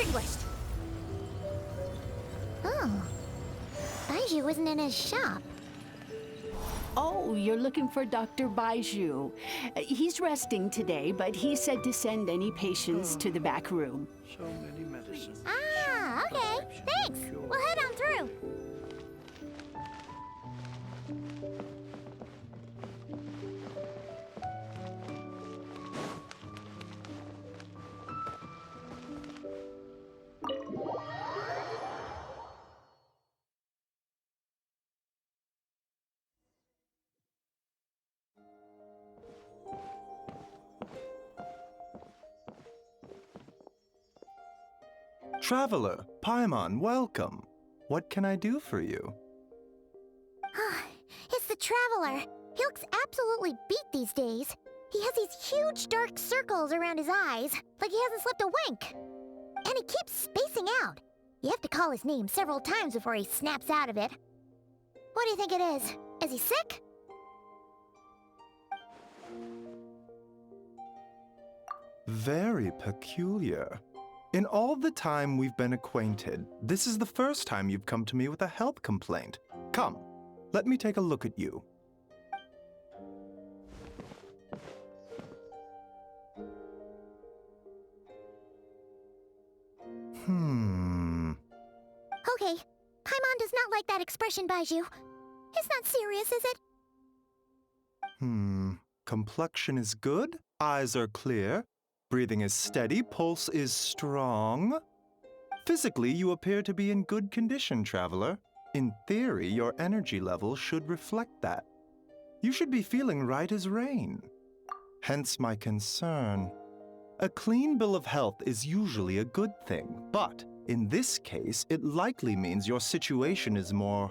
extinguished. Oh. Baiju isn't in his shop. Oh, you're looking for Dr. Baiju. He's resting today, but he said to send any patients to the back room. So many medicines. Ah, okay. Thanks. We'll head on through. Traveler, Paimon, welcome. What can I do for you? It's the Traveler. He looks absolutely beat these days. He has these huge dark circles around his eyes, like he hasn't slept a wink. And he keeps spacing out. You have to call his name several times before he snaps out of it. What do you think it is? Is he sick? Very peculiar. In all the time we've been acquainted, this is the first time you've come to me with a health complaint. Come, let me take a look at you. Okay, Paimon does not like that expression, Baiju. It's not serious, is it? Complexion is good, eyes are clear, breathing is steady, pulse is strong. Physically, you appear to be in good condition, Traveler. In theory, your energy level should reflect that. You should be feeling right as rain. Hence my concern. A clean bill of health is usually a good thing, but in this case, it likely means your situation is more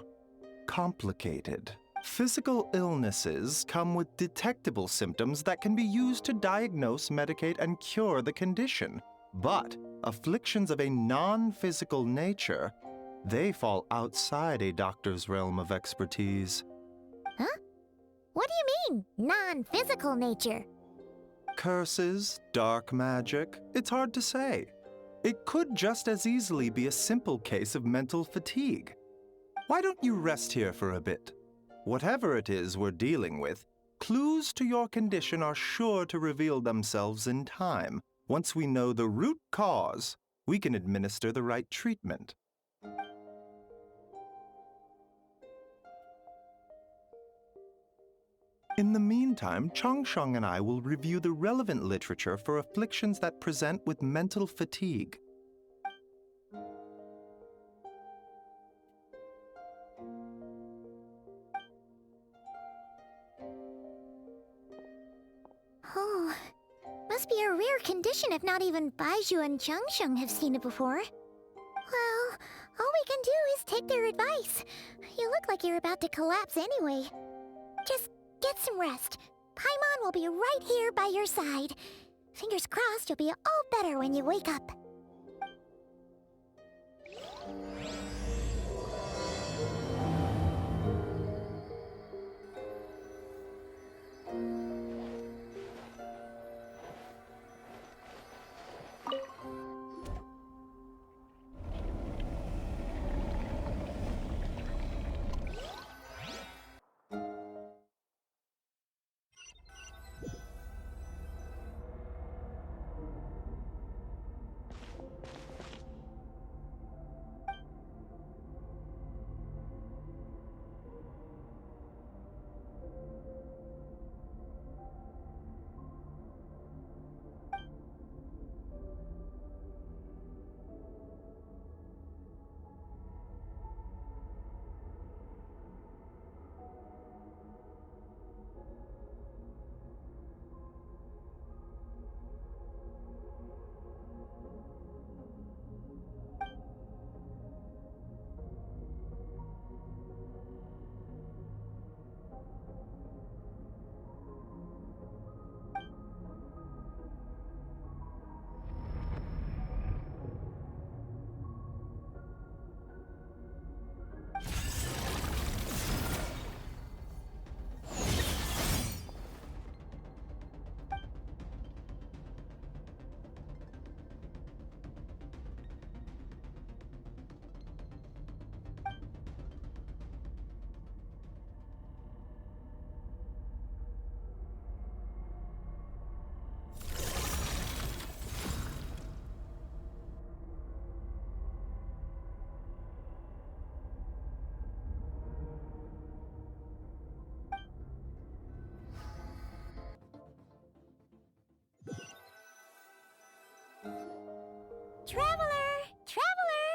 complicated. Physical illnesses come with detectable symptoms that can be used to diagnose, medicate, and cure the condition. But afflictions of a non-physical nature, they fall outside a doctor's realm of expertise. Huh? What do you mean, non-physical nature? Curses, dark magic, it's hard to say. It could just as easily be a simple case of mental fatigue. Why don't you rest here for a bit? Whatever it is we're dealing with, clues to your condition are sure to reveal themselves in time. Once we know the root cause, we can administer the right treatment. In the meantime, Changsheng and I will review the relevant literature for afflictions that present with mental fatigue. Oh, must be a rare condition if not even Baiju and Changsheng have seen it before. Well, all we can do is take their advice. You look like you're about to collapse anyway. Just get some rest. Paimon will be right here by your side. Fingers crossed you'll be all better when you wake up. Traveler! Traveler!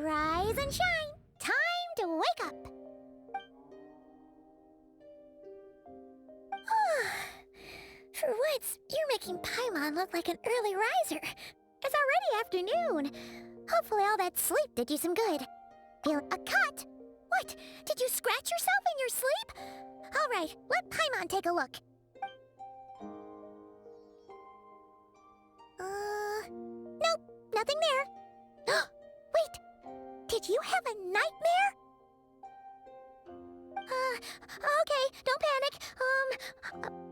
Rise and shine! Time to wake up! For once, you're making Paimon look like an early riser. It's already afternoon. Hopefully all that sleep did you some good. Feel a cut? What? Did you scratch yourself in your sleep? All right, let Paimon take a look. Nope, nothing there. Wait, did you have a nightmare? Okay, don't panic.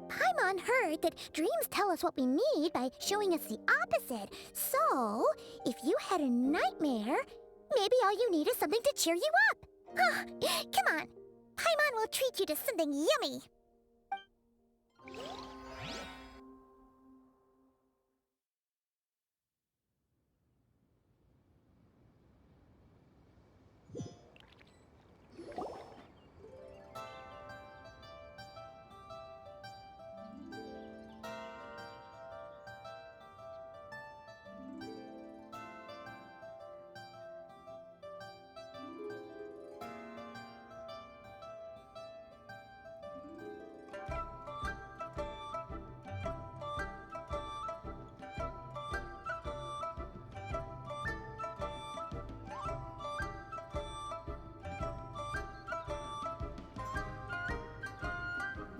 Paimon heard that dreams tell us what we need by showing us the opposite. So, if you had a nightmare, maybe all you need is something to cheer you up. Come on, Paimon will treat you to something yummy.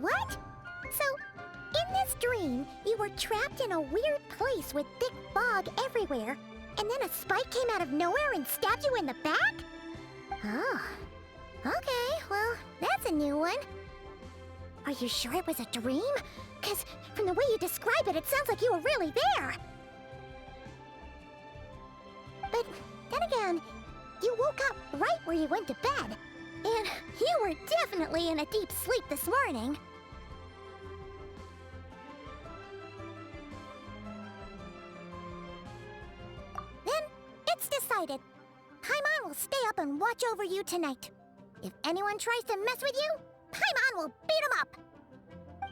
What? So, in this dream, you were trapped in a weird place with thick fog everywhere, and then a spike came out of nowhere and stabbed you in the back? Oh. Okay, well, that's a new one. Are you sure it was a dream? 'Cause from the way you describe it, it sounds like you were really there. But then again, you woke up right where you went to bed. And you were definitely in a deep sleep this morning. Then, it's decided. Paimon will stay up and watch over you tonight. If anyone tries to mess with you, Paimon will beat him up.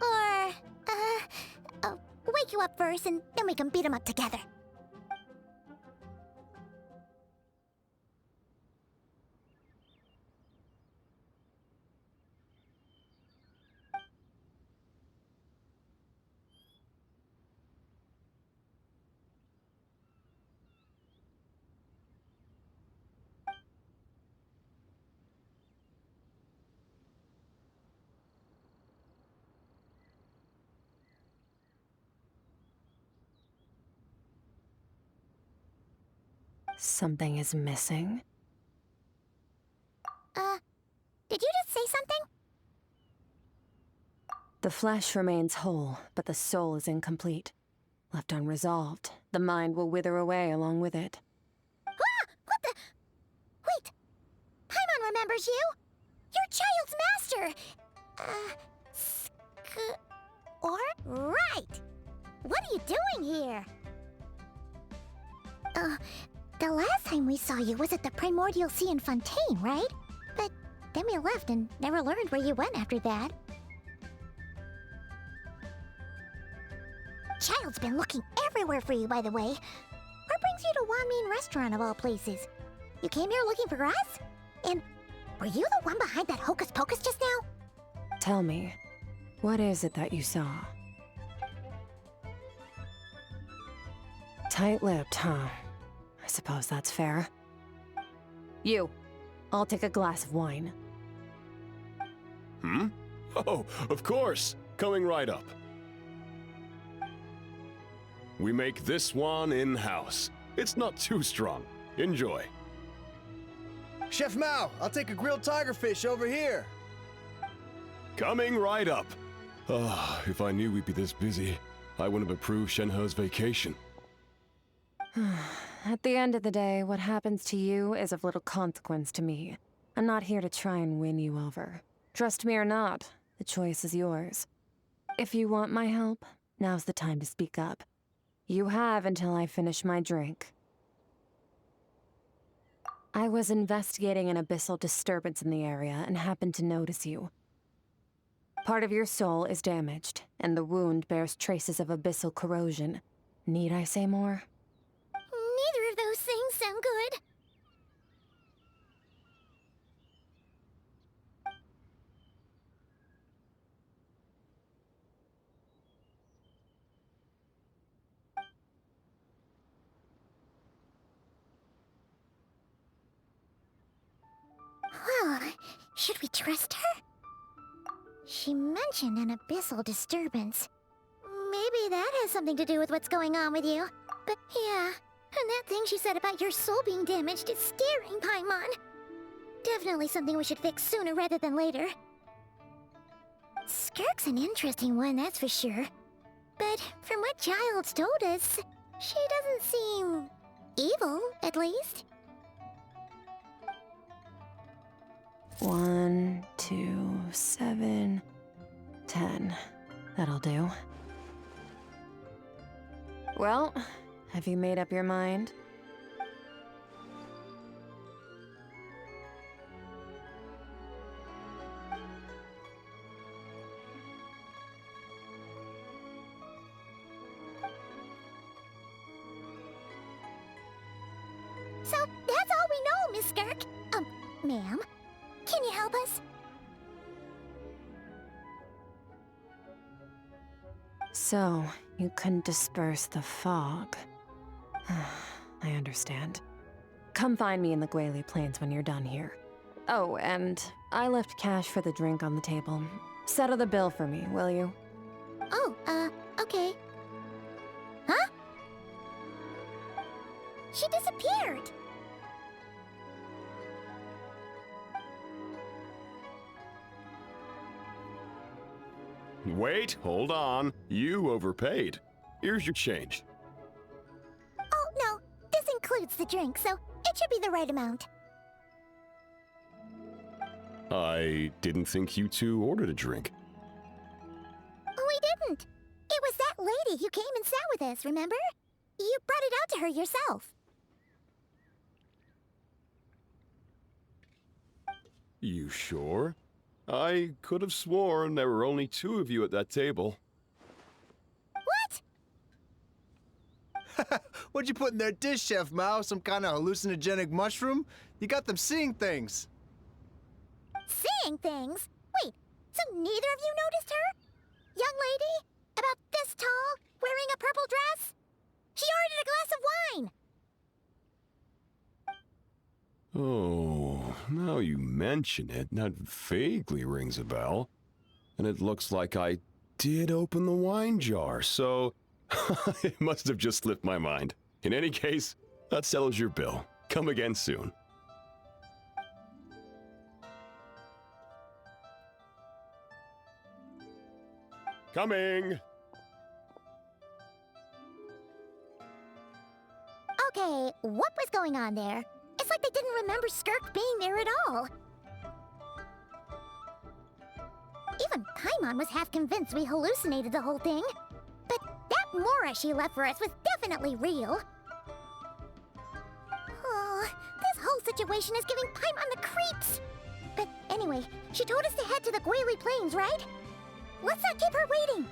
Or, wake you up first and then we can beat him up together. Something is missing. Did you just say something? The flesh remains whole, but the soul is incomplete. Left unresolved, the mind will wither away along with it. Ah! What the? Wait! Paimon remembers you! Your child's master! Right! What are you doing here? The last time we saw you was at the Primordial Sea in Fontaine, right? But then we left and never learned where you went after that. Child's been looking everywhere for you, by the way. What brings you to Wanmin Restaurant of all places? You came here looking for us? And were you the one behind that hocus pocus just now? Tell me, what is it that you saw? Tight-lipped, huh? I suppose that's fair. You, I'll take a glass of wine. Hmm? Oh, of course! Coming right up. We make this one in-house. It's not too strong. Enjoy. Chef Mao, I'll take a grilled tigerfish over here. Coming right up. Ah, if I knew we'd be this busy, I wouldn't have approved Shenhe's vacation. At the end of the day, what happens to you is of little consequence to me. I'm not here to try and win you over. Trust me or not, the choice is yours. If you want my help, now's the time to speak up. You have until I finish my drink. I was investigating an abyssal disturbance in the area and happened to notice you. Part of your soul is damaged, and the wound bears traces of abyssal corrosion. Need I say more? Should we trust her? She mentioned an abyssal disturbance. Maybe that has something to do with what's going on with you. But yeah, and that thing she said about your soul being damaged is scaring Paimon. Definitely something we should fix sooner rather than later. Skirk's an interesting one, that's for sure. But from what Child's told us, she doesn't seem evil, at least. 1, 2, 7, 10. That'll do. Well, have you made up your mind? So, that's all we know, Miss Skirk. Ma'am, can you help us? So, you couldn't disperse the fog. I understand. Come find me in the Guili Plains when you're done here. Oh, and I left cash for the drink on the table. Settle the bill for me, will you? Oh, okay. Huh? She disappeared! Wait, hold on. You overpaid. Here's your change. Oh, no. This includes the drink, so it should be the right amount. I didn't think you two ordered a drink. We didn't. It was that lady who came and sat with us, remember? You brought it out to her yourself. You sure? I could have sworn there were only 2 of you at that table. What? What'd you put in their dish, Chef Mao? Some kind of hallucinogenic mushroom? You got them seeing things. Seeing things? Wait, so neither of you noticed her? Young lady? About this tall? Wearing a purple dress? She ordered a glass of wine! Oh, now you mention it, that vaguely rings a bell. And it looks like I did open the wine jar, so it must have just slipped my mind. In any case, that settles your bill. Come again soon. Coming! Okay, what was going on there? It's like they didn't remember Skirk being there at all. Even Paimon was half convinced we hallucinated the whole thing. But that Mora she left for us was definitely real. Oh, this whole situation is giving Paimon the creeps. But anyway, she told us to head to the Guili Plains, right? Let's not keep her waiting.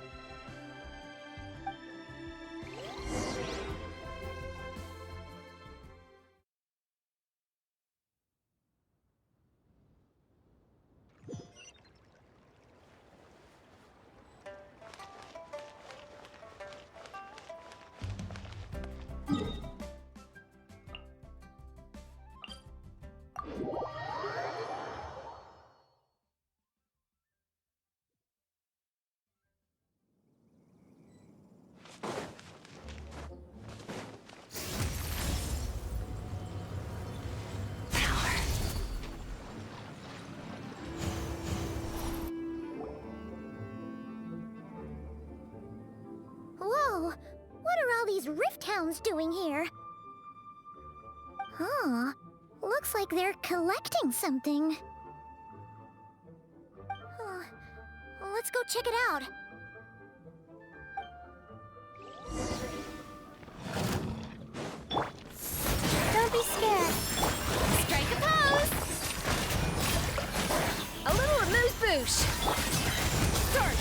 Whoa, what are all these rift hounds doing here? Huh, looks like they're collecting something. Let's go check it out. Don't be scared. Strike a pose! A little amuse-bouche. Start!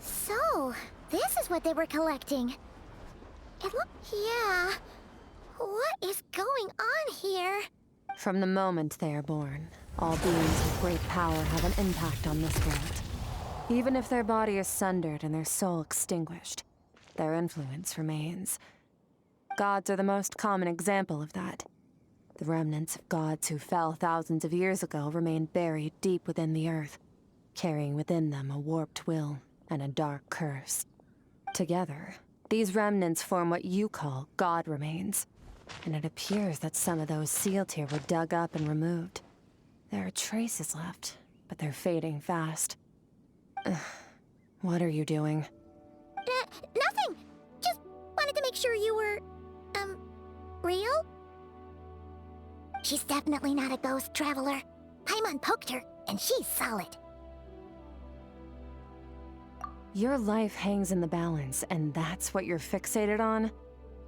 So, this is what they were collecting. Yeah. What is going on here? From the moment they are born, all beings with great power have an impact on this world. Even if their body is sundered and their soul extinguished, their influence remains. Gods are the most common example of that. The remnants of gods who fell thousands of years ago remain buried deep within the earth, carrying within them a warped will and a dark curse. Together, these remnants form what you call god remains, and it appears that some of those sealed here were dug up and removed. There are traces left, but they're fading fast. Ugh. What are you doing? Nothing! Just wanted to make sure you were, real? She's definitely not a ghost traveler. Paimon poked her, and she's solid. Your life hangs in the balance, and that's what you're fixated on?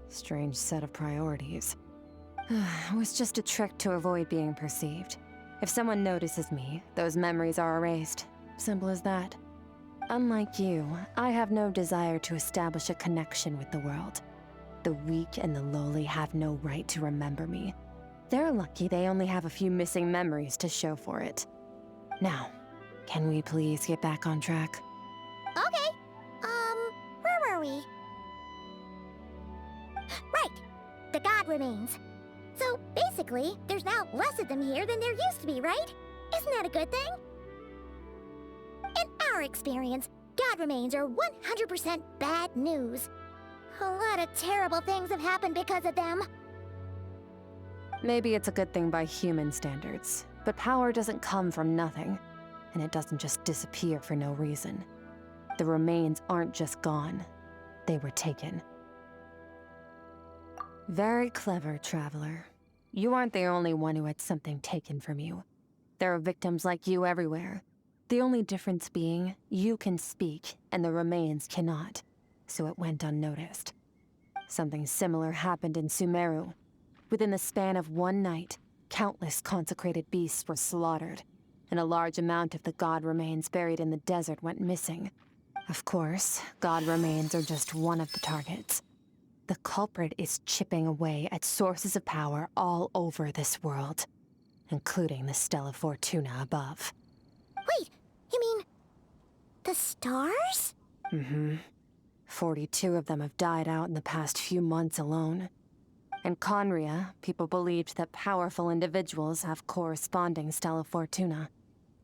Strange set of priorities. It was just a trick to avoid being perceived. If someone notices me, those memories are erased. Simple as that. Unlike you, I have no desire to establish a connection with the world. The weak and the lowly have no right to remember me. They're lucky they only have a few missing memories to show for it. Now, can we please get back on track? Okay. Where were we? Right. The god remains. So, basically, there's now less of them here than there used to be, right? Isn't that a good thing? In our experience, god remains are 100% bad news. A lot of terrible things have happened because of them. Maybe it's a good thing by human standards, but power doesn't come from nothing, and it doesn't just disappear for no reason. The remains aren't just gone, they were taken. Very clever, traveler. You aren't the only one who had something taken from you. There are victims like you everywhere. The only difference being, you can speak, and the remains cannot, so it went unnoticed. Something similar happened in Sumeru. Within the span of one night, countless consecrated beasts were slaughtered, and a large amount of the god remains buried in the desert went missing. Of course, god remains are just one of the targets. The culprit is chipping away at sources of power all over this world, including the Stella Fortuna above. Wait, you mean the stars? Mm-hmm. 42 of them have died out in the past few months alone. In Conria, people believed that powerful individuals have corresponding Stella Fortuna.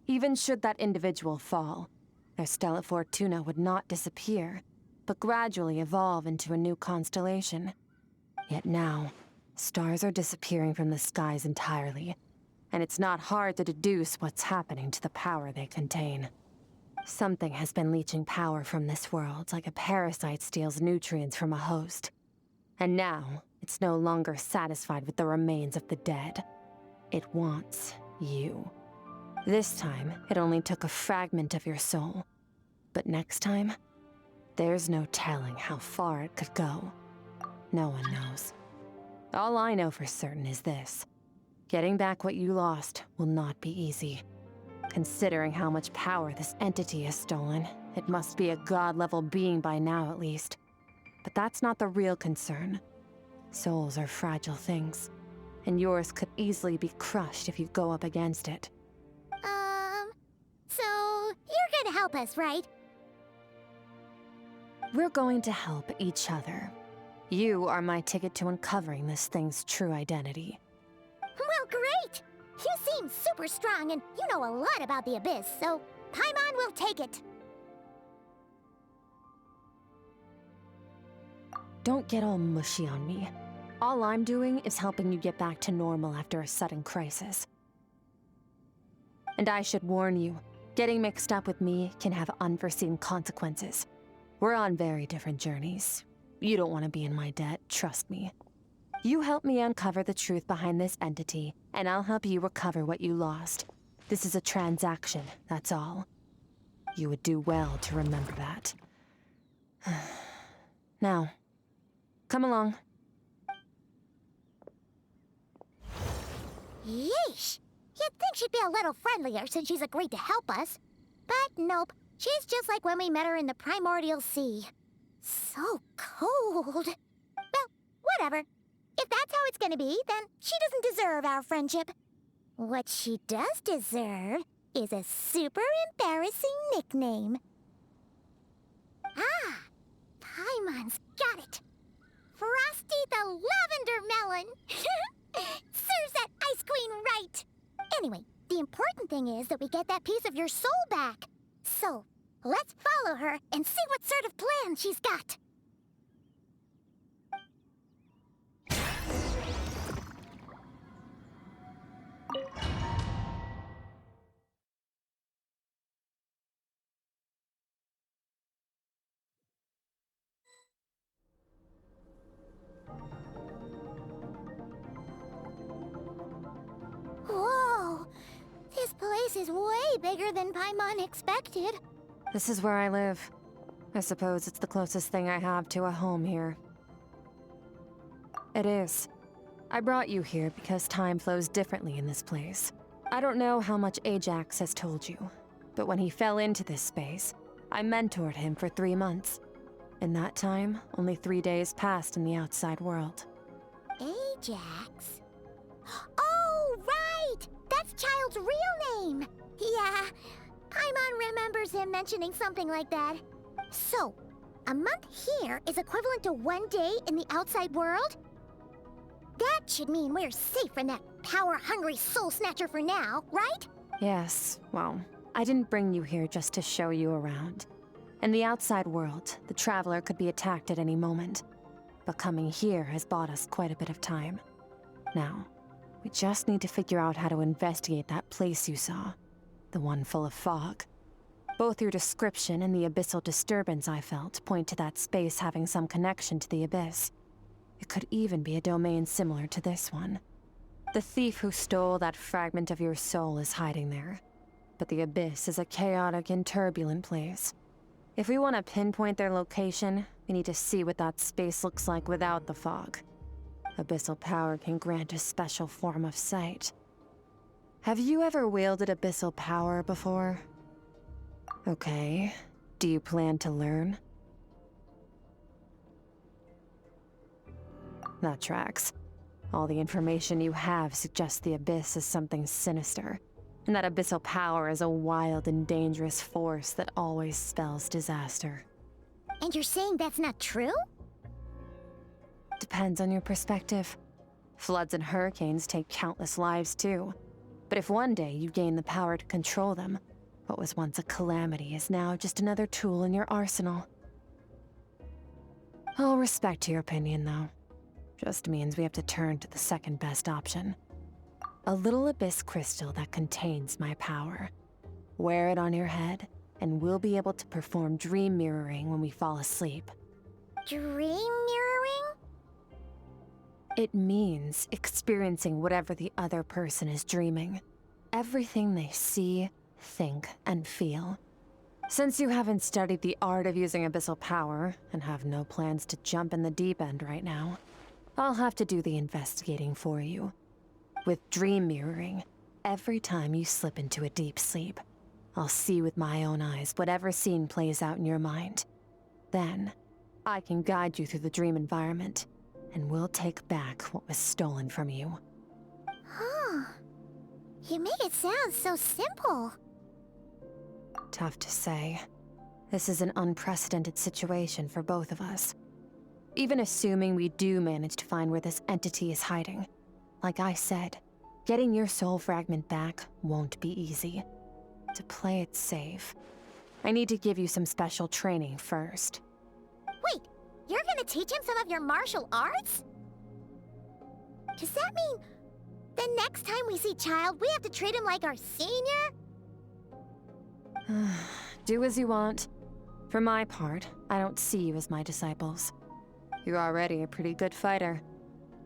Even should that individual fall, their Stella Fortuna would not disappear, but gradually evolve into a new constellation. Yet now, stars are disappearing from the skies entirely, and it's not hard to deduce what's happening to the power they contain. Something has been leeching power from this world like a parasite steals nutrients from a host. And now, it's no longer satisfied with the remains of the dead. It wants you. This time, it only took a fragment of your soul. But next time, there's no telling how far it could go. No one knows. All I know for certain is this. Getting back what you lost will not be easy. Considering how much power this entity has stolen, it must be a god-level being by now at least. But that's not the real concern. Souls are fragile things, and yours could easily be crushed if you go up against it. So you're gonna help us, right? We're going to help each other. You are my ticket to uncovering this thing's true identity. Well, great! You seem super strong, and you know a lot about the Abyss, so Paimon will take it. Don't get all mushy on me. All I'm doing is helping you get back to normal after a sudden crisis. And I should warn you, getting mixed up with me can have unforeseen consequences. We're on very different journeys. You don't want to be in my debt, trust me. You help me uncover the truth behind this entity, and I'll help you recover what you lost. This is a transaction, that's all. You would do well to remember that. Now, come along. Yeesh! You'd think she'd be a little friendlier since she's agreed to help us. But nope, she's just like when we met her in the Primordial Sea. So cold. Well, whatever. If that's how it's gonna be, then she doesn't deserve our friendship. What she does deserve is a super embarrassing nickname. Ah! Paimon's got it. Frosty the Lavender Melon! Serves that Ice Queen right! Anyway, the important thing is that we get that piece of your soul back. So, let's follow her and see what sort of plan she's got. Whoa! This place is way bigger than Paimon expected. This is where I live. I suppose it's the closest thing I have to a home here. It is. I brought you here because time flows differently in this place. I don't know how much Ajax has told you, but when he fell into this space, I mentored him for 3 months. In that time, only 3 days passed in the outside world. Ajax? Oh, right! That's Child's real name! Yeah, Paimon remembers him mentioning something like that. So, a month here is equivalent to 1 day in the outside world? That should mean we're safe from that power-hungry soul snatcher for now, right? Yes, well, I didn't bring you here just to show you around. In the outside world, the Traveler could be attacked at any moment. But coming here has bought us quite a bit of time. Now, we just need to figure out how to investigate that place you saw. The one full of fog. Both your description and the abyssal disturbance I felt point to that space having some connection to the abyss. It could even be a domain similar to this one. The thief who stole that fragment of your soul is hiding there. But the abyss is a chaotic and turbulent place. If we want to pinpoint their location, we need to see what that space looks like without the fog. Abyssal power can grant a special form of sight. Have you ever wielded abyssal power before? Okay. Do you plan to learn? That tracks. All the information you have suggests the abyss is something sinister, and that abyssal power is a wild and dangerous force that always spells disaster. And you're saying that's not true? Depends on your perspective. Floods and hurricanes take countless lives too. But if one day you gain the power to control them, what was once a calamity is now just another tool in your arsenal. I'll respect your opinion, though. Just means we have to turn to the second best option. A little abyss crystal that contains my power. Wear it on your head, and we'll be able to perform dream mirroring when we fall asleep. Dream mirroring? It means experiencing whatever the other person is dreaming. Everything they see, think, and feel. Since you haven't studied the art of using abyssal power, and have no plans to jump in the deep end right now, I'll have to do the investigating for you. With dream mirroring, every time you slip into a deep sleep, I'll see with my own eyes whatever scene plays out in your mind. Then, I can guide you through the dream environment, and we'll take back what was stolen from you. Huh. You make it sound so simple. Tough to say. This is an unprecedented situation for both of us. Even assuming we do manage to find where this entity is hiding, like I said, getting your soul fragment back won't be easy. To play it safe, I need to give you some special training first. Wait, you're gonna teach him some of your martial arts? Does that mean the next time we see Child, we have to treat him like our senior? Do as you want. For my part, I don't see you as my disciples. You're already a pretty good fighter.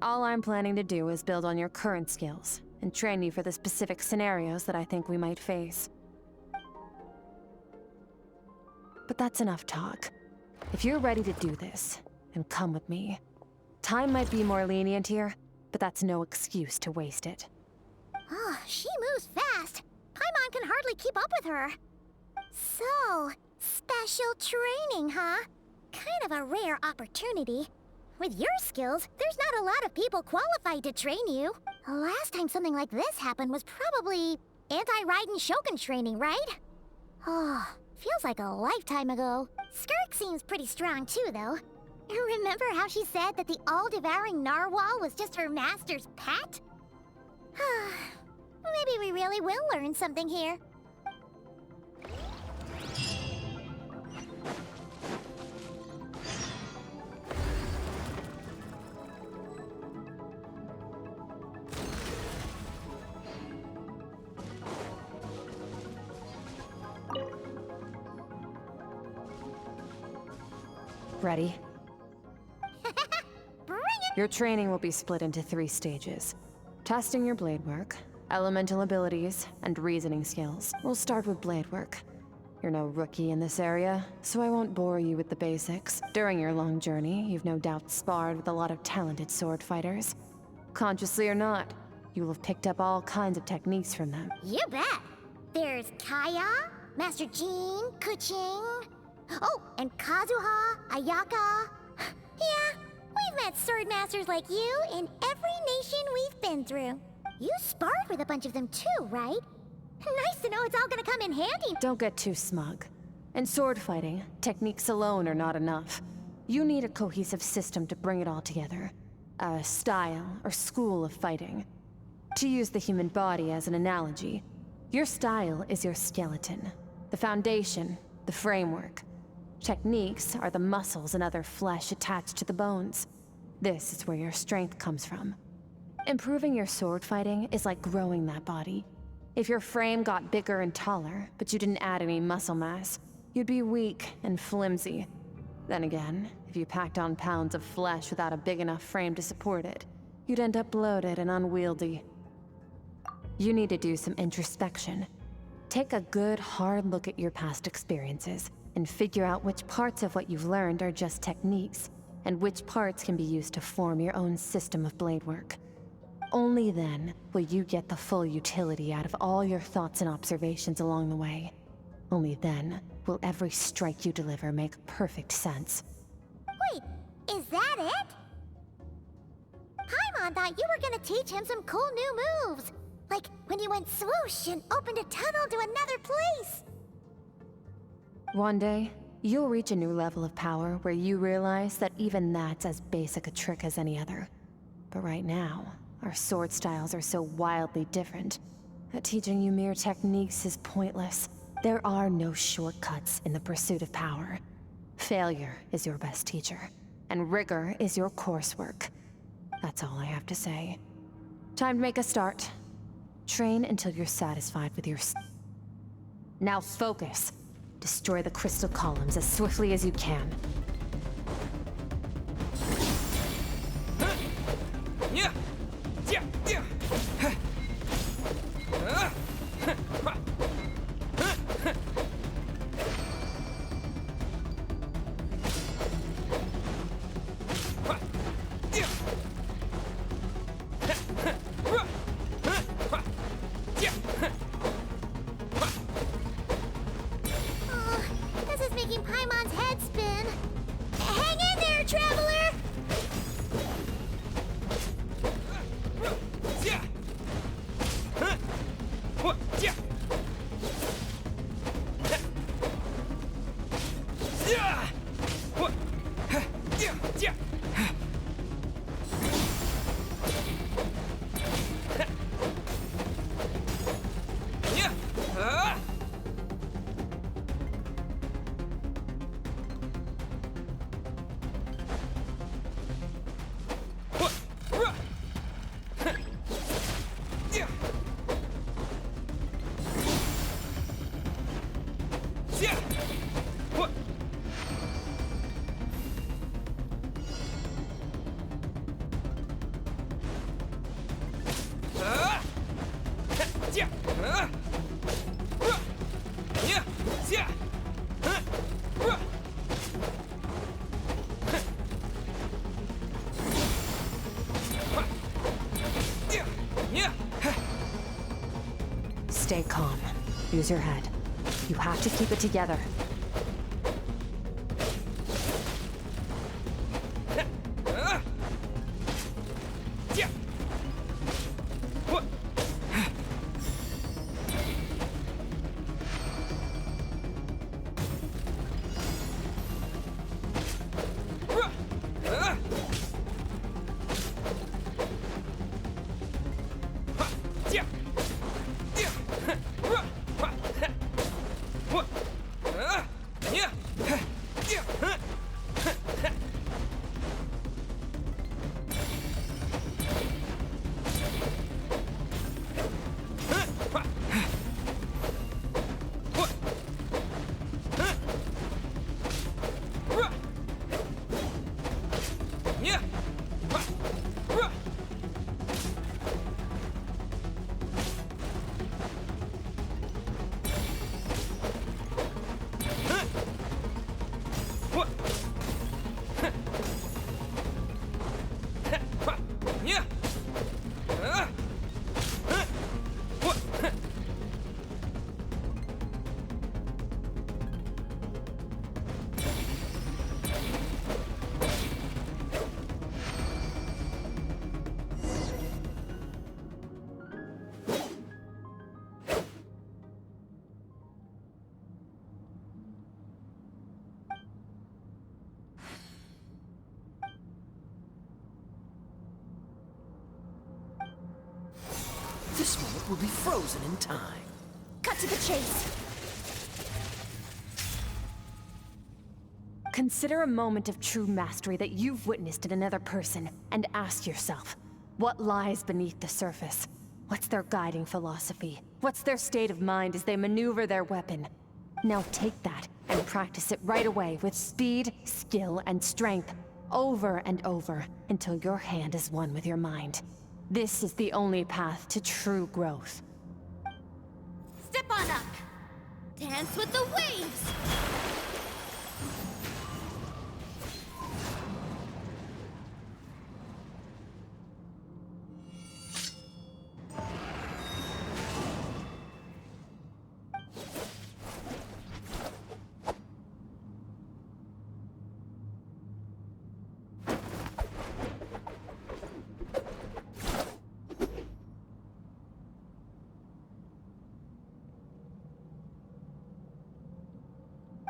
All I'm planning to do is build on your current skills and train you for the specific scenarios that I think we might face. But that's enough talk. If you're ready to do this, then come with me. Time might be more lenient here, but that's no excuse to waste it. Oh, she moves fast. Paimon can hardly keep up with her. So, special training, huh? Kind of a rare opportunity. With your skills, there's not a lot of people qualified to train you. The last time something like this happened was probably anti-Raiden Shogun training, right? Oh, feels like a lifetime ago. Skirk seems pretty strong too, though. Remember how she said that the all-devouring narwhal was just her master's pet? Maybe we really will learn something here. Ready? Bring it! Your training will be split into 3 stages. Testing your blade work, elemental abilities, and reasoning skills. We'll start with blade work. You're no rookie in this area, so I won't bore you with the basics. During your long journey, you've no doubt sparred with a lot of talented sword fighters. Consciously or not, you will have picked up all kinds of techniques from them. You bet! There's Kaya, Master Jean, Kuching. Oh, and Kazuha, Ayaka. Yeah, we've met sword masters like you in every nation we've been through. You sparred with a bunch of them too, right? Nice to know it's all gonna come in handy. Don't get too smug. In sword fighting, techniques alone are not enough. You need a cohesive system to bring it all together. A style or school of fighting. To use the human body as an analogy, your style is your skeleton, the foundation, the framework. Techniques are the muscles and other flesh attached to the bones. This is where your strength comes from. Improving your sword fighting is like growing that body. If your frame got bigger and taller, but you didn't add any muscle mass, you'd be weak and flimsy. Then again, if you packed on pounds of flesh without a big enough frame to support it, you'd end up bloated and unwieldy. You need to do some introspection. Take a good, hard look at your past experiences and figure out which parts of what you've learned are just techniques, and which parts can be used to form your own system of blade work. Only then will you get the full utility out of all your thoughts and observations along the way. Only then will every strike you deliver make perfect sense. Wait, is that it? Paimon thought you were gonna teach him some cool new moves. Like when you went swoosh and opened a tunnel to another place. One day, you'll reach a new level of power where you realize that even that's as basic a trick as any other. But right now, our sword styles are so wildly different that teaching you mere techniques is pointless. There are no shortcuts in the pursuit of power. Failure is your best teacher, and rigor is your coursework. That's all I have to say. Time to make a start. Train until you're satisfied with your... Now focus. Destroy the crystal columns as swiftly as you can. This is making Paimon's head spin. Hang in there, traveler! Stay calm. Use your head. You have to keep it together. will be frozen in time. Cut to the chase. Consider a moment of true mastery that you've witnessed in another person, and ask yourself, what lies beneath the surface? What's their guiding philosophy? What's their state of mind as they maneuver their weapon? Now take that and practice it right away with speed, skill, and strength, over and over, until your hand is one with your mind. This is the only path to true growth. Step on up. Dance with the waves.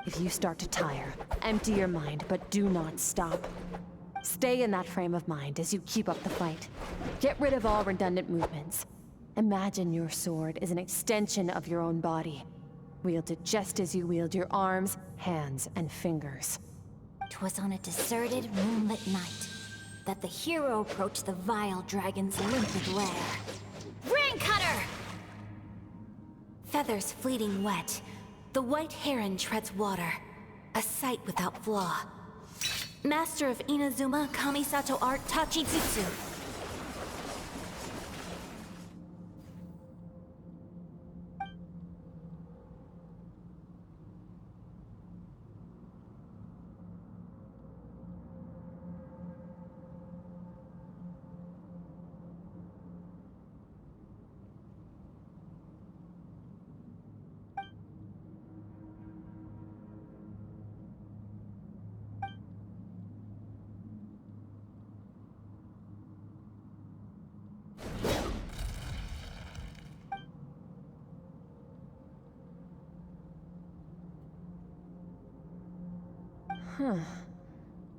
If you start to tire, empty your mind, but do not stop. Stay in that frame of mind as you keep up the fight. Get rid of all redundant movements. Imagine your sword is an extension of your own body. Wield it just as you wield your arms, hands, and fingers. 'Twas on a deserted, moonlit night that the hero approached the vile dragon's limpid lair. Ring cutter! Feathers fleeting wet, the white heron treads water, a sight without flaw. Master of Inazuma Kamisato art Tachijutsu. Huh.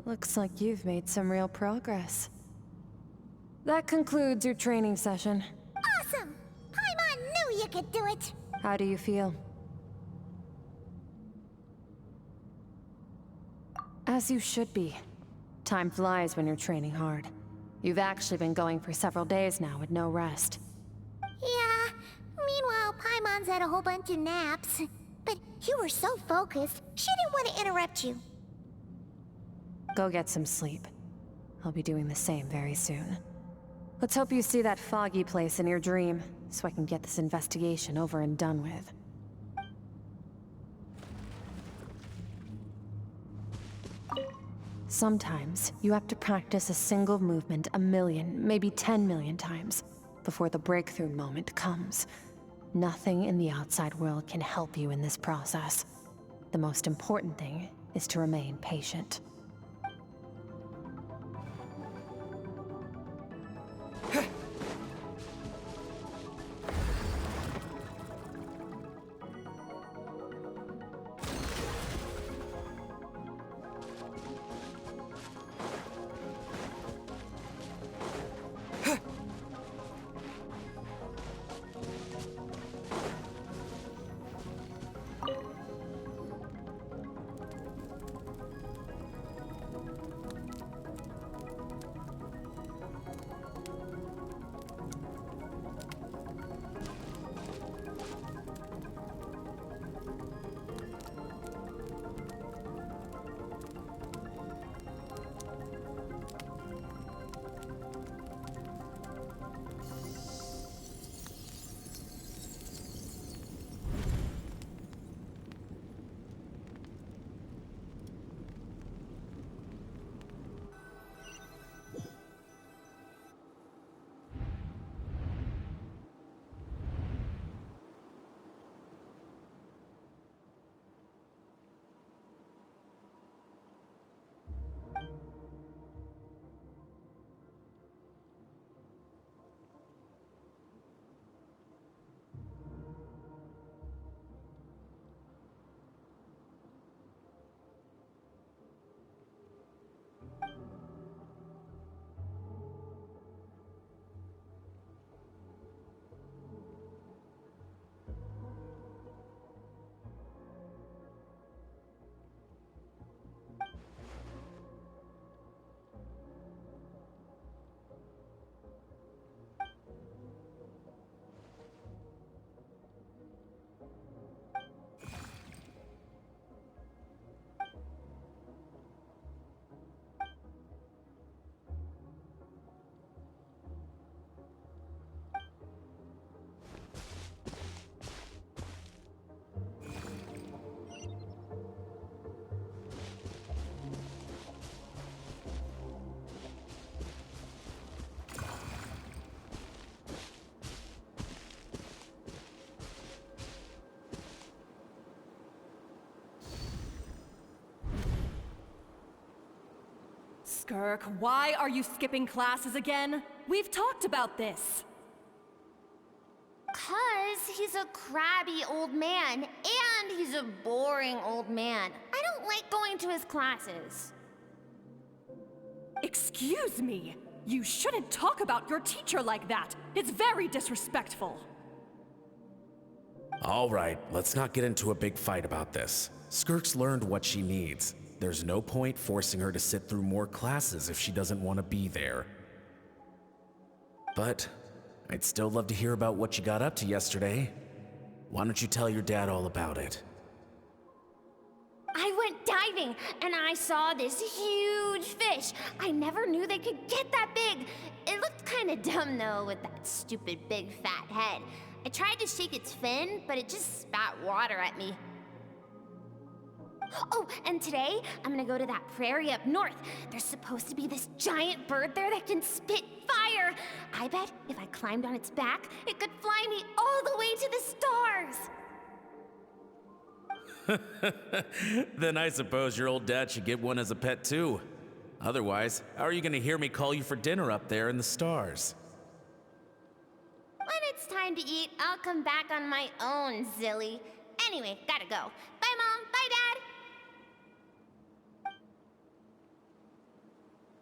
Looks like you've made some real progress. That concludes your training session. Awesome! Paimon knew you could do it! How do you feel? As you should be. Time flies when you're training hard. You've actually been going for several days now with no rest. Yeah. Meanwhile, Paimon's had a whole bunch of naps. But you were so focused, she didn't want to interrupt you. Go get some sleep. I'll be doing the same very soon. Let's hope you see that foggy place in your dream, so I can get this investigation over and done with. Sometimes, you have to practice a single movement 1,000,000, maybe 10,000,000 times, before the breakthrough moment comes. Nothing in the outside world can help you in this process. The most important thing is to remain patient. Skirk, why are you skipping classes again? We've talked about this. 'Cause he's a crabby old man, and he's a boring old man. I don't like going to his classes. Excuse me. You shouldn't talk about your teacher like that. It's very disrespectful. All right, let's not get into a big fight about this. Skirk's learned what she needs. There's no point forcing her to sit through more classes if she doesn't want to be there. But I'd still love to hear about what you got up to yesterday. Why don't you tell your dad all about it? I went diving, and I saw this huge fish. I never knew they could get that big. It looked kind of dumb, though, with that stupid big fat head. I tried to shake its fin, but it just spat water at me. Oh, and today, I'm gonna go to that prairie up north. There's supposed to be this giant bird there that can spit fire. I bet if I climbed on its back, it could fly me all the way to the stars. Then I suppose your old dad should get one as a pet too. Otherwise, how are you gonna hear me call you for dinner up there in the stars? When it's time to eat, I'll come back on my own, Zilly. Anyway, gotta go. Bye, Mom. Bye, Dad.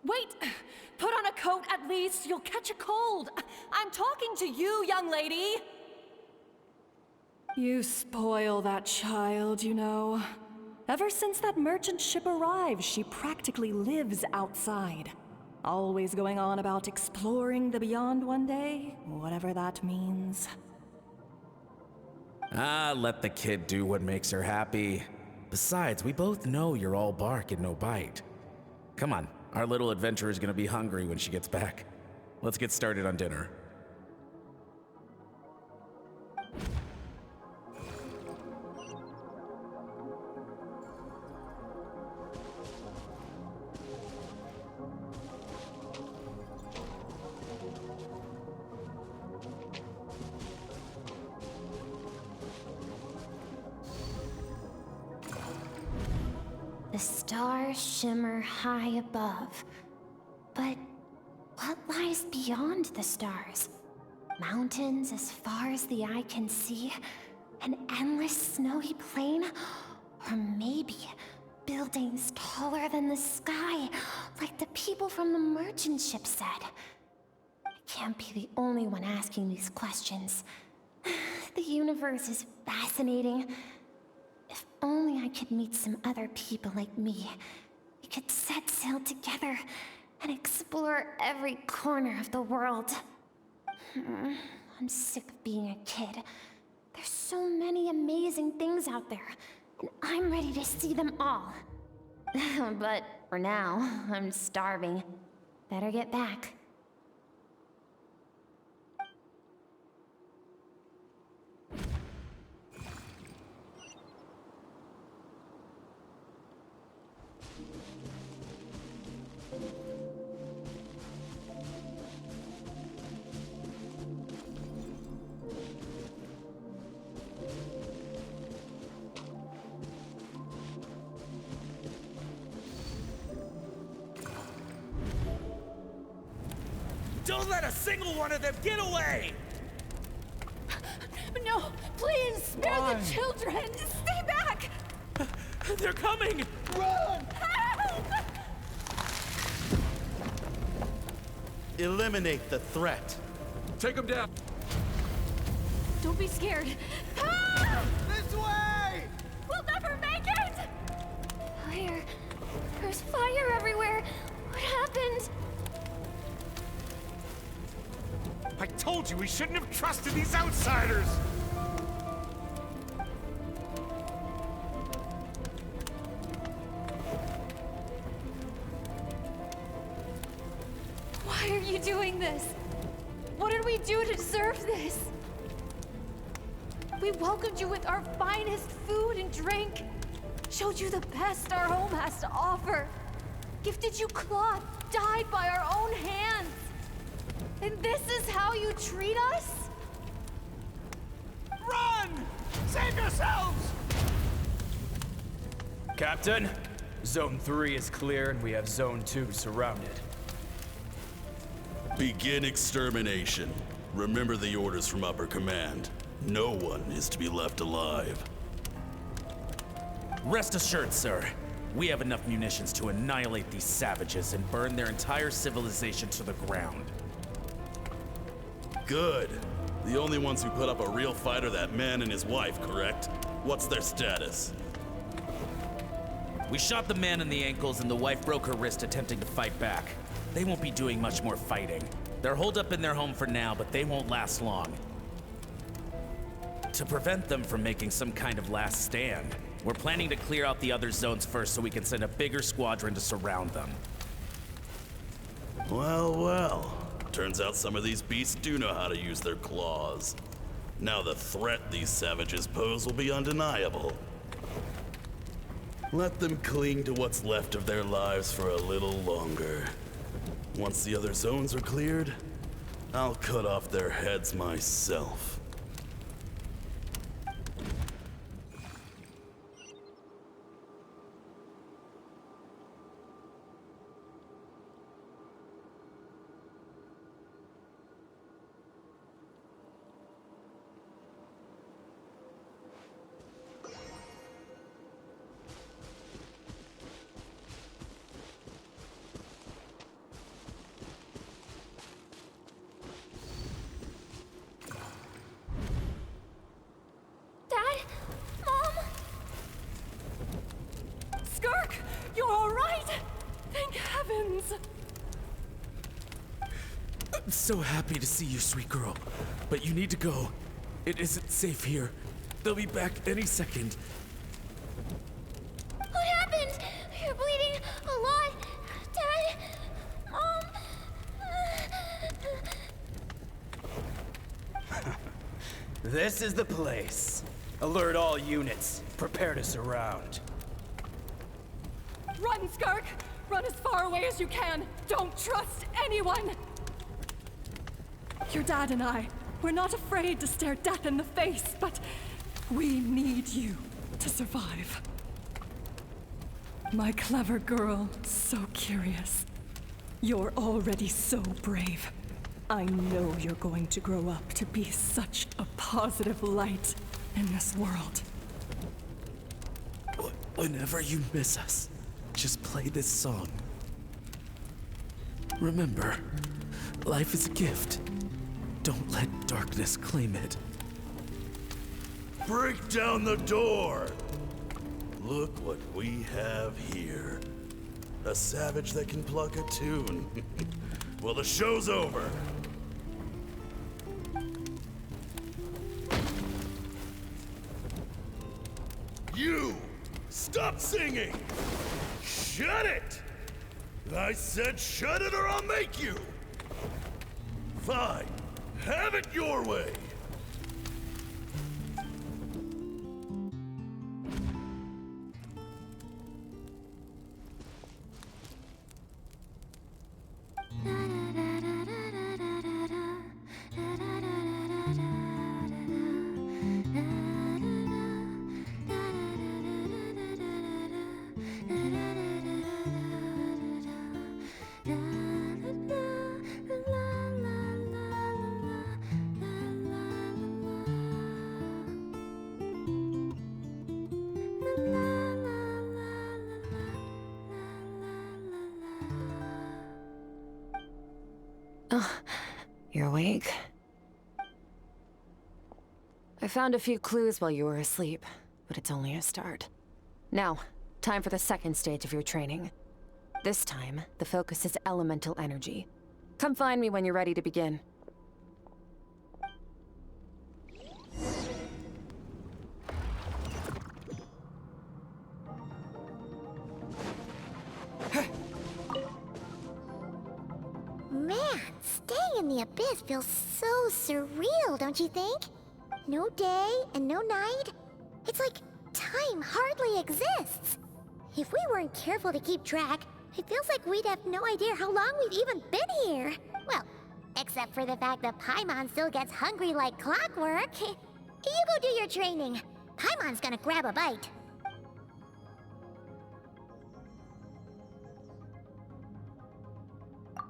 Wait! Put on a coat at least. You'll catch a cold. I'm talking to you, young lady. You spoil that child, you know. Ever since that merchant ship arrived, she practically lives outside. Always going on about exploring the beyond one day, whatever that means. Ah, let the kid do what makes her happy. Besides, we both know you're all bark and no bite. Come on, our little adventurer is gonna be hungry when she gets back. Let's get started on dinner. The stars shimmer high above. But what lies beyond the stars? Mountains as far as the eye can see? An endless snowy plain? Or maybe buildings taller than the sky, like the people from the merchant ship said? I can't be the only one asking these questions. The universe is fascinating. If only I could meet some other people like me. We could set sail together and explore every corner of the world. I'm sick of being a kid. There's so many amazing things out there, and I'm ready to see them all. But for now, I'm starving. Better get back. Don't let a single one of them get away! No, please, spare the children! Stay back! They're coming! Run! Help! Eliminate the threat. Take them down! Don't be scared. This way! We'll never make it! Fire. There's fire everywhere. What happened? I told you we shouldn't have trusted these outsiders! Why are you doing this? What did we do to deserve this? We welcomed you with our finest food and drink, showed you the best our home has to offer, gifted you cloth dyed by our own hands. And this is how you treat us? Run! Save yourselves! Captain, Zone 3 is clear and we have Zone 2 surrounded. Begin extermination. Remember the orders from upper command. No one is to be left alive. Rest assured, sir. We have enough munitions to annihilate these savages and burn their entire civilization to the ground. Good. The only ones who put up a real fight are that man and his wife, correct? What's their status? We shot the man in the ankles and the wife broke her wrist attempting to fight back. They won't be doing much more fighting. They're holed up in their home for now, but they won't last long. To prevent them from making some kind of last stand, we're planning to clear out the other zones first so we can send a bigger squadron to surround them. Well, well. Turns out some of these beasts do know how to use their claws. Now the threat these savages pose will be undeniable. Let them cling to what's left of their lives for a little longer. Once the other zones are cleared, I'll cut off their heads myself. Skirk, you're all right? Thank heavens. I'm so happy to see you, sweet girl. But you need to go. It isn't safe here. They'll be back any second. What happened? You're bleeding a lot. Dad? Mom? This is the place. Alert all units. Prepare to surround. Run, Skirk! Run as far away as you can! Don't trust anyone! Your dad and I, we're not afraid to stare death in the face, but we need you to survive. My clever girl, so curious. You're already so brave. I know you're going to grow up to be such a positive light in this world. Whenever you miss us, just play this song. Remember, life is a gift. Don't let darkness claim it. Break down the door! Look what we have here. A savage that can pluck a tune. Well, the show's over. You! Stop singing! Shut it! I said shut it or I'll make you! Fine. Have it your way! You're awake? I found a few clues while you were asleep, but it's only a start. Now, time for the second stage of your training. This time, the focus is elemental energy. Come find me when you're ready to begin. Man, staying in the abyss feels so surreal, don't you think? No day and no night. It's like time hardly exists. If we weren't careful to keep track, it feels like we'd have no idea how long we've even been here. Well, except for the fact that Paimon still gets hungry like clockwork. You go do your training. Paimon's gonna grab a bite.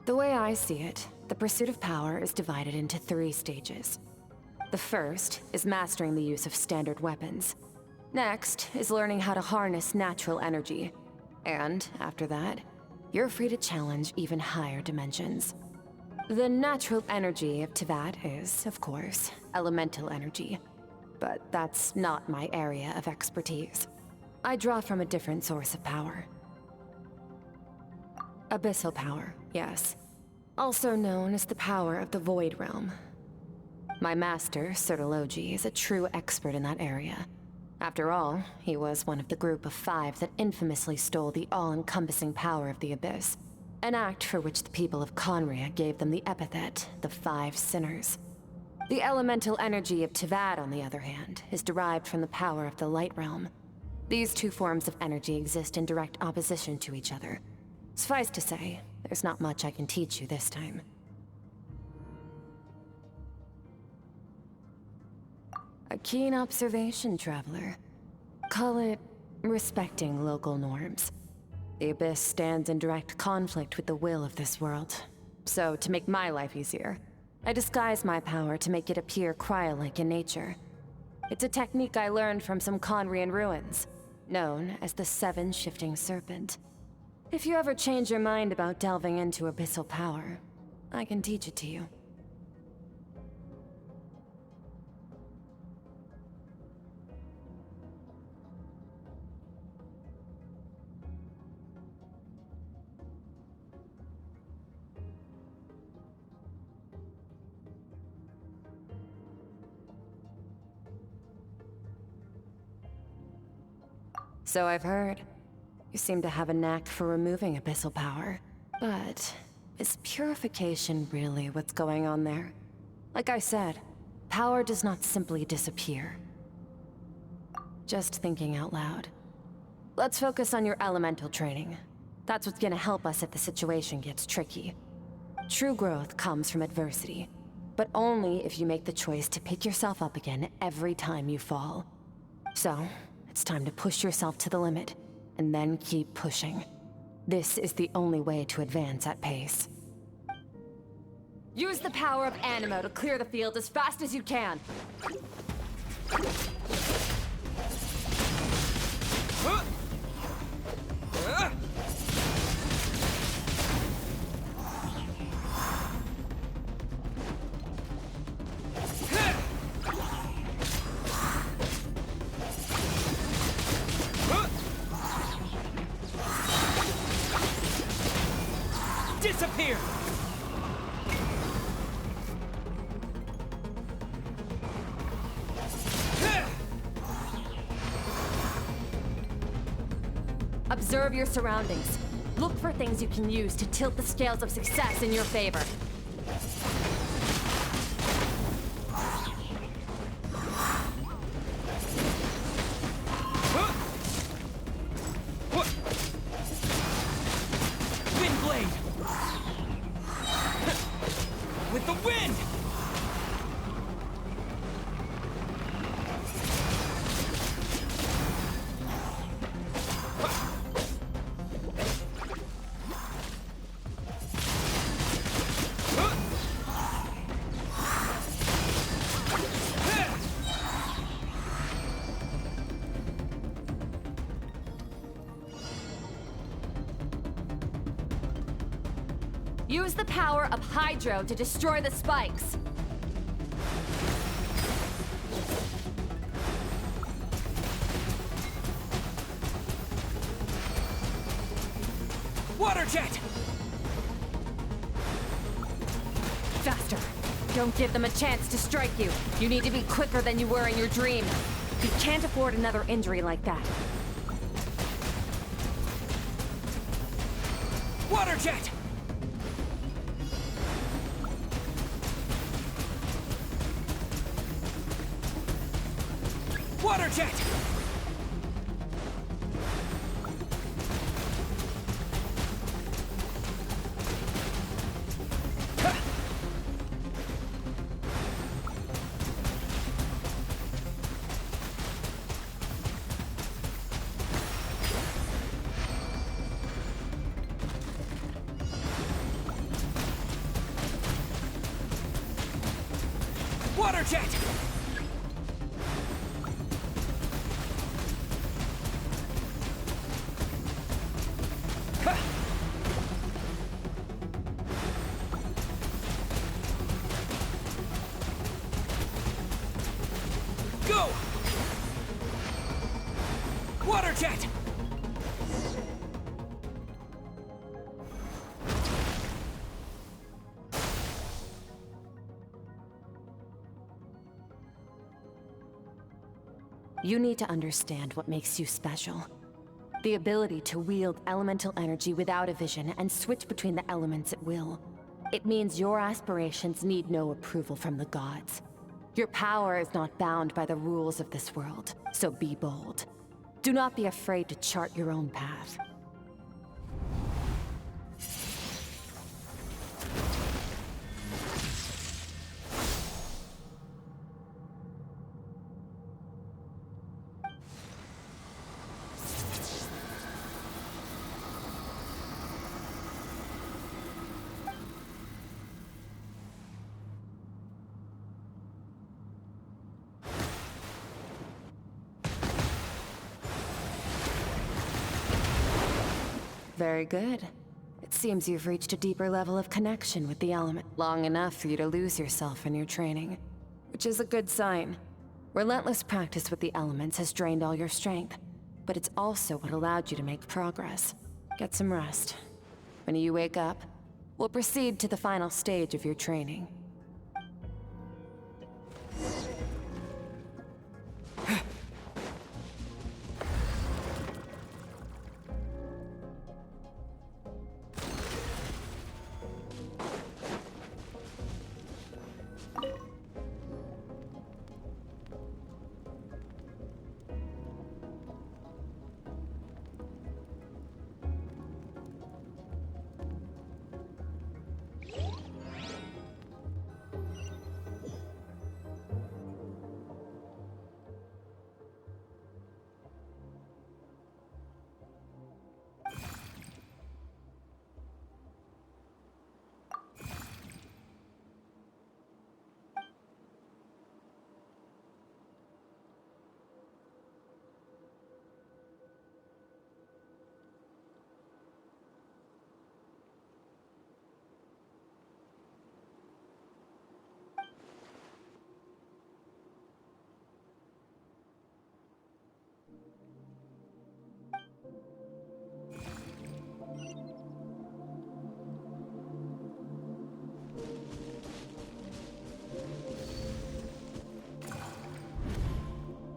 The way I see it, the pursuit of power is divided into 3 stages. The first is mastering the use of standard weapons. Next is learning how to harness natural energy. And after that, you're free to challenge even higher dimensions. The natural energy of Teyvat is, of course, elemental energy. But that's not my area of expertise. I draw from a different source of power. Abyssal power, yes. Also known as the power of the Void Realm. My master, Sertologi, is a true expert in that area. After all, he was one of the group of 5 that infamously stole the all-encompassing power of the Abyss. An act for which the people of Conria gave them the epithet, the 5 Sinners. The elemental energy of Teyvat, on the other hand, is derived from the power of the Light Realm. These 2 forms of energy exist in direct opposition to each other. Suffice to say, there's not much I can teach you this time. A keen observation, traveler. Call it respecting local norms. The Abyss stands in direct conflict with the will of this world. So, to make my life easier, I disguise my power to make it appear cryo-like in nature. It's a technique I learned from some Conrian ruins, known as the 7 Shifting Serpent. If you ever change your mind about delving into abyssal power, I can teach it to you. So I've heard. You seem to have a knack for removing abyssal power. But is purification really what's going on there? Like I said, power does not simply disappear. Just thinking out loud. Let's focus on your elemental training. That's what's gonna help us if the situation gets tricky. True growth comes from adversity, but only if you make the choice to pick yourself up again every time you fall. So, it's time to push yourself to the limit, and then keep pushing. This is the only way to advance at pace. Use the power of Animo to clear the field as fast as you can. Disappear! Observe your surroundings. Look for things you can use to tilt the scales of success in your favor. Wind blade! With the wind! Use the power of Hydro to destroy the spikes. Water jet! Faster. Don't give them a chance to strike you. You need to be quicker than you were in your dream. You can't afford another injury like that. Water jet! Water jet! Water jet! Go! Water jet! You need to understand what makes you special. The ability to wield elemental energy without a vision and switch between the elements at will. It means your aspirations need no approval from the gods. Your power is not bound by the rules of this world, so be bold. Do not be afraid to chart your own path. Very good. It seems you've reached a deeper level of connection with the element, long enough for you to lose yourself in your training, which is a good sign. Relentless practice with the elements has drained all your strength, but it's also what allowed you to make progress. Get some rest. When you wake up, we'll proceed to the final stage of your training.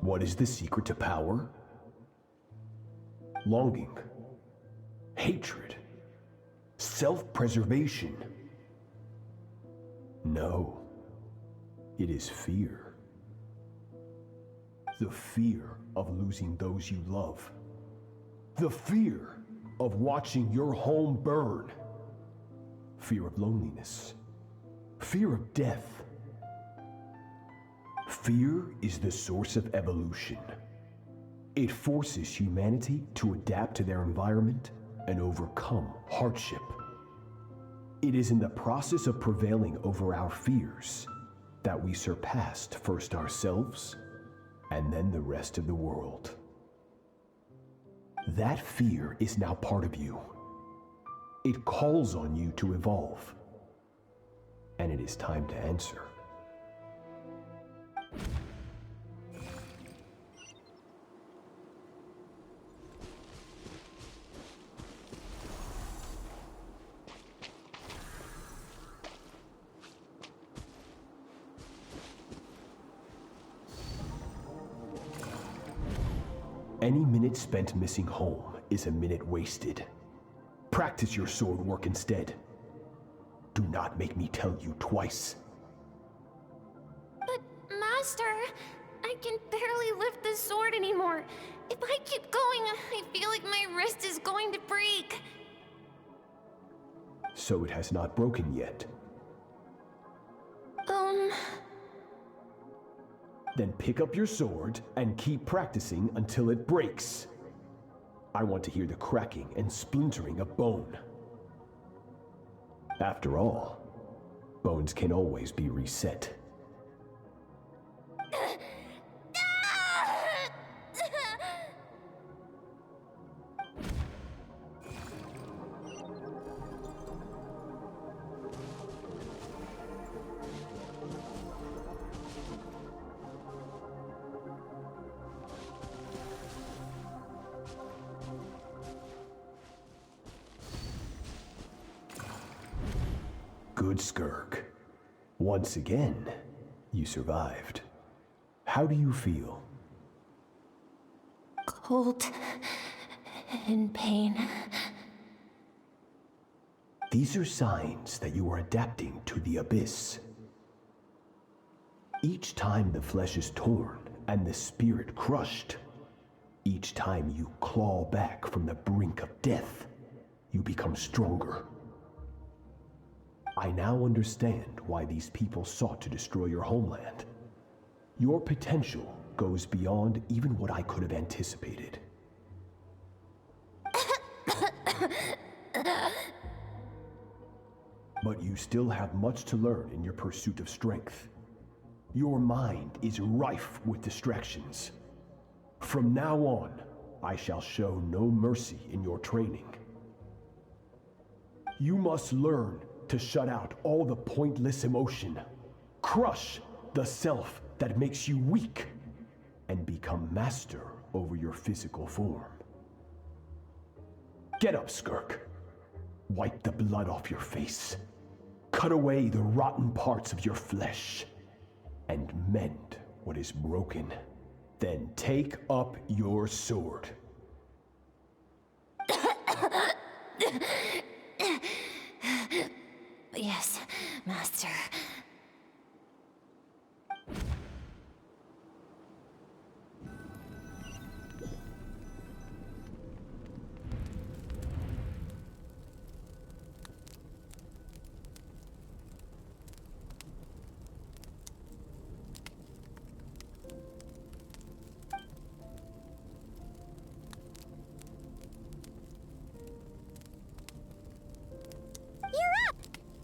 What is the secret to power? Longing, hatred, self-preservation. No, it is fear. The fear of losing those you love. The fear of watching your home burn. Fear of loneliness. Fear of death. Fear is the source of evolution. It forces humanity to adapt to their environment and overcome hardship. It is in the process of prevailing over our fears that we surpassed first ourselves and then the rest of the world. That fear is now part of you. It calls on you to evolve. And it is time to answer. Any minute spent missing home is a minute wasted. Practice your sword work instead. Do not make me tell you twice. But, Master, I can barely lift the sword anymore. If I keep going, I feel like my wrist is going to break. So it has not broken yet. Then pick up your sword and keep practicing until it breaks. I want to hear the cracking and splintering of bone. After all, bones can always be reset. Good skirk. Once again, you survived. How do you feel? Cold. In pain. These are signs that you are adapting to the abyss. Each time the flesh is torn and the spirit crushed, each time you claw back from the brink of death, you become stronger. I now understand why these people sought to destroy your homeland. Your potential goes beyond even what I could have anticipated. But you still have much to learn in your pursuit of strength. Your mind is rife with distractions. From now on, I shall show no mercy in your training. You must learn to shut out all the pointless emotion, crush the self that makes you weak, and become master over your physical form. Get up, skirk. Wipe the blood off your face. Cut away the rotten parts of your flesh, and mend what is broken. Then take up your sword. Yes, Master.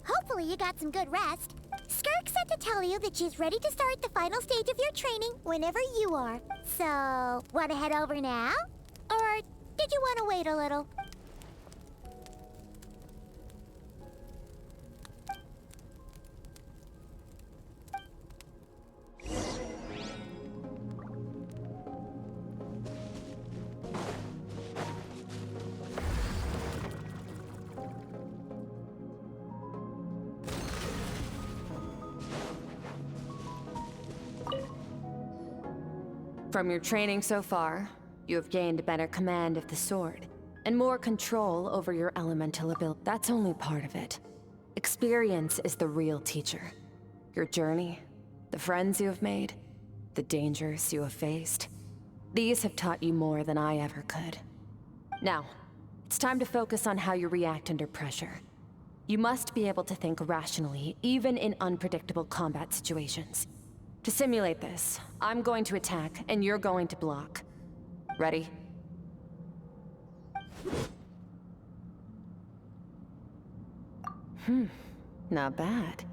Hopefully you got some good rest. Skirk said to tell you that she's ready to start the final stage of your training whenever you are. So, want to head over now? Or did you want to wait a little? From your training so far, you have gained better command of the sword, and more control over your elemental ability. That's only part of it. Experience is the real teacher. Your journey, the friends you have made, the dangers you have faced. These have taught you more than I ever could. Now, it's time to focus on how you react under pressure. You must be able to think rationally, even in unpredictable combat situations. To simulate this, I'm going to attack, and you're going to block. Ready? Not bad.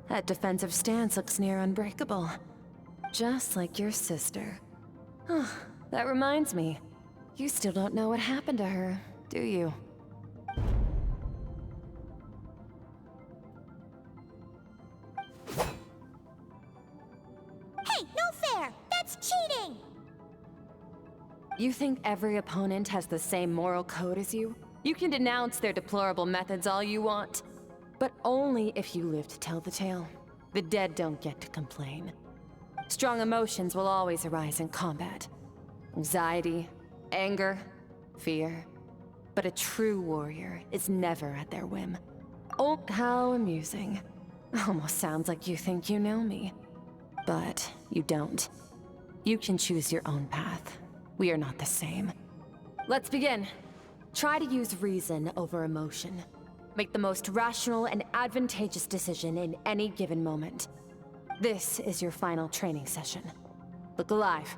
That defensive stance looks near unbreakable. Just like your sister. That reminds me. You still don't know what happened to her, do you? Cheating! You think every opponent has the same moral code as you? You can denounce their deplorable methods all you want, but only if you live to tell the tale. The dead don't get to complain. Strong emotions will always arise in combat. Anxiety, anger, fear. But a true warrior is never at their whim. Oh, how amusing. Almost sounds like you think you know me. But you don't. You can choose your own path. We are not the same. Let's begin. Try to use reason over emotion. Make the most rational and advantageous decision in any given moment. This is your final training session. Look alive.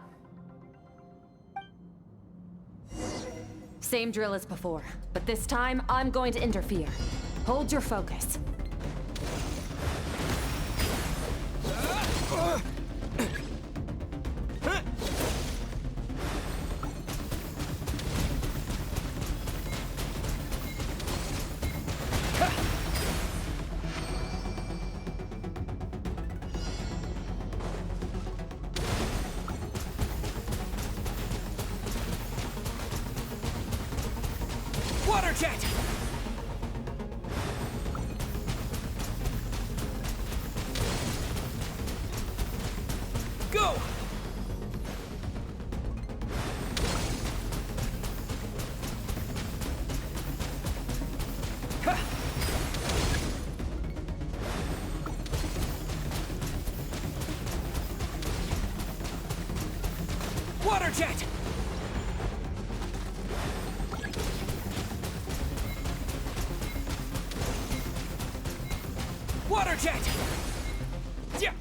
Same drill as before, but this time I'm going to interfere. Hold your focus. Water jet! Water jet! Water jet! Yeah.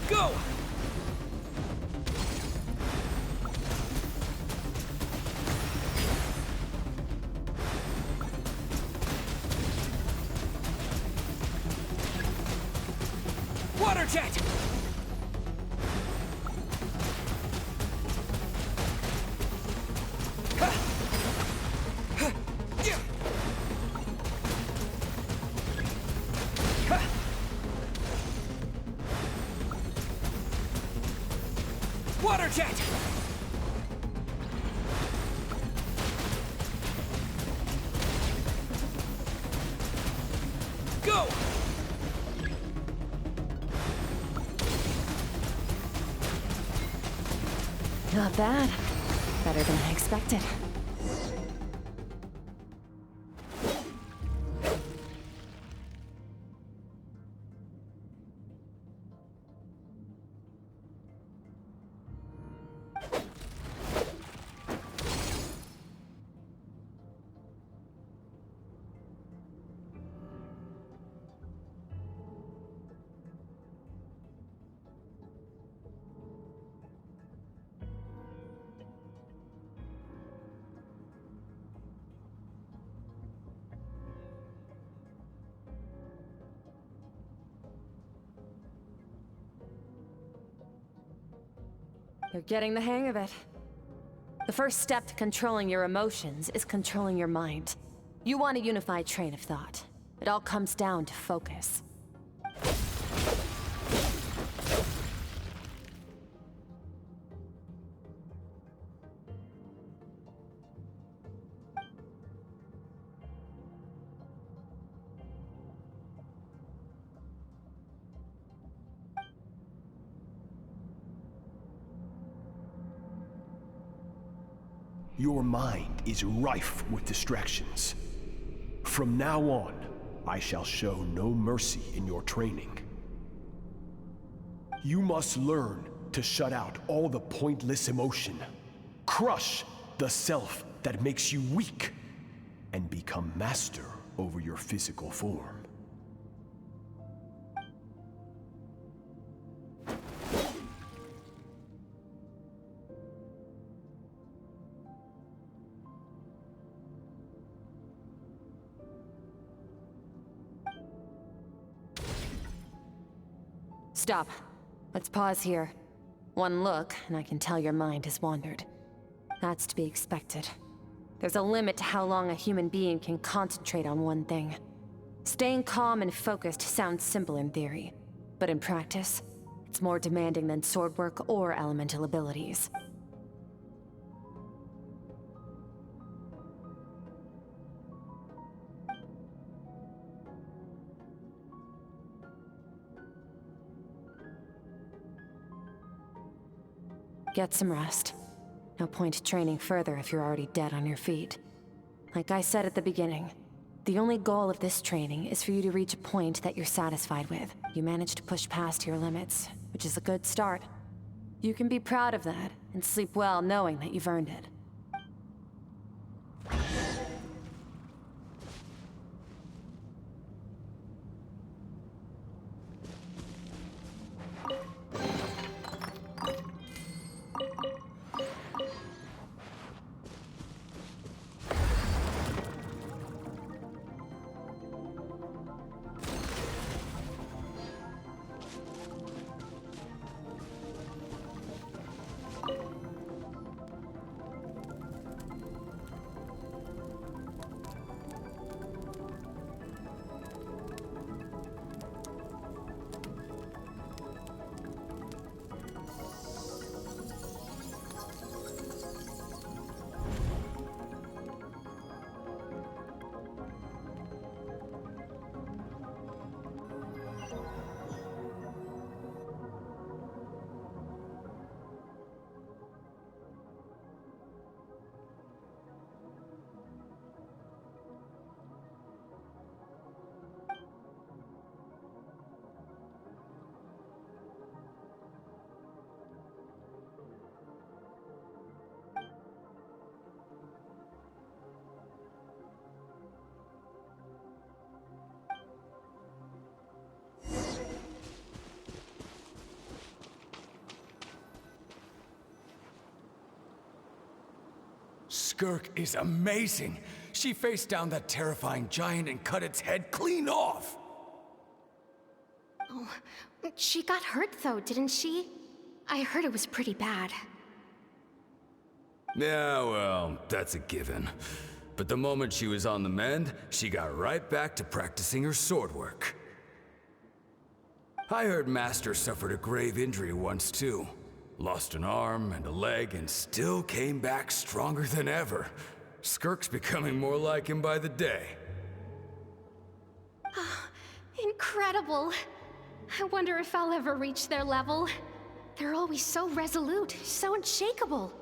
Go! Water jet! Water jet! Go! Not bad. Better than I expected. You're getting the hang of it. The first step to controlling your emotions is controlling your mind. You want a unified train of thought. It all comes down to focus. Your mind is rife with distractions. From now on, I shall show no mercy in your training. You must learn to shut out all the pointless emotion. Crush the self that makes you weak, and become master over your physical form. Stop. Let's pause here. One look, and I can tell your mind has wandered. That's to be expected. There's a limit to how long a human being can concentrate on one thing. Staying calm and focused sounds simple in theory, but in practice, it's more demanding than sword work or elemental abilities. Get some rest. No point training further if you're already dead on your feet. Like I said at the beginning, the only goal of this training is for you to reach a point that you're satisfied with. You managed to push past your limits, which is a good start. You can be proud of that, and sleep well knowing that you've earned it. Skirk is amazing. She faced down that terrifying giant and cut its head clean off. Oh, she got hurt though, didn't she? I heard it was pretty bad. Yeah, well, that's a given. But the moment she was on the mend, she got right back to practicing her sword work. I heard Master suffered a grave injury once too. Lost an arm and a leg and still came back stronger than ever. Skirk's becoming more like him by the day. Incredible! I wonder if I'll ever reach their level. They're always so resolute, so unshakable.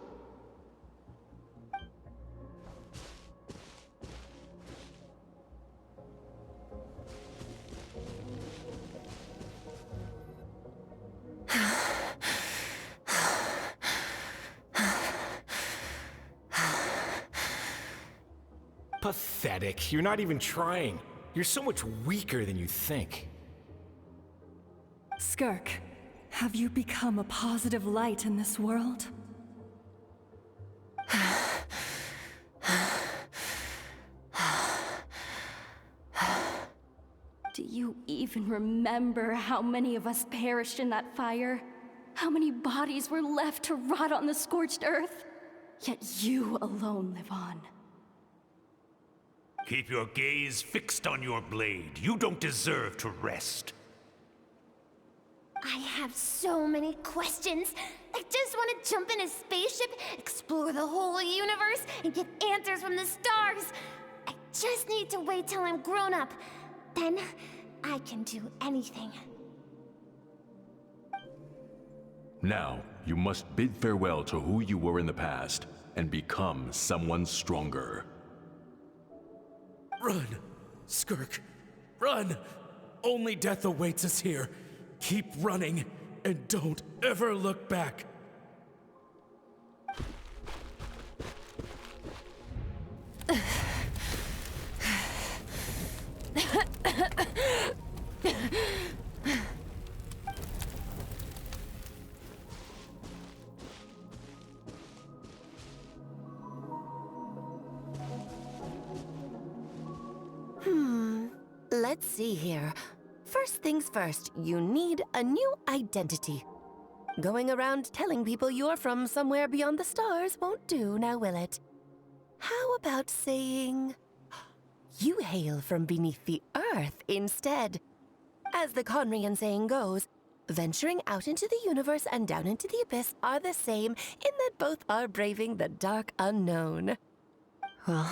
Pathetic. You're not even trying. You're so much weaker than you think. Skirk, have you become a positive light in this world? Do you even remember how many of us perished in that fire? How many bodies were left to rot on the scorched earth? Yet you alone live on. Keep your gaze fixed on your blade. You don't deserve to rest. I have so many questions. I just want to jump in a spaceship, explore the whole universe, and get answers from the stars. I just need to wait till I'm grown up. Then, I can do anything. Now, you must bid farewell to who you were in the past, and become someone stronger. Run, Skirk, run! Only death awaits us here. Keep running, and don't ever look back. Let's see here. First things first, you need a new identity. Going around telling people you're from somewhere beyond the stars won't do, now will it? How about saying you hail from beneath the earth instead? As the Conrian saying goes, venturing out into the universe and down into the abyss are the same in that both are braving the dark unknown. Well,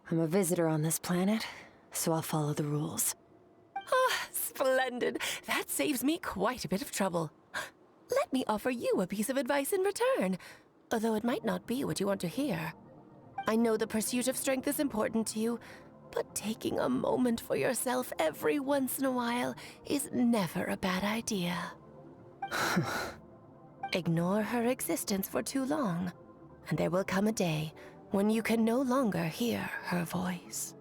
I'm a visitor on this planet, so I'll follow the rules. Ah, splendid. That saves me quite a bit of trouble. Let me offer you a piece of advice in return, although it might not be what you want to hear. I know the pursuit of strength is important to you, but taking a moment for yourself every once in a while is never a bad idea. Ignore her existence for too long, and there will come a day when you can no longer hear her voice.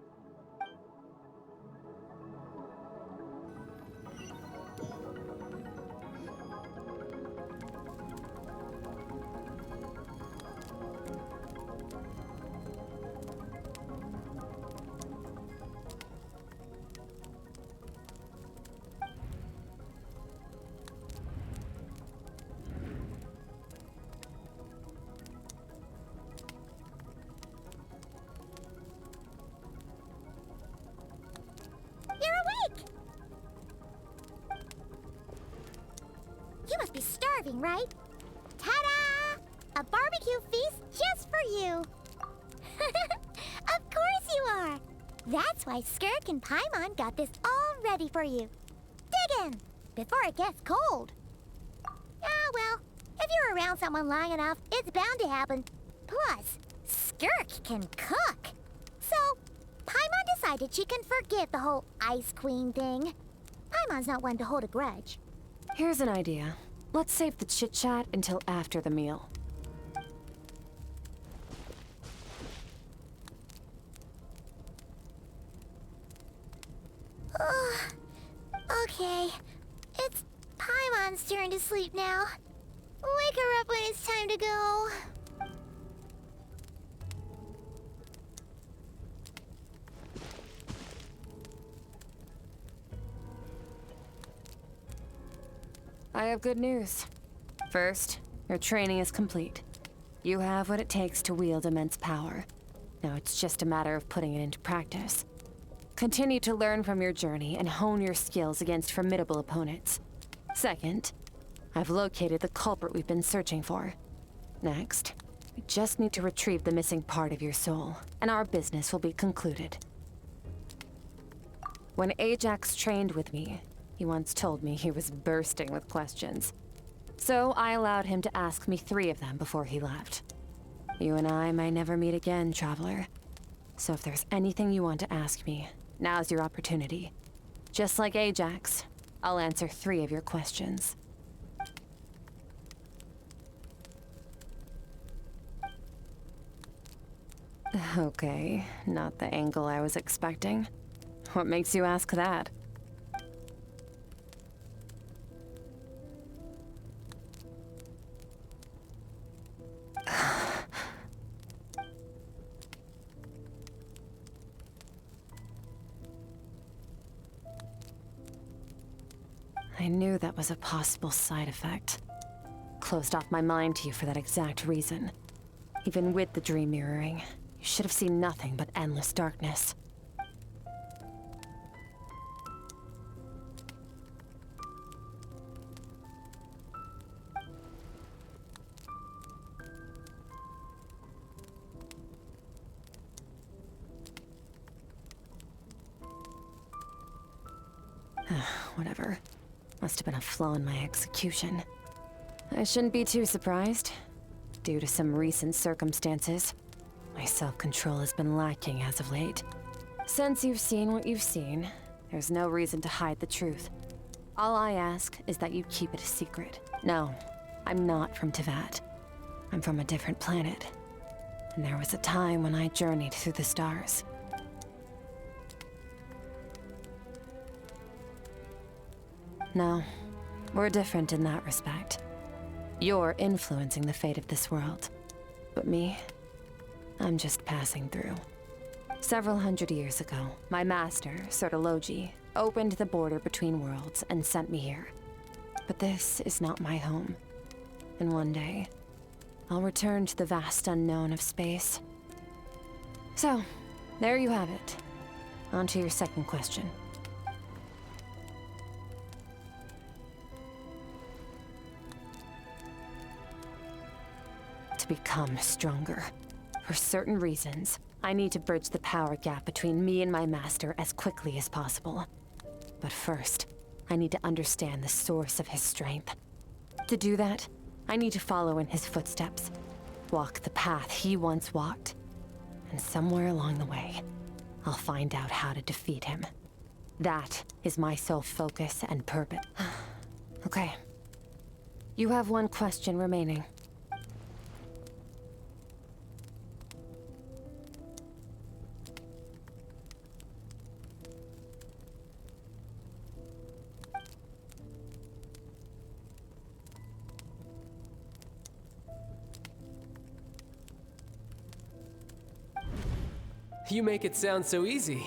You must be starving, right? Ta-da! A barbecue feast just for you! Of course you are! That's why Skirk and Paimon got this all ready for you. Dig in! Before it gets cold. Ah, well, if you're around someone long enough, it's bound to happen. Plus, Skirk can cook. So, Paimon decided she can forget the whole Ice Queen thing. Paimon's not one to hold a grudge. Here's an idea. Let's save the chit-chat until after the meal. Okay. It's Paimon's turn to sleep now. Wake her up when it's time to go. I have good news. First, your training is complete. You have what it takes to wield immense power. Now it's just a matter of putting it into practice. Continue to learn from your journey and hone your skills against formidable opponents. Second, I've located the culprit we've been searching for. Next, we just need to retrieve the missing part of your soul, and our business will be concluded. When Ajax trained with me, he once told me he was bursting with questions. So I allowed him to ask me 3 of them before he left. You and I may never meet again, Traveler. So if there's anything you want to ask me, now's your opportunity. Just like Ajax, I'll answer 3 of your questions. Okay, not the angle I was expecting. What makes you ask that? I knew that was a possible side effect. Closed off my mind to you for that exact reason. Even with the dream mirroring, you should have seen nothing but endless darkness. Whatever. Must have been a flaw in my execution. I shouldn't be too surprised. Due to some recent circumstances, my self-control has been lacking as of late. Since you've seen what you've seen, there's no reason to hide the truth. All I ask is that you keep it a secret. No, I'm not from Teyvat. I'm from a different planet. And there was a time when I journeyed through the stars. No, we're different in that respect. You're influencing the fate of this world. But me, I'm just passing through. Several hundred years ago, my master, Sertologi, opened the border between worlds and sent me here. But this is not my home. And one day, I'll return to the vast unknown of space. So, there you have it. On to your second question. To become stronger. For certain reasons, I need to bridge the power gap between me and my master as quickly as possible. But first, I need to understand the source of his strength. To do that, I need to follow in his footsteps. Walk the path he once walked. And somewhere along the way, I'll find out how to defeat him. That is my sole focus and purpose. Okay. You have one question remaining. You make it sound so easy.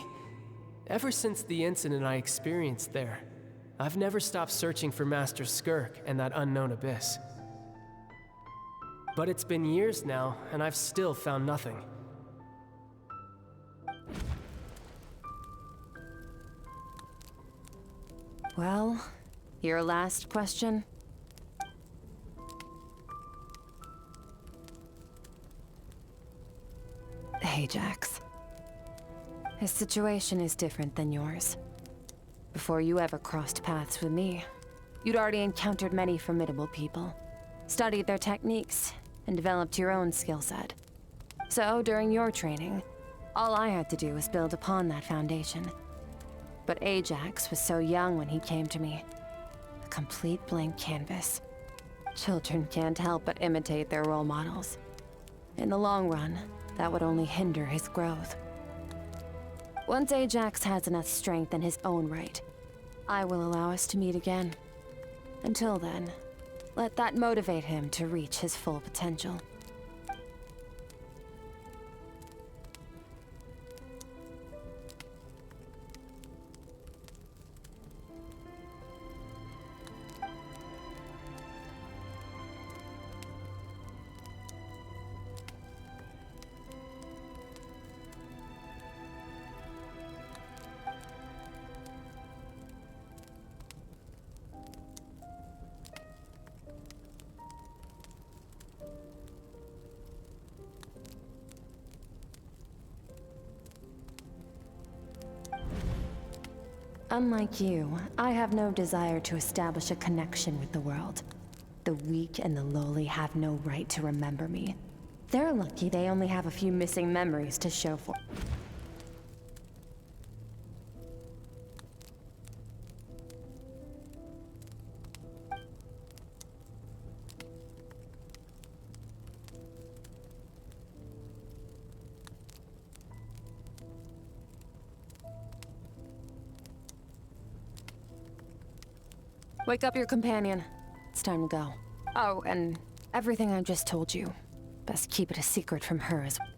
Ever since the incident I experienced there, I've never stopped searching for Master Skirk and that unknown abyss. But it's been years now, and I've still found nothing. Well, your last question? Ajax. His situation is different than yours. Before you ever crossed paths with me, you'd already encountered many formidable people, studied their techniques, and developed your own skill set. So, during your training, all I had to do was build upon that foundation. But Ajax was so young when he came to me. A complete blank canvas. Children can't help but imitate their role models. In the long run, that would only hinder his growth. Once Ajax has enough strength in his own right, I will allow us to meet again. Until then, let that motivate him to reach his full potential. Unlike you, I have no desire to establish a connection with the world. The weak and the lowly have no right to remember me. They're lucky they only have a few missing memories to show for. Wake up your companion. It's time to go. Oh, and everything I just told you, best keep it a secret from her as well.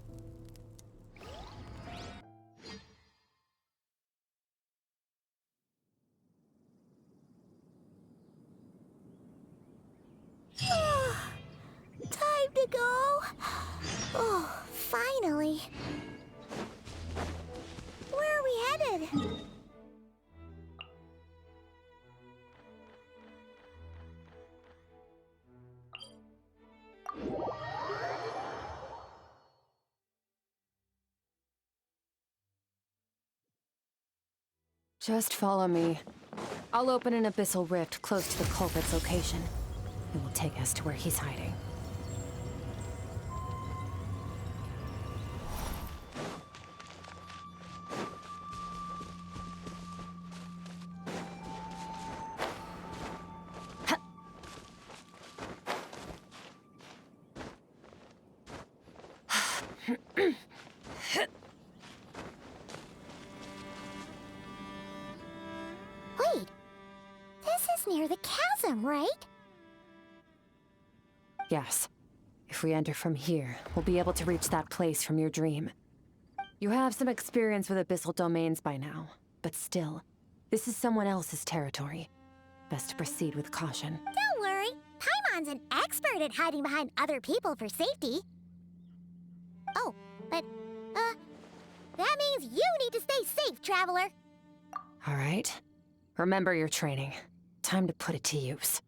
Time to go. Oh, finally. Where are we headed? Just follow me. I'll open an abyssal rift close to the culprit's location. It will take us to where he's hiding. Wait, this is near the chasm, right? Yes. If we enter from here, we'll be able to reach that place from your dream. You have some experience with abyssal domains by now, but still, this is someone else's territory. Best to proceed with caution. Don't worry, Paimon's an expert at hiding behind other people for safety. Oh, but, that means you need to stay safe, traveler. All right. Remember your training. Time to put it to use.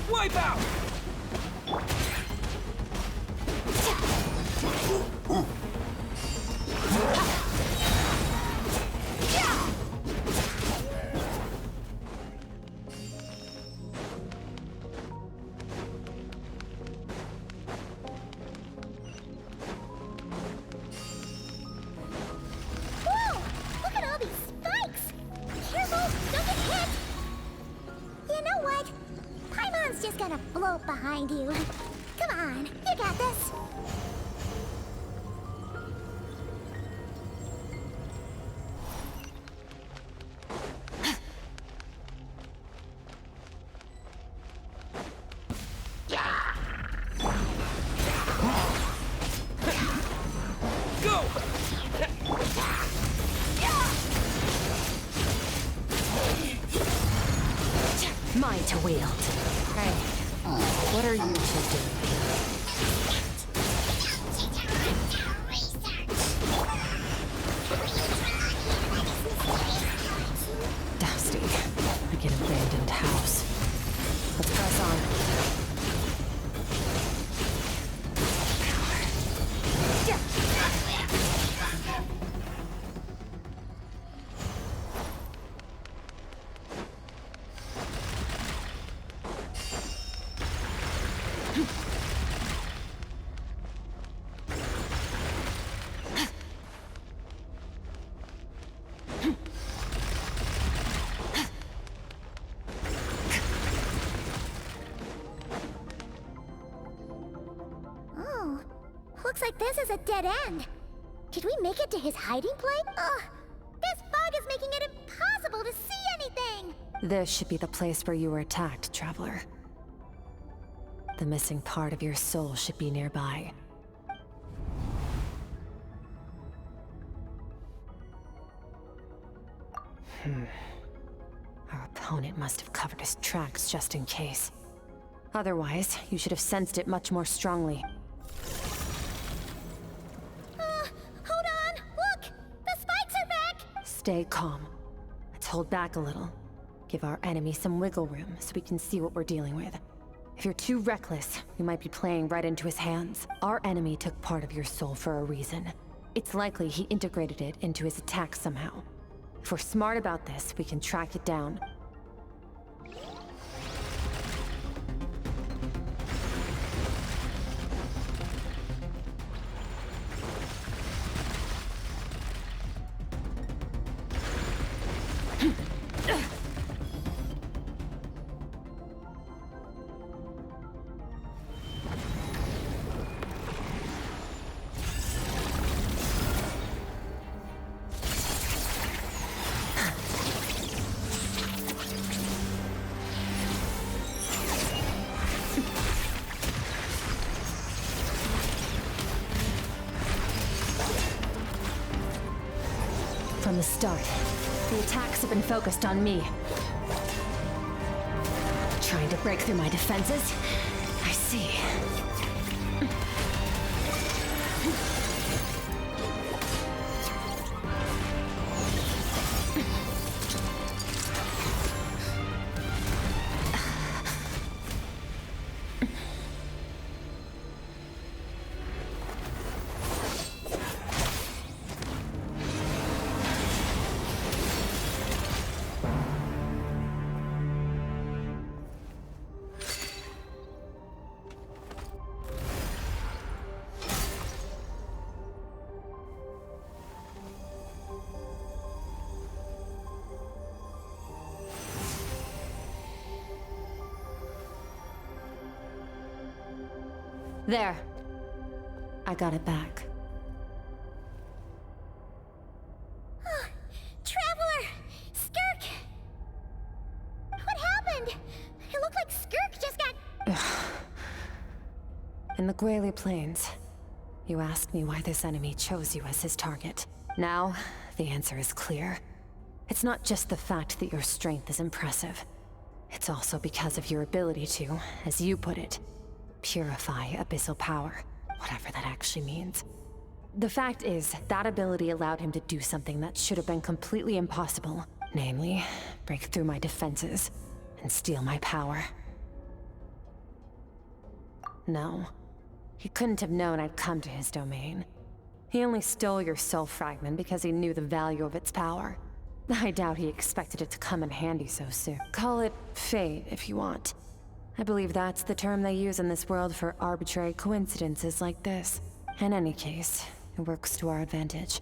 Wipe out! Whoa! Look at all these spikes! Careful! Don't get hit! You know what? Paimon's just gonna float behind you. Come on, you got this. Go! Mine to wield. Hey, what are you two doing? Dusty, like an abandoned house. Let's press on. Oh, looks like this is a dead end. Did we make it to his hiding place? Ugh, this fog is making it impossible to see anything. This should be the place where you were attacked, Traveler. The missing part of your soul should be nearby. Our opponent must have covered his tracks just in case. Otherwise, you should have sensed it much more strongly. Hold on! Look! The spikes are back! Stay calm. Let's hold back a little. Give our enemy some wiggle room so we can see what we're dealing with. If you're too reckless, we might be playing right into his hands. Our enemy took part of your soul for a reason. It's likely he integrated it into his attack somehow. If we're smart about this, we can track it down. From the start, the attacks have been focused on me. Trying to break through my defenses? I see. There. I got it back. Traveler! Skirk! What happened? It looked like Skirk just got... In the Guili Plains, you asked me why this enemy chose you as his target. Now, the answer is clear. It's not just the fact that your strength is impressive. It's also because of your ability to, as you put it, Purify abyssal power, whatever that actually means. The fact is, that ability allowed him to do something that should have been completely impossible. Namely, break through my defenses and steal my power. No, he couldn't have known I'd come to his domain. He only stole your soul fragment because he knew the value of its power. I doubt he expected it to come in handy so soon. Call it fate, if you want. I believe that's the term they use in this world for arbitrary coincidences like this. In any case, it works to our advantage.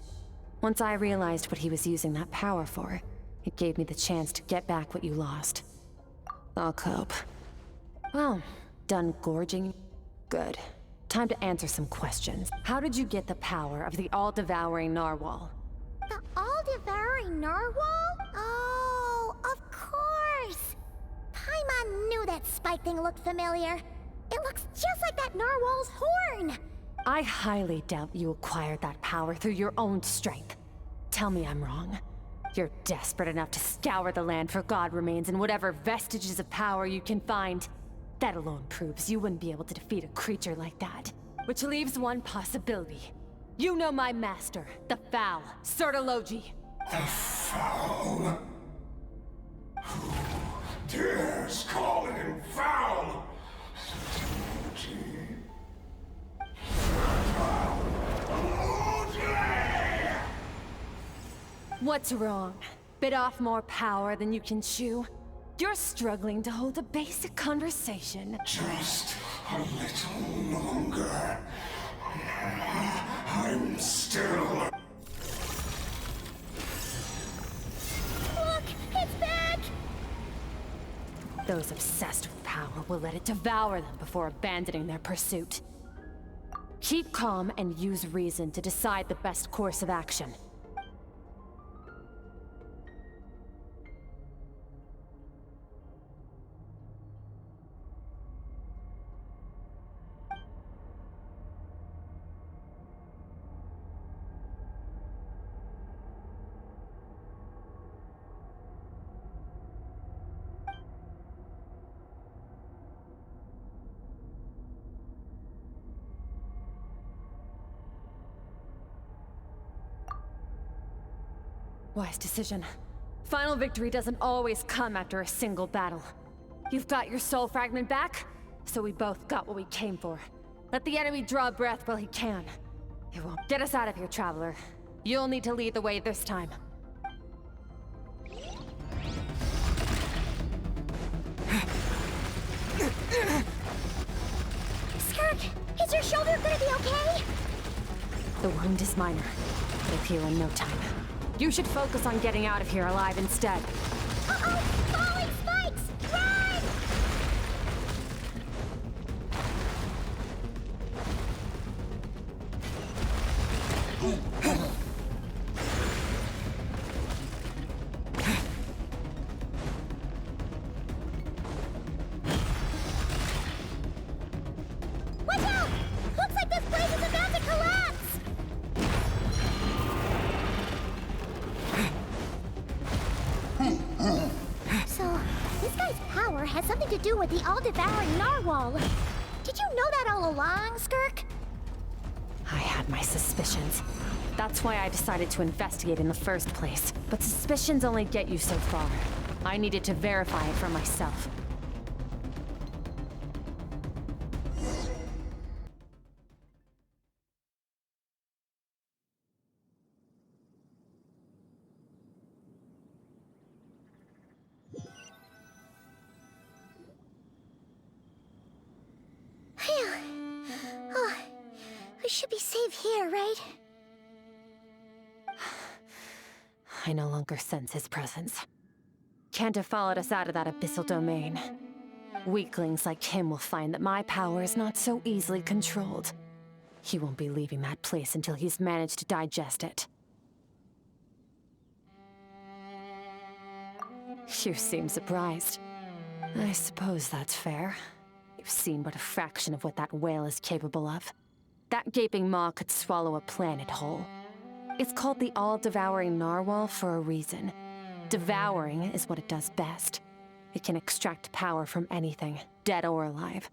Once I realized what he was using that power for, it gave me the chance to get back what you lost. I'll cope. Well, done gorging? Good. Time to answer some questions. How did you get the power of the all-devouring narwhal? The all-devouring narwhal? Oh, of course! Paimon knew that spike thing looked familiar. It looks just like that narwhal's horn! I highly doubt you acquired that power through your own strength. Tell me I'm wrong. You're desperate enough to scour the land for god remains and whatever vestiges of power you can find. That alone proves you wouldn't be able to defeat a creature like that. Which leaves one possibility. You know my master, the Foul, Sertologi. The Foul? Who dares call him Foul? What's wrong? Bit off more power than you can chew? You're struggling to hold a basic conversation. Just a little longer. I'm still... Look! It's back! Those obsessed with power will let it devour them before abandoning their pursuit. Keep calm and use reason to decide the best course of action. Wise decision. Final victory doesn't always come after a single battle. You've got your soul fragment back, so we both got what we came for. Let the enemy draw breath while he can. It won't get us out of here, Traveler. You'll need to lead the way this time. Skirk, is your shoulder gonna be okay? The wound is minor. It'll heal in no time. You should focus on getting out of here alive instead. Uh-oh! Falling spikes! Run! Watch out! Looks like this place is about to collapse! So, this guy's power has something to do with the all-devouring narwhal. Did you know that all along, Skirk? I had my suspicions. That's why I decided to investigate in the first place. But suspicions only get you so far. I needed to verify it for myself. Phew. Oh, we should be safe here, right? I no longer sense his presence. Can't have followed us out of that abyssal domain. Weaklings like him will find that my power is not so easily controlled. He won't be leaving that place until he's managed to digest it. You seem surprised. I suppose that's fair. You've seen but a fraction of what that whale is capable of. That gaping maw could swallow a planet whole. It's called the all-devouring narwhal for a reason. Devouring is what it does best. It can extract power from anything, dead or alive.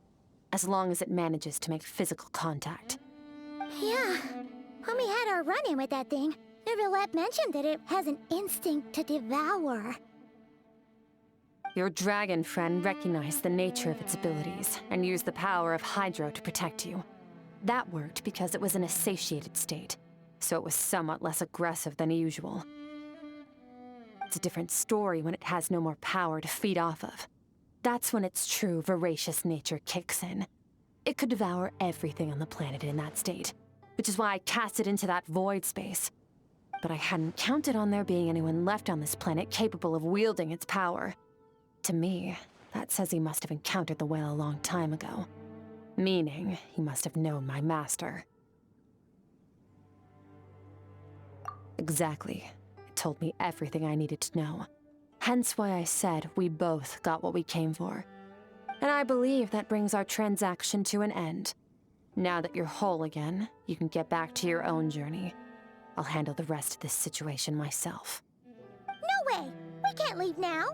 as long as it manages to make physical contact. Yeah. When we had our run-in with that thing, Neverlet mentioned that it has an instinct to devour. Your dragon friend recognized the nature of its abilities and used the power of Hydro to protect you. That worked because it was in a satiated state, so it was somewhat less aggressive than usual. It's a different story when it has no more power to feed off of. That's when its true voracious nature kicks in. It could devour everything on the planet in that state, which is why I cast it into that void space. But I hadn't counted on there being anyone left on this planet capable of wielding its power. To me, that says he must have encountered the whale a long time ago. Meaning, he must have known my master. Exactly. It told me everything I needed to know. Hence why I said we both got what we came for. And I believe that brings our transaction to an end. Now that you're whole again, you can get back to your own journey. I'll handle the rest of this situation myself. No way! We can't leave now!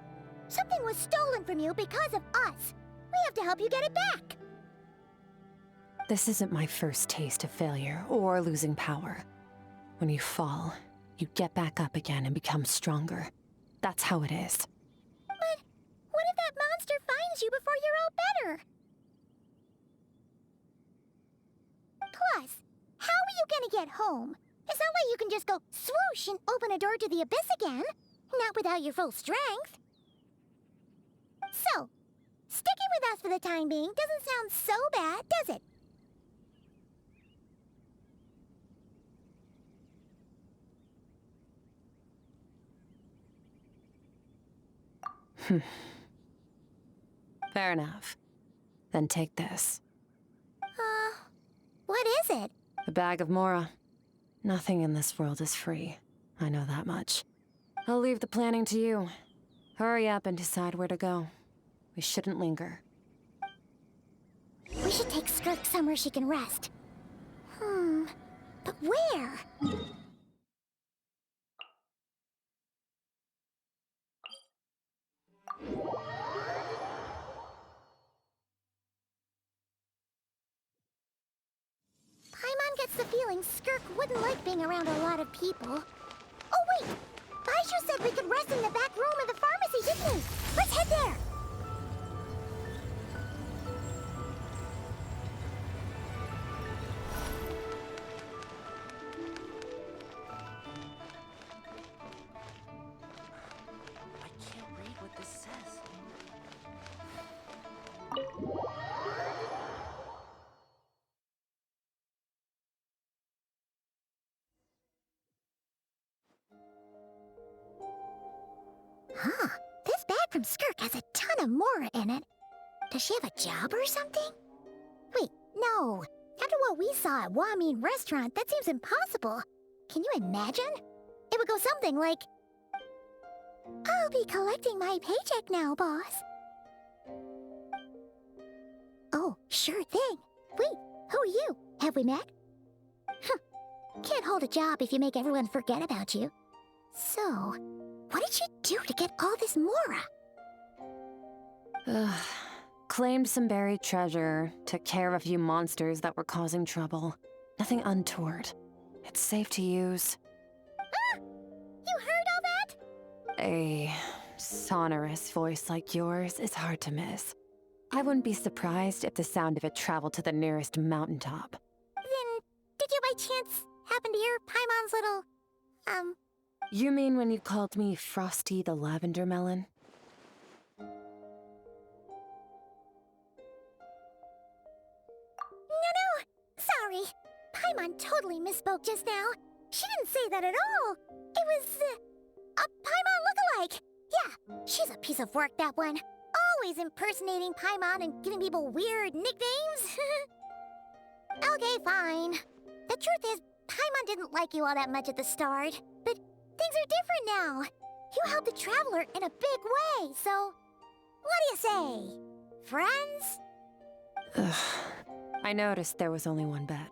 Something was stolen from you because of us! We have to help you get it back! This isn't my first taste of failure or losing power. When you fall, you get back up again and become stronger. That's how it is. But what if that monster finds you before you're all better? Plus, how are you gonna get home? It's not like you can just go swoosh and open a door to the abyss again. Not without your full strength. So, sticking with us for the time being doesn't sound so bad, does it? Fair enough. Then take this. What is it? A bag of Mora. Nothing in this world is free. I know that much. I'll leave the planning to you. Hurry up and decide where to go. We shouldn't linger. We should take Skirk somewhere she can rest. But where? Paimon gets the feeling Skirk wouldn't like being around a lot of people. Oh wait! Baizhu said we could rest in the back room of the pharmacy, didn't he? Let's head there! I can't read what this says. Huh. This bag from Skirk has a ton of Mora in it. Does she have a job or something? Wait, no. After what we saw at Wamin Restaurant, that seems impossible. Can you imagine? It would go something like, I'll be collecting my paycheck now, boss. Oh, sure thing. Wait, who are you? Have we met? Can't hold a job if you make everyone forget about you. So, what did you do to get all this Mora? Claimed some buried treasure, took care of a few monsters that were causing trouble. Nothing untoward. It's safe to use. Ah! You heard all that? A sonorous voice like yours is hard to miss. I wouldn't be surprised if the sound of it traveled to the nearest mountaintop. Then, did you by chance happen to hear Paimon's little, You mean when you called me Frosty the Lavender Melon? No, sorry. Paimon totally misspoke just now. She didn't say that at all. It was, a Paimon lookalike. Yeah, she's a piece of work, that one. Always impersonating Paimon and giving people weird nicknames. Okay, fine. The truth is, Paimon didn't like you all that much at the start, but things are different now. You helped the Traveler in a big way, so what do you say? Friends? I noticed there was only one bed.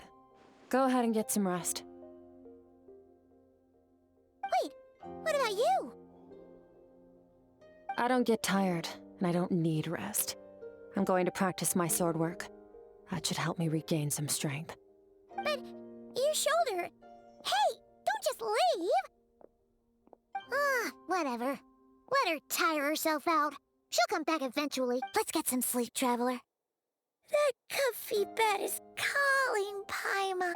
Go ahead and get some rest. Wait, what about you? I don't get tired, and I don't need rest. I'm going to practice my sword work. That should help me regain some strength. But your shoulder... Hey, don't just leave! Whatever. Let her tire herself out. She'll come back eventually. Let's get some sleep, Traveler. That comfy bed is calling, Paima.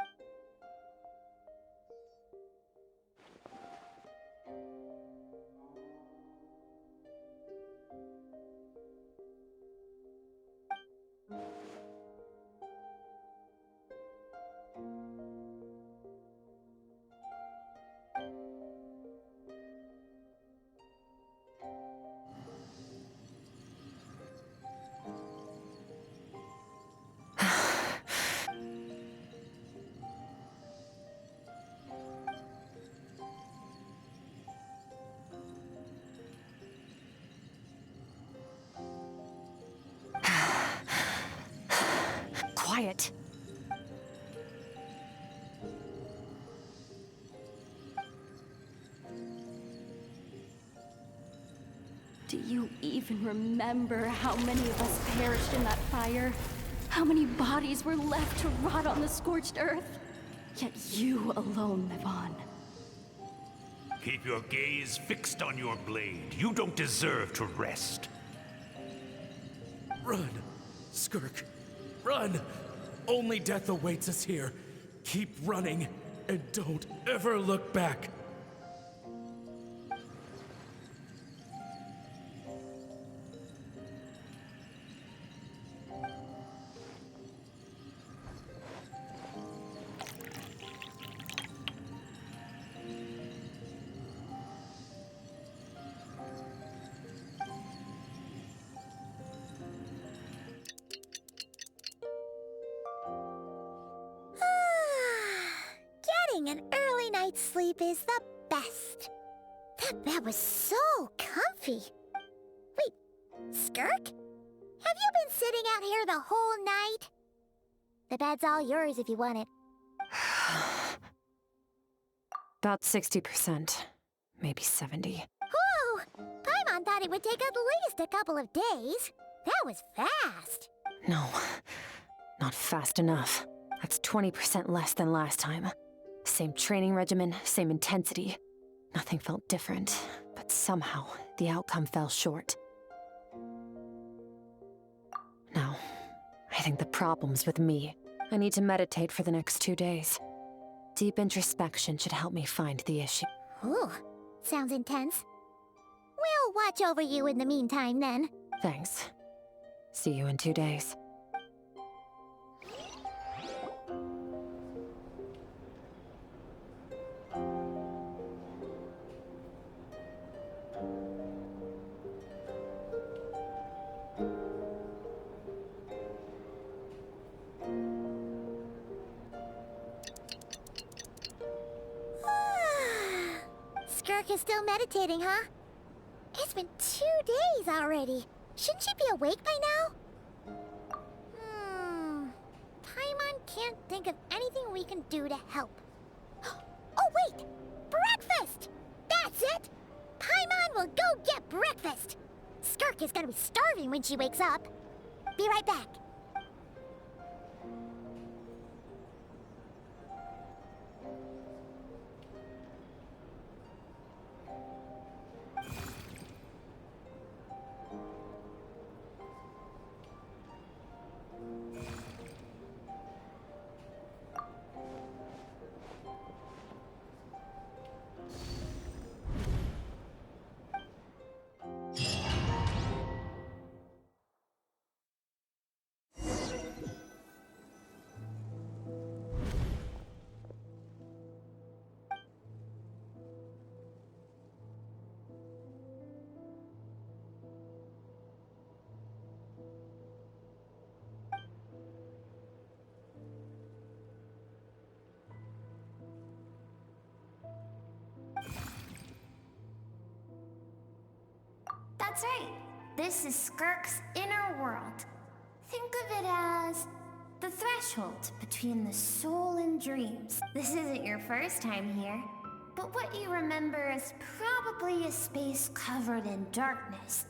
Quiet. Do you even remember how many of us perished in that fire? How many bodies were left to rot on the scorched earth? Yet you alone live on. Keep your gaze fixed on your blade. You don't deserve to rest. Run, Skirk. Run! Only death awaits us here. Keep running, and don't ever look back. Getting an early night's sleep is the best. That bed was so comfy. Wait, Skirk? Have you been sitting out here the whole night? The bed's all yours if you want it. About 60%. Maybe 70. Whew! Paimon thought it would take at least a couple of days. That was fast. No, not fast enough. That's 20% less than last time. Same training regimen, same intensity. Nothing felt different, but somehow the outcome fell short. No, I think the problem's with me. I need to meditate for the next 2 days. Deep introspection should help me find the issue. Ooh, sounds intense. We'll watch over you in the meantime, then. Thanks. See you in 2 days. Skirk is still meditating, huh? It's been 2 days already. Shouldn't she be awake by now? Paimon can't think of anything we can do to help. Oh, wait! Breakfast! That's it! Paimon will go get breakfast! Skirk is gonna be starving when she wakes up. Be right back. That's right. This is Skirk's inner world. Think of it as the threshold between the soul and dreams. This isn't your first time here, but what you remember is probably a space covered in darkness.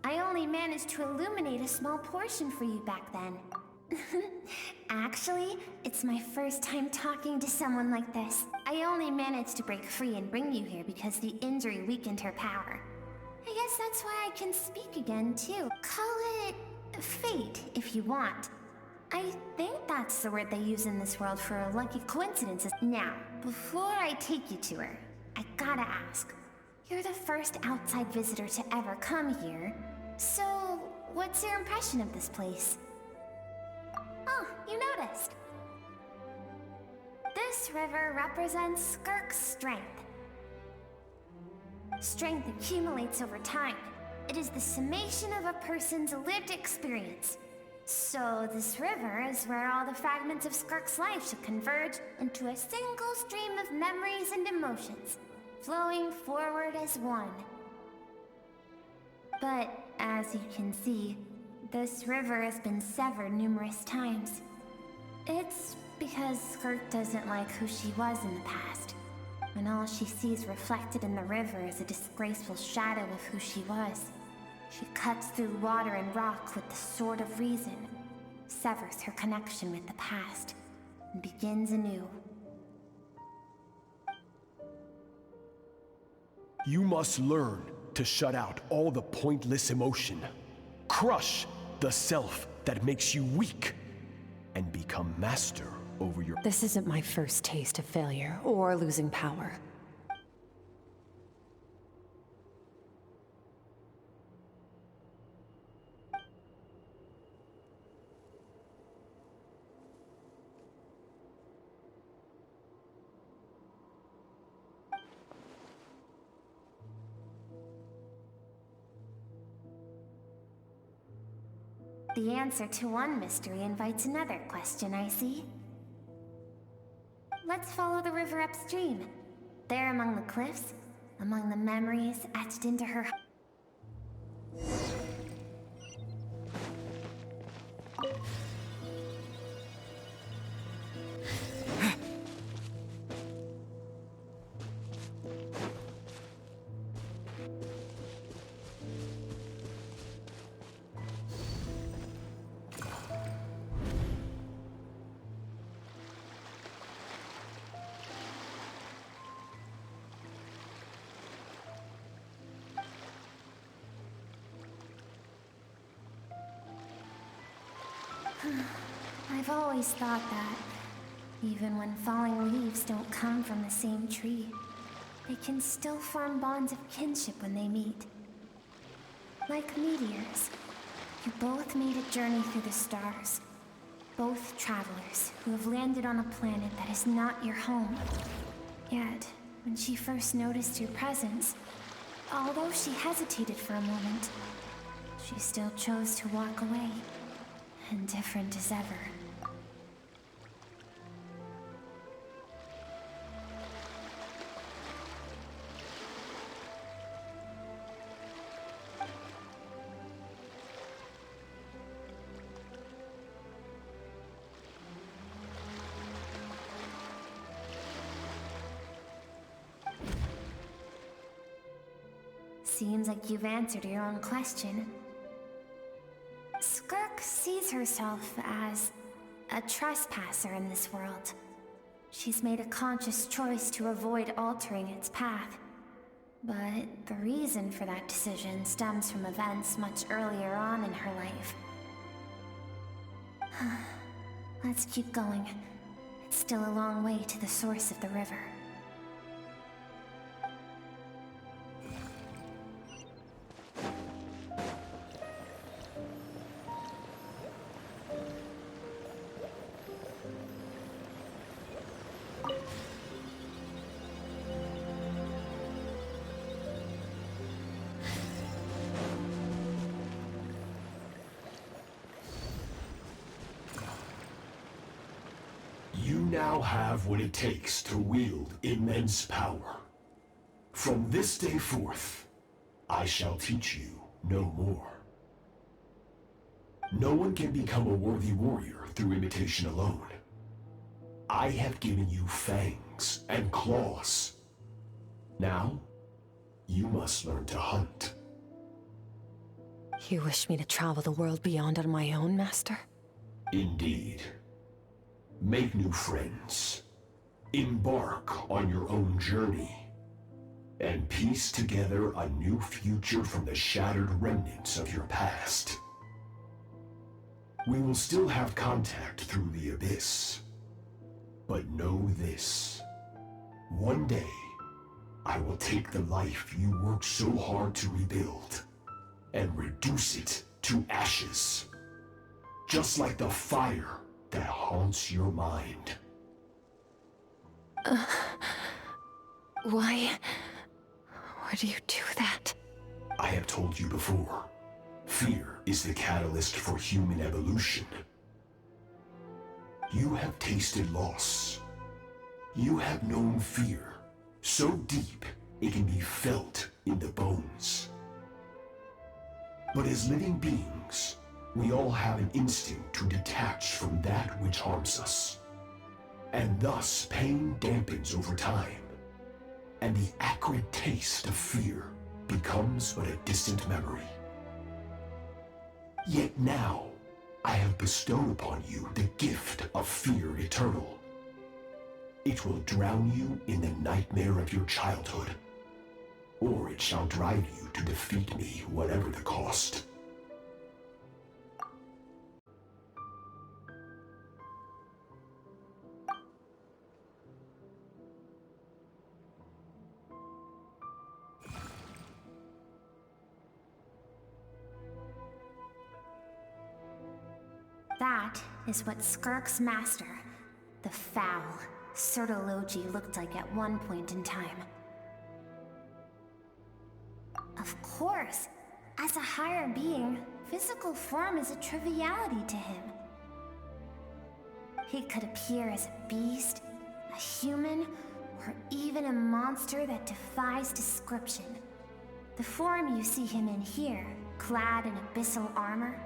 I only managed to illuminate a small portion for you back then. Actually, it's my first time talking to someone like this. I only managed to break free and bring you here because the injury weakened her power. I guess that's why I can speak again, too. Call it fate, if you want. I think that's the word they use in this world for lucky coincidences. Now, before I take you to her, I gotta ask. You're the first outside visitor to ever come here, so what's your impression of this place? Oh, you noticed. This river represents Skirk's strength. Strength accumulates over time. It is the summation of a person's lived experience. So this river is where all the fragments of Skirk's life should converge into a single stream of memories and emotions, flowing forward as one. But as you can see, this river has been severed numerous times. It's because Skirk doesn't like who she was in the past, when all she sees reflected in the river is a disgraceful shadow of who she was. She cuts through water and rock with the sword of reason, severs her connection with the past, and begins anew. You must learn to shut out all the pointless emotion. Crush the self that makes you weak, and become master over your... This isn't my first taste of failure or losing power. The answer to one mystery invites another question, I see. Let's follow the river upstream. There among the cliffs, among the memories etched into her... I've always thought that, even when falling leaves don't come from the same tree, they can still form bonds of kinship when they meet. Like meteors, you both made a journey through the stars. Both travelers who have landed on a planet that is not your home. Yet, when she first noticed your presence, although she hesitated for a moment, she still chose to walk away. Indifferent as ever. Seems like you've answered your own question. Skirk sees herself as a trespasser in this world. She's made a conscious choice to avoid altering its path. But the reason for that decision stems from events much earlier on in her life. Let's keep going. It's still a long way to the source of the river. You now have what it takes to wield immense power. From this day forth, I shall teach you no more. No one can become a worthy warrior through imitation alone. I have given you fangs and claws. Now, you must learn to hunt. You wish me to travel the world beyond on my own, Master? Indeed. Make new friends. Embark on your own journey. And piece together a new future from the shattered remnants of your past. We will still have contact through the abyss. But know this. One day, I will take the life you worked so hard to rebuild and reduce it to ashes. Just like the fire that haunts your mind. Why would you do that? I have told you before, fear is the catalyst for human evolution. You have tasted loss. You have known fear, so deep it can be felt in the bones. But as living beings, we all have an instinct to detach from that which harms us. And thus, pain dampens over time, and the acrid taste of fear becomes but a distant memory. Yet now, I have bestowed upon you the gift of fear eternal. It will drown you in the nightmare of your childhood, or it shall drive you to defeat me, whatever the cost. That is what Skirk's master, the foul Sertologi, looked like at one point in time. Of course, as a higher being, physical form is a triviality to him. He could appear as a beast, a human, or even a monster that defies description. The form you see him in here, clad in abyssal armor,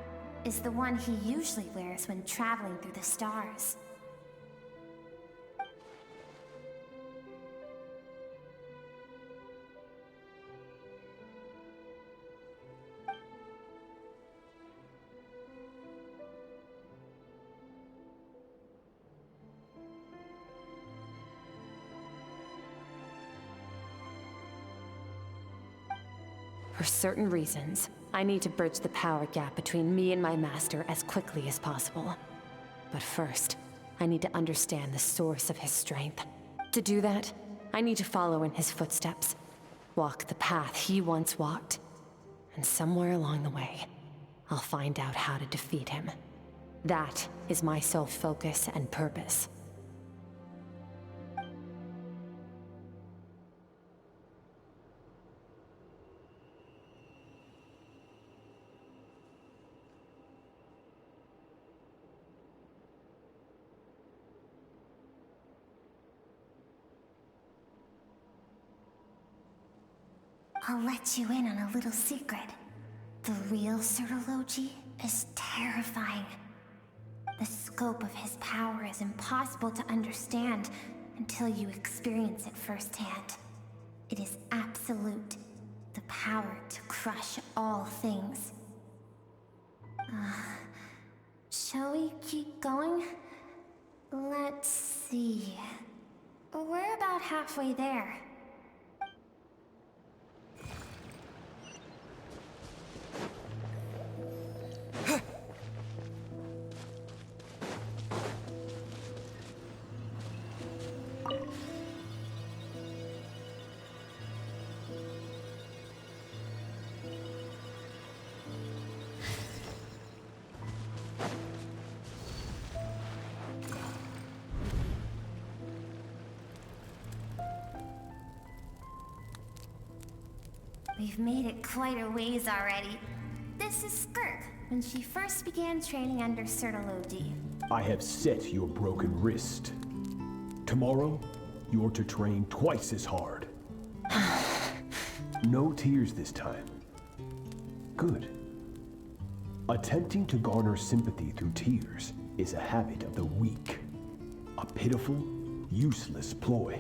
is the one he usually wears when traveling through the stars. For certain reasons, I need to bridge the power gap between me and my master as quickly as possible. But first, I need to understand the source of his strength. To do that, I need to follow in his footsteps, walk the path he once walked, and somewhere along the way, I'll find out how to defeat him. That is my sole focus and purpose. I'll let you in on a little secret. The real Sertologi is terrifying. The scope of his power is impossible to understand until you experience it firsthand. It is absolute, the power to crush all things. Shall we keep going? Let's see. We're about halfway there. We've made it quite a ways already. This is Skirk, when she first began training under Sertologi. I have set your broken wrist. Tomorrow, you're to train twice as hard. No tears this time. Good. Attempting to garner sympathy through tears is a habit of the weak. A pitiful, useless ploy.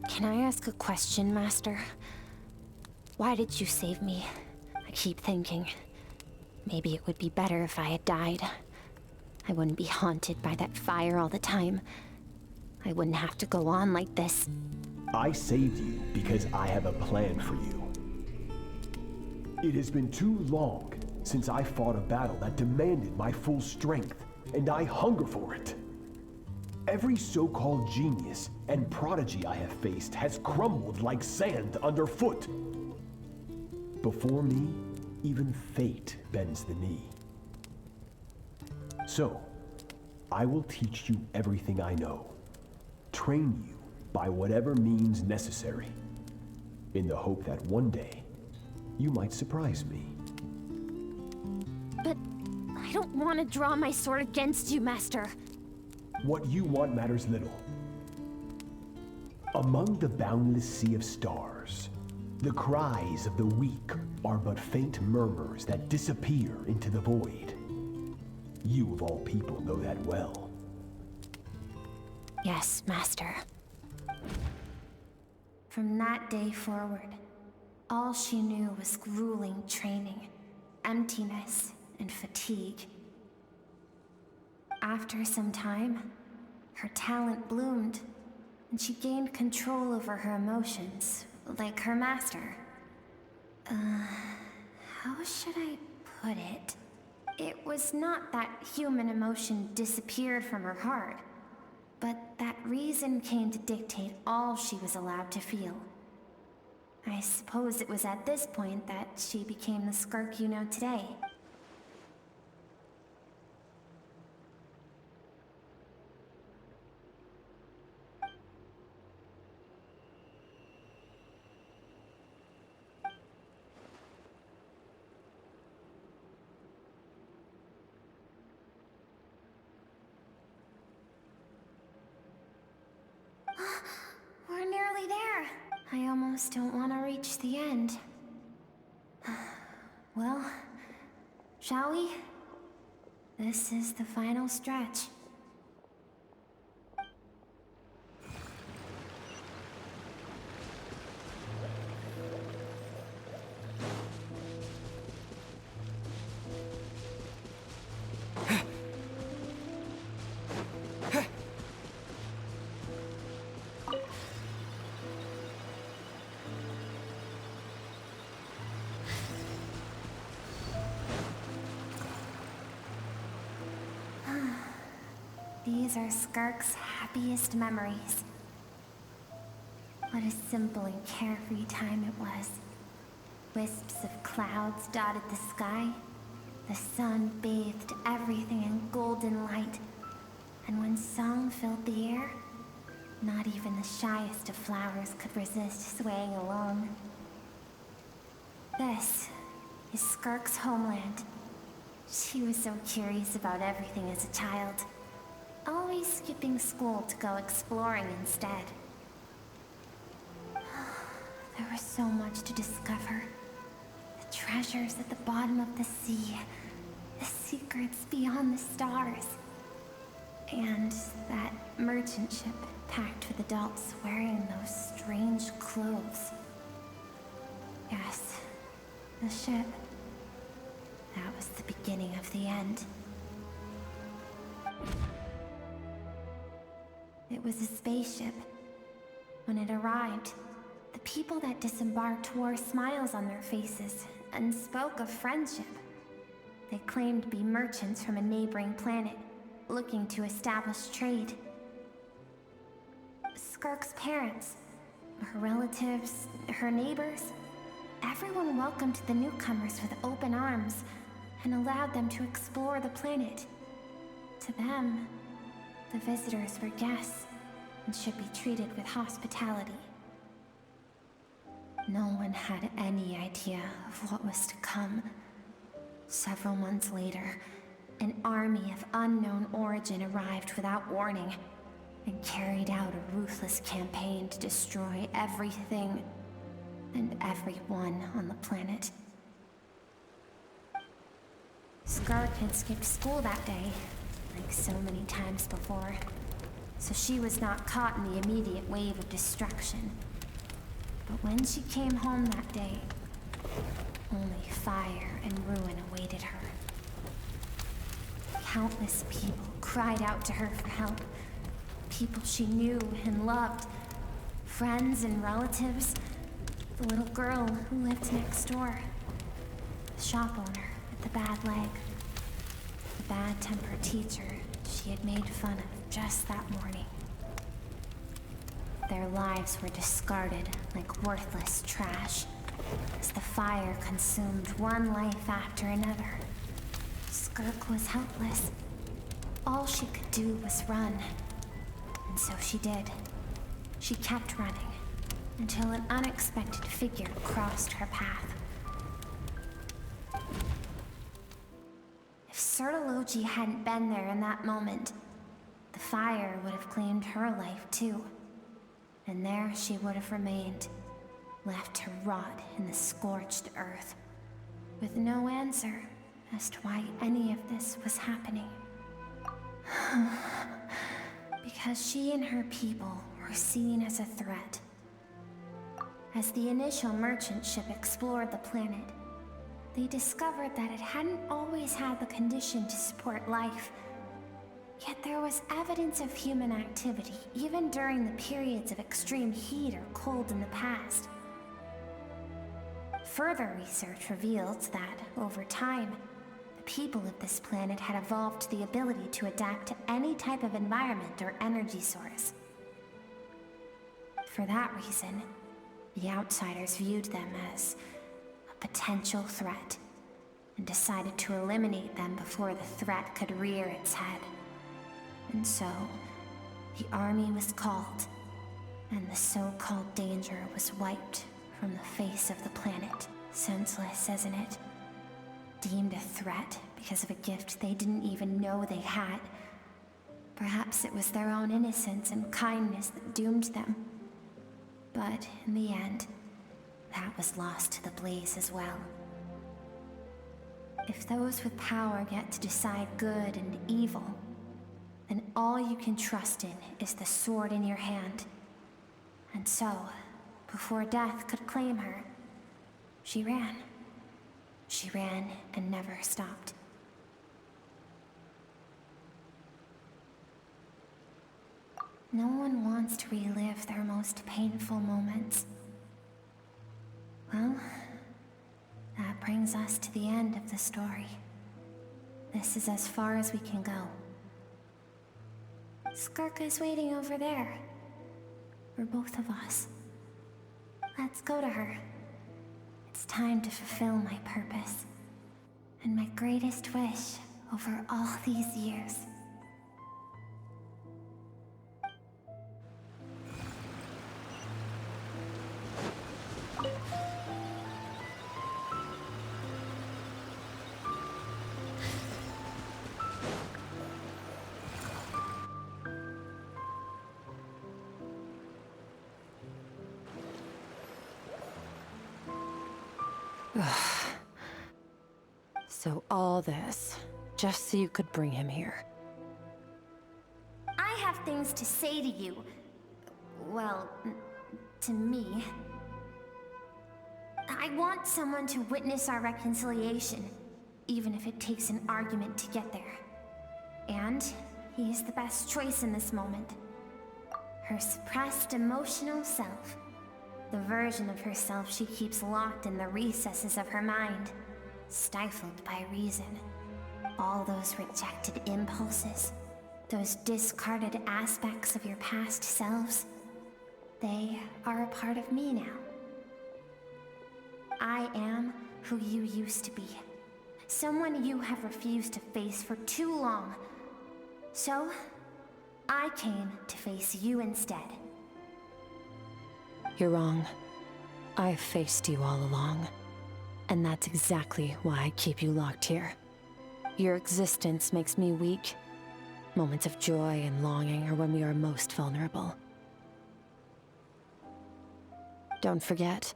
Can I ask a question, Master? Why did you save me? I keep thinking, maybe it would be better if I had died. I wouldn't be haunted by that fire all the time. I wouldn't have to go on like this. I saved you because I have a plan for you. It has been too long since I fought a battle that demanded my full strength, and I hunger for it. Every so-called genius and prodigy I have faced has crumbled like sand underfoot. Before me, even fate bends the knee. So, I will teach you everything I know, train you by whatever means necessary, in the hope that one day, you might surprise me. But I don't want to draw my sword against you, Master. What you want matters little. Among the boundless sea of stars, the cries of the weak are but faint murmurs that disappear into the void. You of all people know that well. Yes, Master. From that day forward, all she knew was grueling training, emptiness, and fatigue. After some time, her talent bloomed, and she gained control over her emotions, like her master. How should I put it? It was not that human emotion disappeared from her heart, but that reason came to dictate all she was allowed to feel. I suppose it was at this point that she became the skirk you know today. We're nearly there. I almost don't want to reach the end. Well, shall we? This is the final stretch. These are Skirk's happiest memories. What a simple and carefree time it was. Wisps of clouds dotted the sky. The sun bathed everything in golden light. And when song filled the air, not even the shyest of flowers could resist swaying along. This is Skirk's homeland. She was so curious about everything as a child. Always skipping school to go exploring instead. There was so much to discover. The treasures at the bottom of the sea. The secrets beyond the stars. And that merchant ship packed with adults wearing those strange clothes. Yes, the ship. That was the beginning of the end. It was a spaceship. When it arrived, the people that disembarked wore smiles on their faces and spoke of friendship. They claimed to be merchants from a neighboring planet, looking to establish trade. Skirk's parents, her relatives, her neighbors, everyone welcomed the newcomers with open arms and allowed them to explore the planet. To them, the visitors were guests and should be treated with hospitality. No one had any idea of what was to come. Several months later, an army of unknown origin arrived without warning and carried out a ruthless campaign to destroy everything and everyone on the planet. Skirk had skipped school that day, like so many times before, so she was not caught in the immediate wave of destruction. But when she came home that day, only fire and ruin awaited her. countless people cried out to her for help. People she knew and loved. Friends and relatives. The little girl who lived next door. The shop owner with the bad leg. The bad-tempered teacher she had made fun of just that morning. Their lives were discarded like worthless trash as the fire consumed one life after another. Skirk was helpless. All she could do was run. And so she did. She kept running until an unexpected figure crossed her path. If Sertology hadn't been there in that moment, the fire would have claimed her life too. And there she would have remained, left to rot in the scorched earth, with no answer as to why any of this was happening. Because she and her people were seen as a threat. As the initial merchant ship explored the planet, they discovered that it hadn't always had the condition to support life. Yet there was evidence of human activity, even during the periods of extreme heat or cold in the past. Further research revealed that, over time, the people of this planet had evolved the ability to adapt to any type of environment or energy source. For that reason, the outsiders viewed them as a potential threat, and decided to eliminate them before the threat could rear its head. And so, the army was called, and the so-called danger was wiped from the face of the planet. Senseless, isn't it? Deemed a threat because of a gift they didn't even know they had. Perhaps it was their own innocence and kindness that doomed them. But in the end, that was lost to the blaze as well. If those with power get to decide good and evil, then all you can trust in is the sword in your hand. And so, before death could claim her, she ran. She ran and never stopped. No one wants to relive their most painful moments. Well, that brings us to the end of the story. This is as far as we can go. Skirk is waiting over there. For both of us. Let's go to her. It's time to fulfill my purpose. And my greatest wish over all these years. So all this, just so you could bring him here. I have things to say to you. Well, to me. I want someone to witness our reconciliation, even if it takes an argument to get there. And he is the best choice in this moment. Her suppressed emotional self. The version of herself she keeps locked in the recesses of her mind, stifled by reason. All those rejected impulses, those discarded aspects of your past selves, they are a part of me now. I am who you used to be. Someone you have refused to face for too long. So, I came to face you instead. You're wrong. I've faced you all along. And that's exactly why I keep you locked here. Your existence makes me weak. Moments of joy and longing are when we are most vulnerable. Don't forget,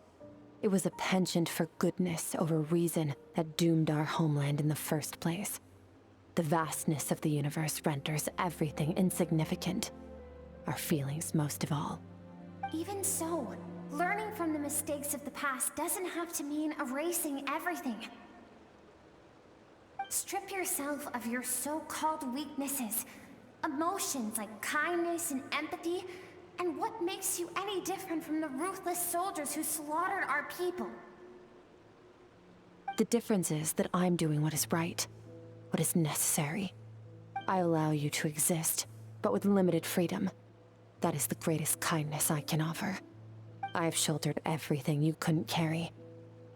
it was a penchant for goodness over reason that doomed our homeland in the first place. The vastness of the universe renders everything insignificant. Our feelings most of all. Even so, learning from the mistakes of the past doesn't have to mean erasing everything. Strip yourself of your so-called weaknesses, emotions like kindness and empathy, and what makes you any different from the ruthless soldiers who slaughtered our people? The difference is that I'm doing what is right, what is necessary. I allow you to exist, but with limited freedom. That is the greatest kindness I can offer. I've shouldered everything you couldn't carry.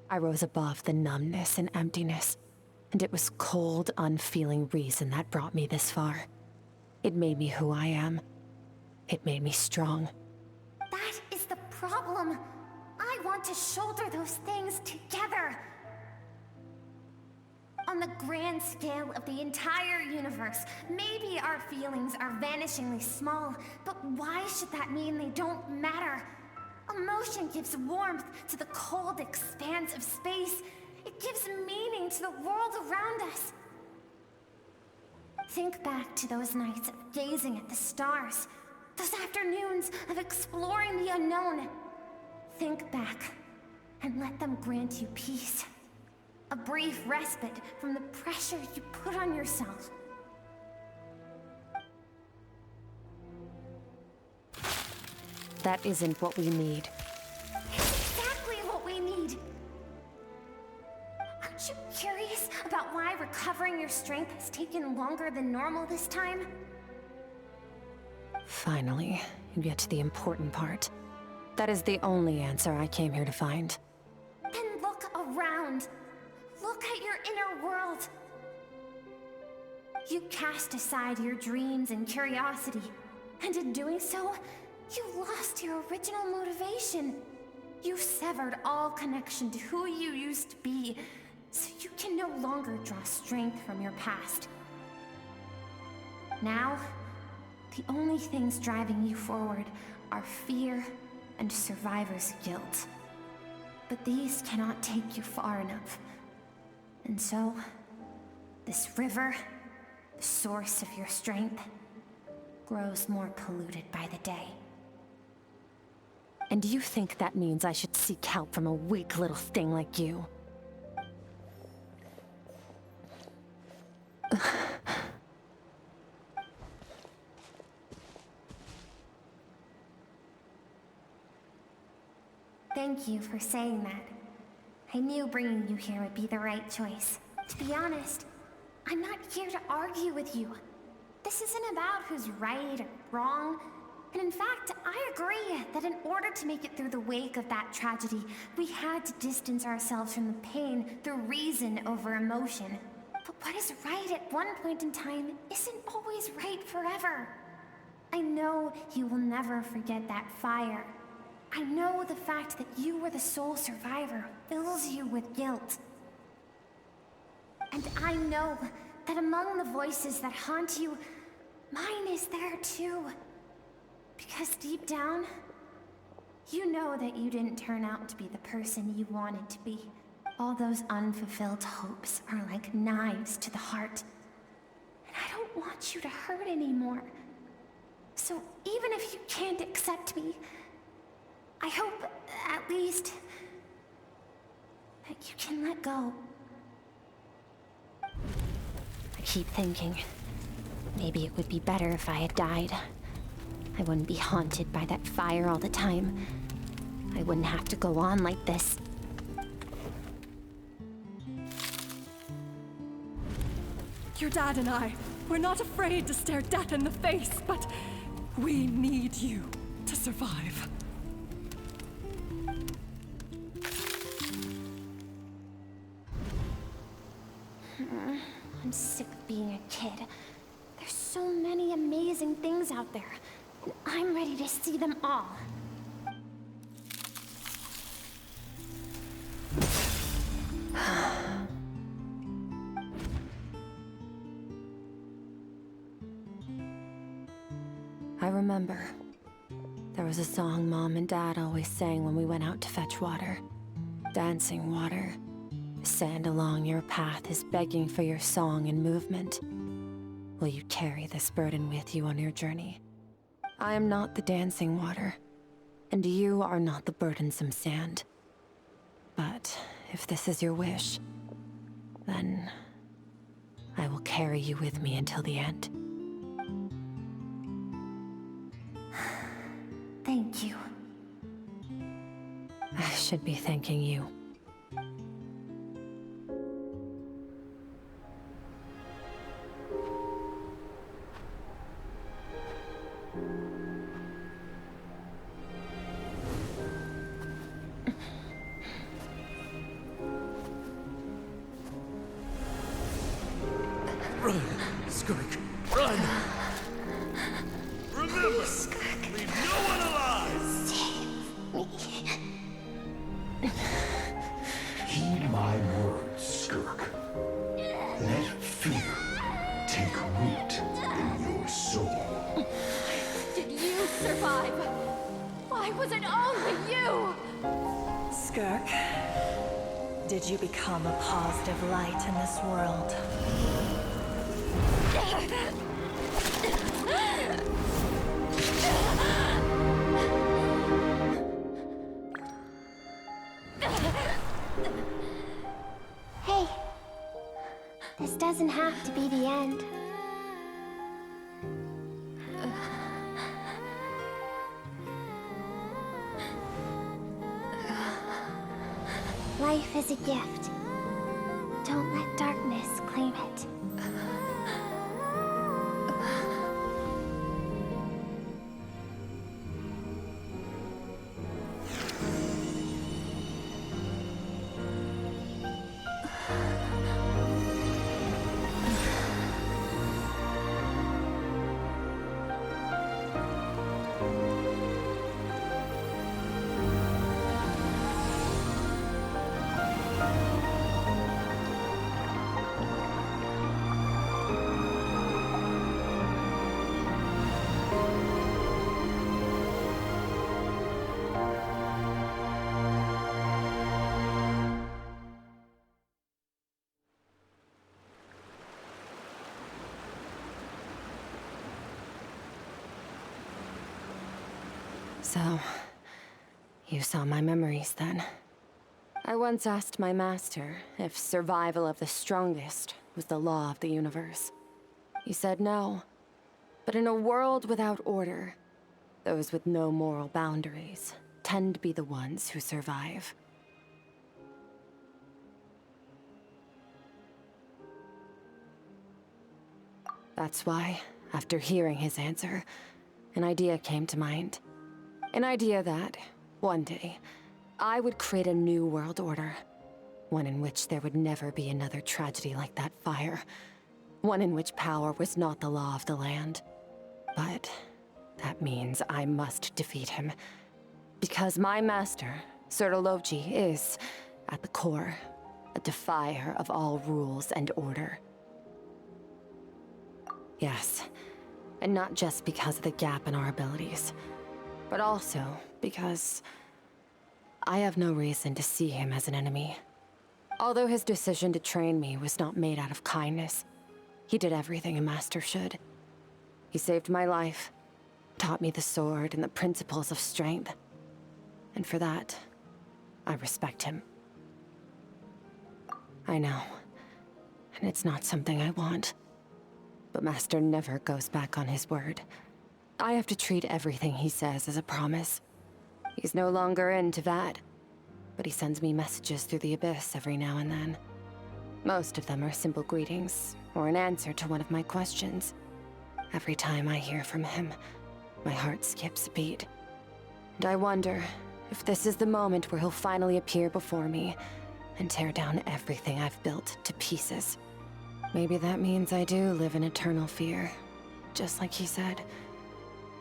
I rose above the numbness and emptiness, and it was cold, unfeeling reason that brought me this far. It made me who I am. It made me strong. That is the problem. I want to shoulder those things together. On the grand scale of the entire universe, maybe our feelings are vanishingly small, but why should that mean they don't matter? Emotion gives warmth to the cold expanse of space. It gives meaning to the world around us. Think back to those nights of gazing at the stars, those afternoons of exploring the unknown. Think back and let them grant you peace. A brief respite from the pressure you put on yourself. That isn't what we need. It's exactly what we need. Aren't you curious about why recovering your strength has taken longer than normal this time? Finally, you get to the important part. That is the only answer I came here to find. Then look around. Look at your inner world. You cast aside your dreams and curiosity, and in doing so, you lost your original motivation. You severed all connection to who you used to be, so you can no longer draw strength from your past. Now, the only things driving you forward are fear and survivor's guilt. But these cannot take you far enough. And so, this river, the source of your strength, grows more polluted by the day. And do you think that means I should seek help from a weak little thing like you? Thank you for saying that. I knew bringing you here would be the right choice. To be honest, I'm not here to argue with you. This isn't about who's right or wrong. And in fact, I agree that in order to make it through the wake of that tragedy, we had to distance ourselves from the pain through reason over emotion. But what is right at one point in time isn't always right forever. I know you will never forget that fire. I know the fact that you were the sole survivor fills you with guilt. And I know that among the voices that haunt you, mine is there too. Because deep down, you know that you didn't turn out to be the person you wanted to be. All those unfulfilled hopes are like knives to the heart. And I don't want you to hurt anymore. So even if you can't accept me, I hope, at least, that you can let go. I keep thinking, maybe it would be better if I had died. I wouldn't be haunted by that fire all the time. I wouldn't have to go on like this. Your dad and I, we're not afraid to stare death in the face, but we need you to survive. I'm sick of being a kid. There's so many amazing things out there, and I'm ready to see them all. I remember. There was a song Mom and Dad always sang when we went out to fetch water. Dancing water. The sand along your path is begging for your song and movement. Will you carry this burden with you on your journey? I am not the dancing water, and you are not the burdensome sand. But if this is your wish, then I will carry you with me until the end. Thank you. I should be thanking you. Run, skirk, run! Remember, leave no one alive! Heed my words, skirk. Let fear take root in your soul. Did you survive? Why was it only you? Skirk, did you become a positive light in this world? Hey, this doesn't have to be the end. Life is a gift. Don't let darkness claim it. So, you saw my memories then. I once asked my master if survival of the strongest was the law of the universe. He said no. But in a world without order, those with no moral boundaries tend to be the ones who survive. That's why, after hearing his answer, an idea came to mind. An idea that, one day, I would create a new world order. One in which there would never be another tragedy like that fire. One in which power was not the law of the land. But that means I must defeat him. Because my master, Sertologi, is, at the core, a defier of all rules and order. Yes, and not just because of the gap in our abilities, but also because I have no reason to see him as an enemy. Although his decision to train me was not made out of kindness, he did everything a master should. He saved my life, taught me the sword and the principles of strength. And for that, I respect him. I know, and it's not something I want. But Master never goes back on his word. I have to treat everything he says as a promise. He's no longer into that, but he sends me messages through the abyss every now and then. Most of them are simple greetings, or an answer to one of my questions. Every time I hear from him, my heart skips a beat. And I wonder if this is the moment where he'll finally appear before me and tear down everything I've built to pieces. Maybe that means I do live in eternal fear, just like he said.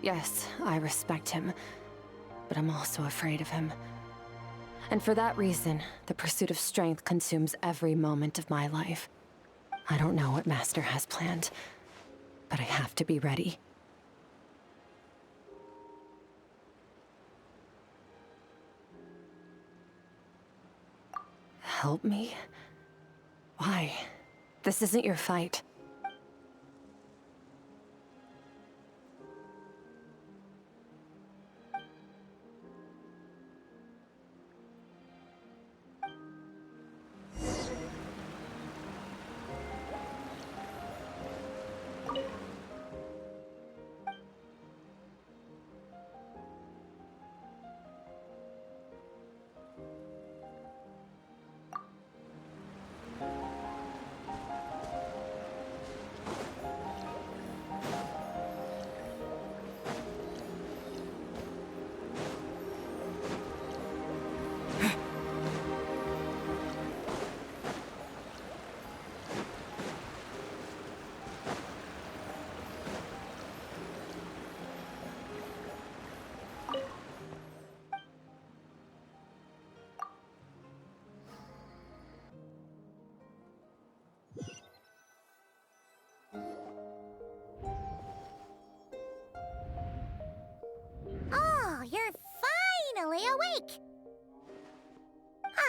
Yes, I respect him, but I'm also afraid of him. And for that reason, the pursuit of strength consumes every moment of my life. I don't know what Master has planned, but I have to be ready. Help me? Why? This isn't your fight.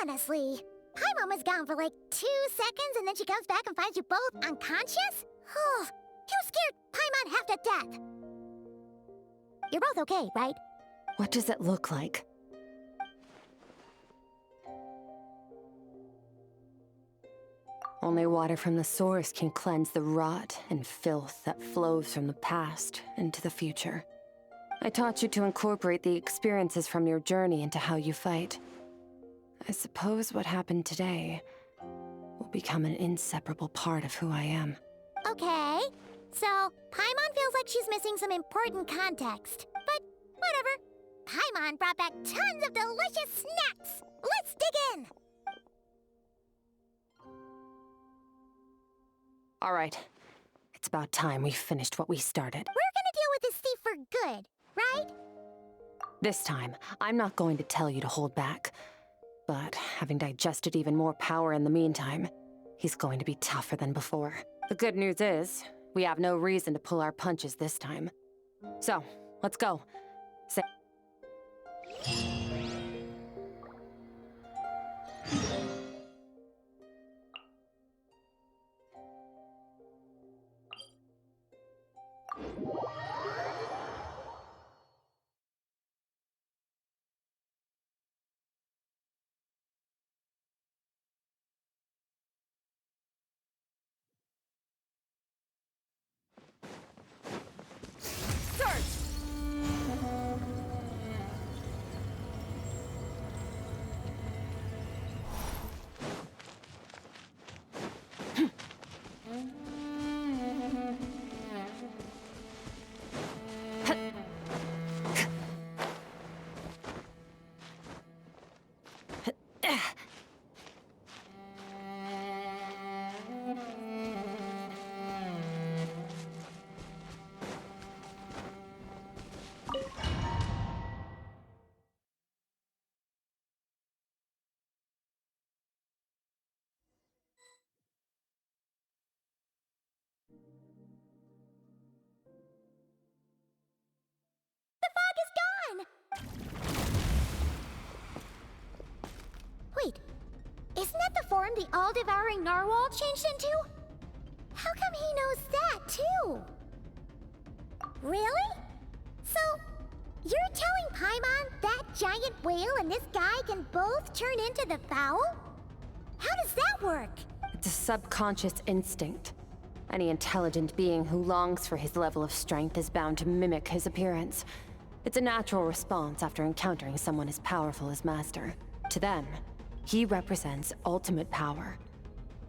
Honestly, Paimon was gone for like 2 seconds and then she comes back and finds you both unconscious? Oh, you scared Paimon half to death. You're both okay, right? What does it look like? Only water from the source can cleanse the rot and filth that flows from the past into the future. I taught you to incorporate the experiences from your journey into how you fight. I suppose what happened today will become an inseparable part of who I am. Okay, so Paimon feels like she's missing some important context. But whatever. Paimon brought back tons of delicious snacks. Let's dig in. All right. It's about time we finished what we started. We're gonna deal with this thief for good, right? This time, I'm not going to tell you to hold back. But having digested even more power in the meantime, he's going to be tougher than before. The good news is, we have no reason to pull our punches this time. So, let's go. Wait, isn't that the form the all-devouring narwhal changed into? How come he knows that, too? Really? So, you're telling Paimon that giant whale and this guy can both turn into the fowl? How does that work? It's a subconscious instinct. Any intelligent being who longs for his level of strength is bound to mimic his appearance. It's a natural response after encountering someone as powerful as Master. To them, he represents ultimate power.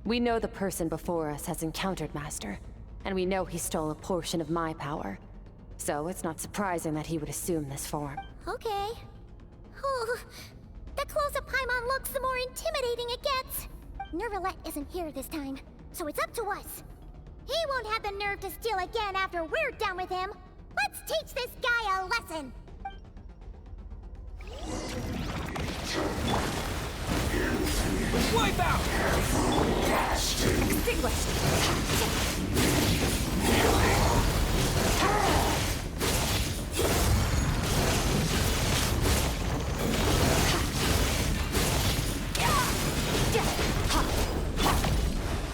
We know the person before us has encountered Master, and we know he stole a portion of my power. So it's not surprising that he would assume this form. Okay. Oh, the closer Paimon looks, the more intimidating it gets. Nervalette isn't here this time, so it's up to us. He won't have the nerve to steal again after we're done with him. Let's teach this guy a lesson. Wipe out! Extinguished!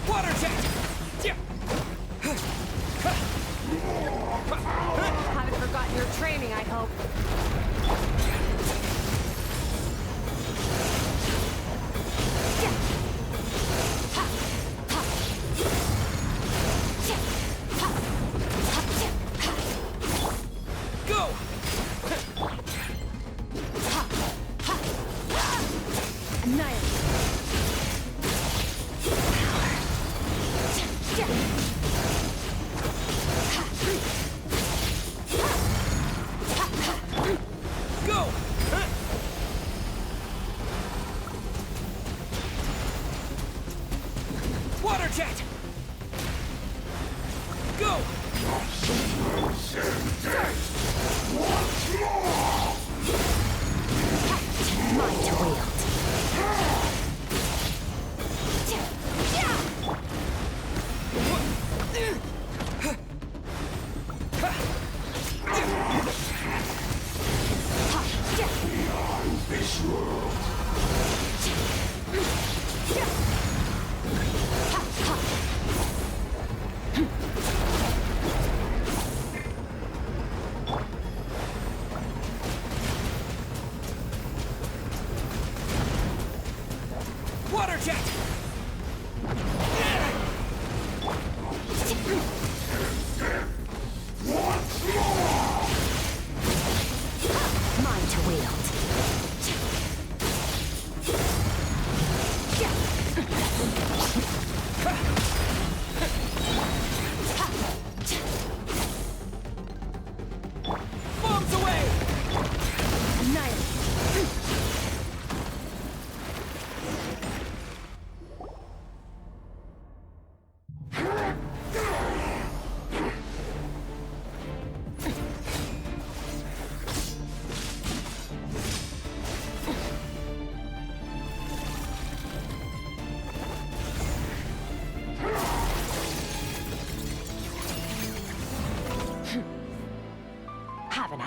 Water jet! Haven't forgotten your training, I hope. Go! Annihilate. Go! Water jet! Go! Mind to wield. Beyond this world.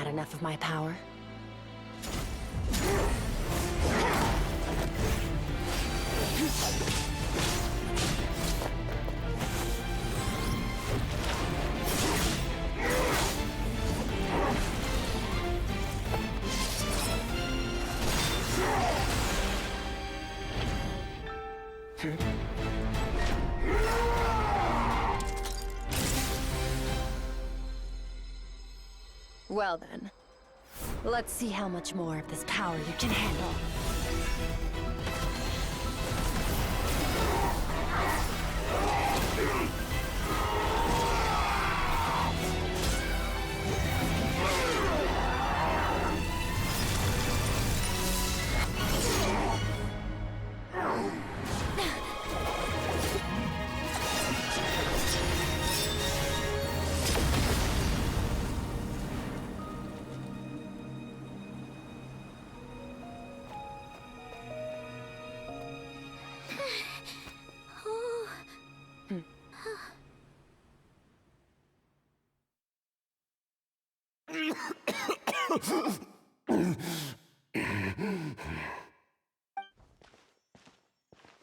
had enough of my power? Well then, let's see how much more of this power you can handle.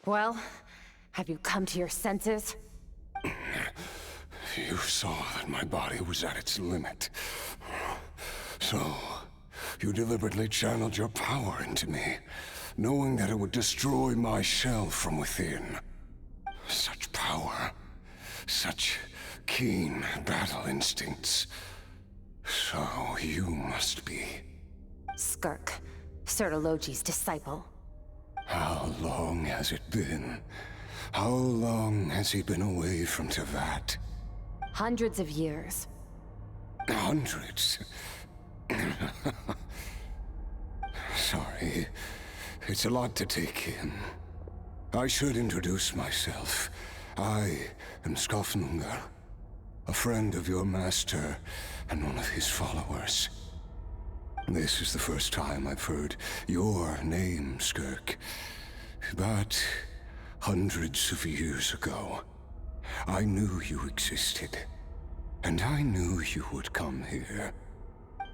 Well, have you come to your senses? You saw that my body was at its limit. So, you deliberately channeled your power into me, knowing that it would destroy my shell from within. Such power, such keen battle instincts. So you must be... Skirk, Sertologi's disciple. How long has it been? How long has he been away from Tevat? Hundreds of years. Hundreds? Sorry, it's a lot to take in. I should introduce myself. I am Skafnungar, a friend of your master and one of his followers. This is the first time I've heard your name, Skirk. But hundreds of years ago, I knew you existed. And I knew you would come here.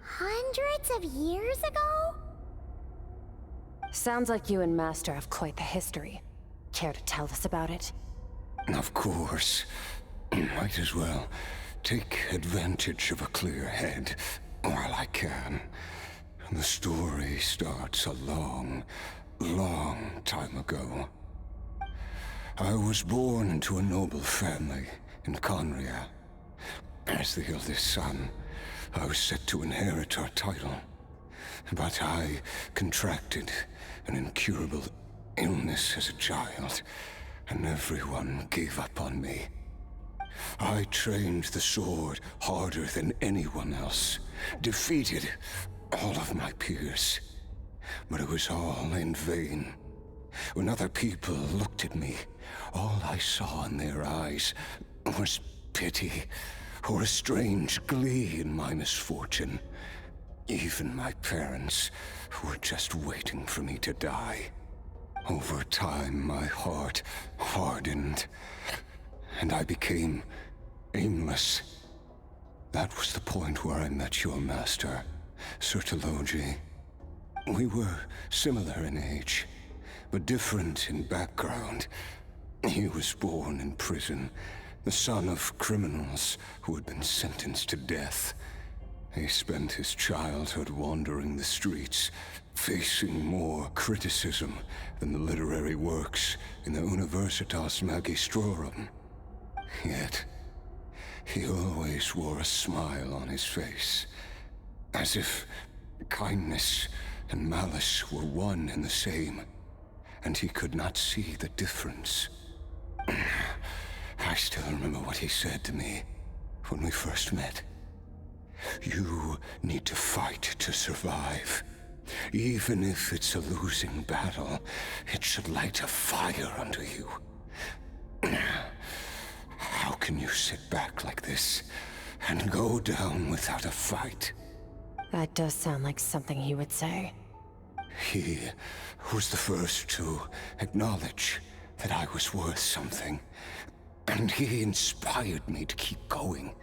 Hundreds of years ago? Sounds like you and Master have quite the history. Care to tell us about it? Of course. Might as well take advantage of a clear head while I can. The story starts a long, long time ago. I was born into a noble family in Conria. As the eldest son, I was set to inherit our title. But I contracted an incurable illness as a child, and everyone gave up on me. I trained the sword harder than anyone else, defeated all of my peers. But it was all in vain. When other people looked at me, all I saw in their eyes was pity, or a strange glee in my misfortune. Even my parents were just waiting for me to die. Over time, my heart hardened, and I became aimless. That was the point where I met your master, Sertologi. We were similar in age, but different in background. He was born in prison, the son of criminals who had been sentenced to death. He spent his childhood wandering the streets, facing more criticism than the literary works in the Universitas Magistrorum. Yet, he always wore a smile on his face, as if kindness and malice were one and the same, and he could not see the difference. I still remember what he said to me when we first met. You need to fight to survive. Even if it's a losing battle, it should light a fire under you. How can you sit back like this and go down without a fight? That does sound like something he would say. He was the first to acknowledge that I was worth something, and he inspired me to keep going.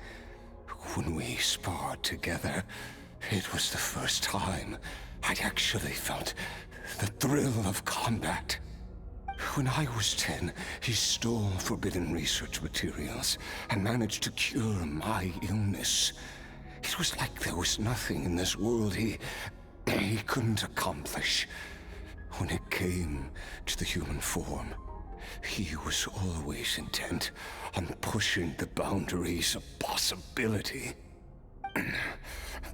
When we sparred together, It was the first time I'd actually felt the thrill of combat. When I was 10, he stole forbidden research materials and managed to cure my illness. It was like there was nothing in this world he couldn't accomplish. When it came to the human form, he was always intent on pushing the boundaries of possibility.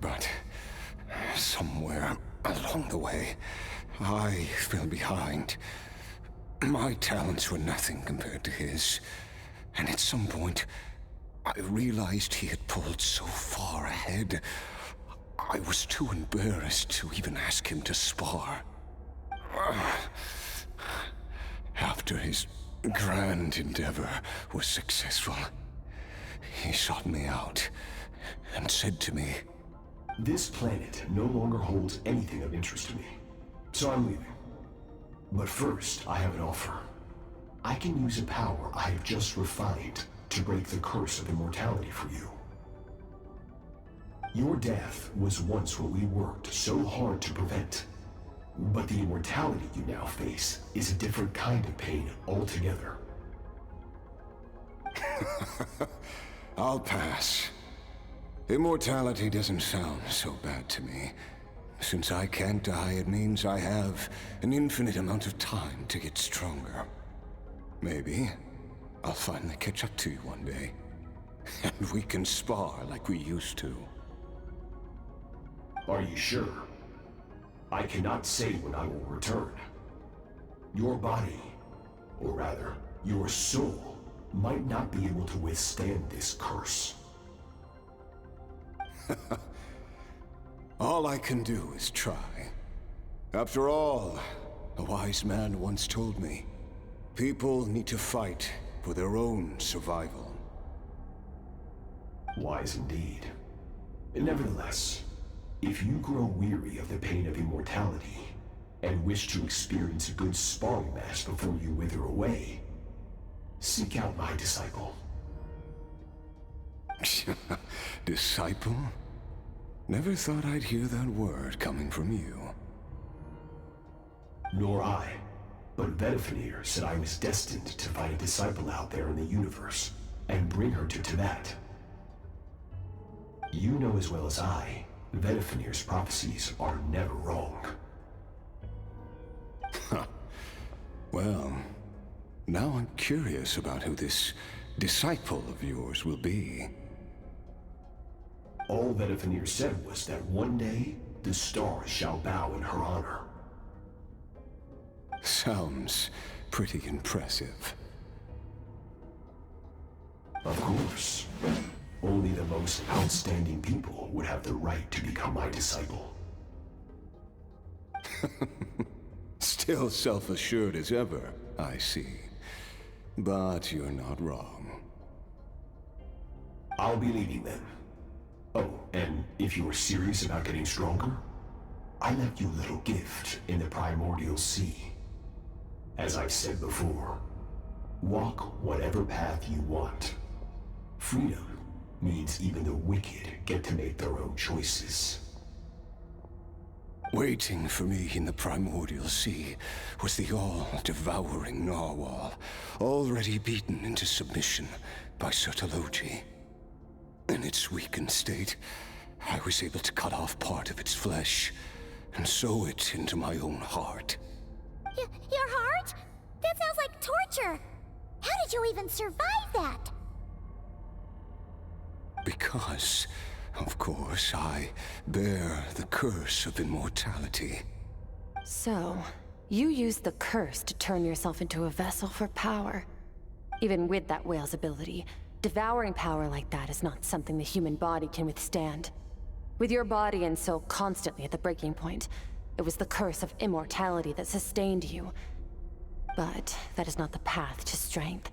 But somewhere along the way, I fell behind. My talents were nothing compared to his, and at some point, I realized he had pulled so far ahead, I was too embarrassed to even ask him to spar. After his grand endeavor was successful, he sought me out and said to me, "This planet no longer holds anything of interest to me, so I'm leaving. But first, I have an offer. I can use a power I have just refined to break the curse of immortality for you. Your death was once what we worked so hard to prevent. But the immortality you now face is a different kind of pain altogether." I'll pass. Immortality doesn't sound so bad to me. Since I can't die, it means I have an infinite amount of time to get stronger. Maybe I'll finally catch up to you one day, and we can spar like we used to. Are you sure? I cannot say when I will return. Your body, or rather, your soul, might not be able to withstand this curse. All I can do is try. After all, a wise man once told me, people need to fight for their own survival. Wise indeed. Nevertheless, if you grow weary of the pain of immortality, and wish to experience a good sparring match before you wither away, seek out my disciple. Disciple? Never thought I'd hear that word coming from you. Nor I. But Betwixt said I was destined to find a disciple out there in the universe, and bring her to Tibet. You know as well as I, Betwixt's prophecies are never wrong. Well, now I'm curious about who this disciple of yours will be. All Betwixt said was that one day, the stars shall bow in her honor. Sounds pretty impressive. Of course. Only the most outstanding people would have the right to become my disciple. Still self-assured as ever, I see. But you're not wrong. I'll be leaving then. Oh, and if you are serious about getting stronger, I left you a little gift in the primordial sea. As I've said before, walk whatever path you want. Freedom means even the wicked get to make their own choices. Waiting for me in the primordial sea was the all-devouring narwhal, already beaten into submission by Sertologi. In its weakened state, I was able to cut off part of its flesh and sew it into my own heart. Your heart? That sounds like torture! How did you even survive that? Because, of course, I bear the curse of immortality. So, you used the curse to turn yourself into a vessel for power. Even with that whale's ability, devouring power like that is not something the human body can withstand. With your body and soul constantly at the breaking point, it was the curse of immortality that sustained you. But that is not the path to strength.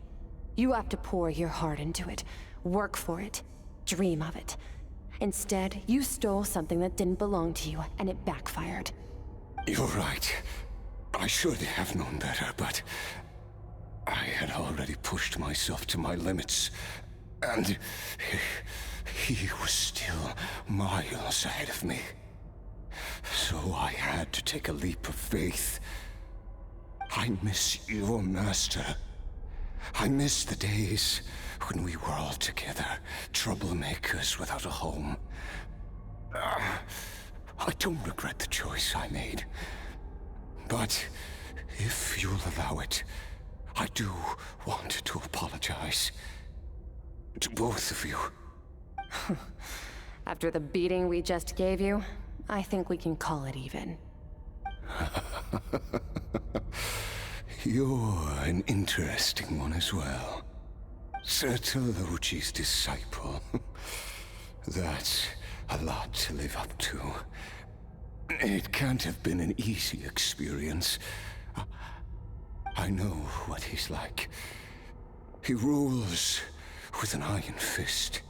You have to pour your heart into it, work for it, dream of it. Instead, you stole something that didn't belong to you, and it backfired. You're right. I should have known better, but I had already pushed myself to my limits, and he was still miles ahead of me. So I had to take a leap of faith. I miss your master. I miss the days when we were all together, troublemakers without a home. I don't regret the choice I made. But if you'll allow it, I do want to apologize. To both of you. After the beating we just gave you, I think we can call it even. You're an interesting one as well. Sertologi's disciple. That's a lot to live up to. It can't have been an easy experience. I know what he's like. He rules with an iron fist,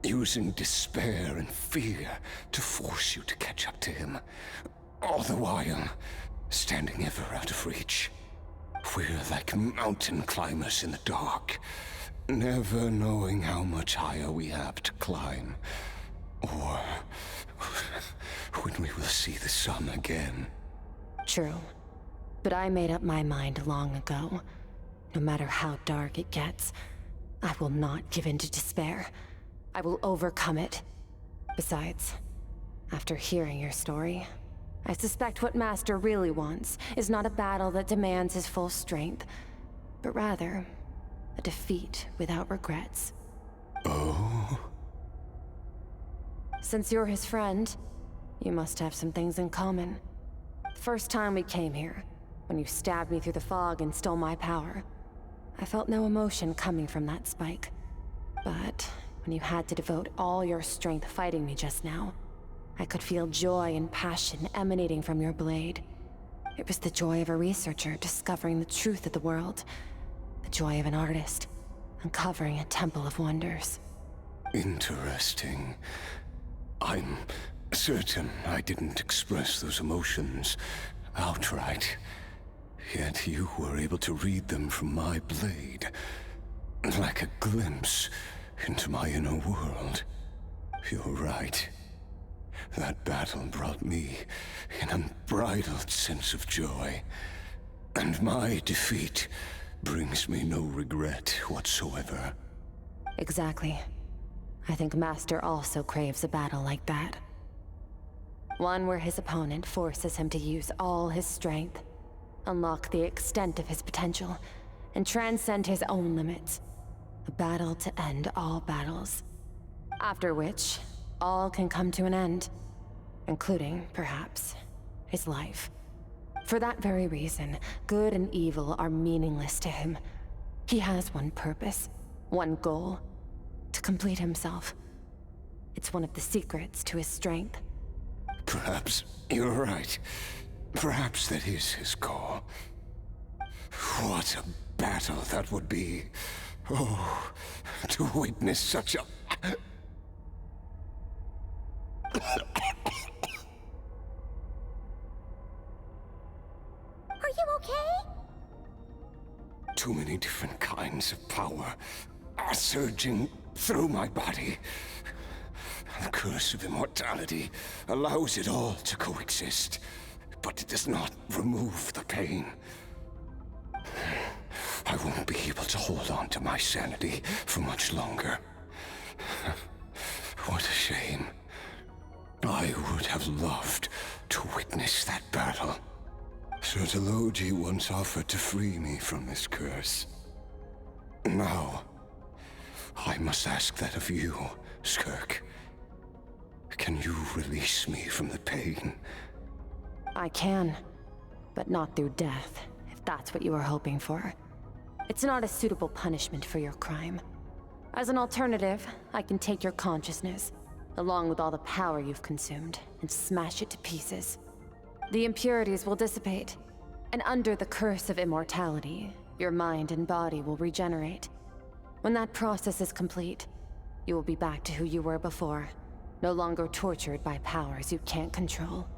using despair and fear to force you to catch up to him, all the while standing ever out of reach. We're like mountain climbers in the dark, never knowing how much higher we have to climb, or when we will see the sun again. True. But I made up my mind long ago. No matter how dark it gets, I will not give in to despair. I will overcome it. Besides, after hearing your story, I suspect what Master really wants is not a battle that demands his full strength, but rather a defeat without regrets. Oh? Since you're his friend, you must have some things in common. The first time we came here, when you stabbed me through the fog and stole my power, I felt no emotion coming from that spike. But when you had to devote all your strength fighting me just now, I could feel joy and passion emanating from your blade. It was the joy of a researcher discovering the truth of the world. The joy of an artist uncovering a temple of wonders. Interesting. I'm certain I didn't express those emotions outright. Yet you were able to read them from my blade, like a glimpse into my inner world. You're right. That battle brought me an unbridled sense of joy, and my defeat brings me no regret whatsoever. Exactly. I think Master also craves a battle like that. One where his opponent forces him to use all his strength, unlock the extent of his potential, and transcend his own limits. A battle to end all battles. After which, all can come to an end, including, perhaps, his life. For that very reason, good and evil are meaningless to him. He has one purpose, one goal: to complete himself. It's one of the secrets to his strength. Perhaps you're right. Perhaps that is his goal. What a battle that would be. Oh, to witness such a... Are you okay? Too many different kinds of power are surging through my body. The curse of immortality allows it all to coexist, but it does not remove the pain. I won't be able to hold on to my sanity for much longer. What a shame. I would have loved to witness that battle. Sertologi once offered to free me from this curse. Now, I must ask that of you, Skirk. Can you release me from the pain? I can, but not through death, if that's what you were hoping for. It's not a suitable punishment for your crime. As an alternative, I can take your consciousness, along with all the power you've consumed, and smash it to pieces. The impurities will dissipate, and under the curse of immortality, your mind and body will regenerate. When that process is complete, you will be back to who you were before, no longer tortured by powers you can't control.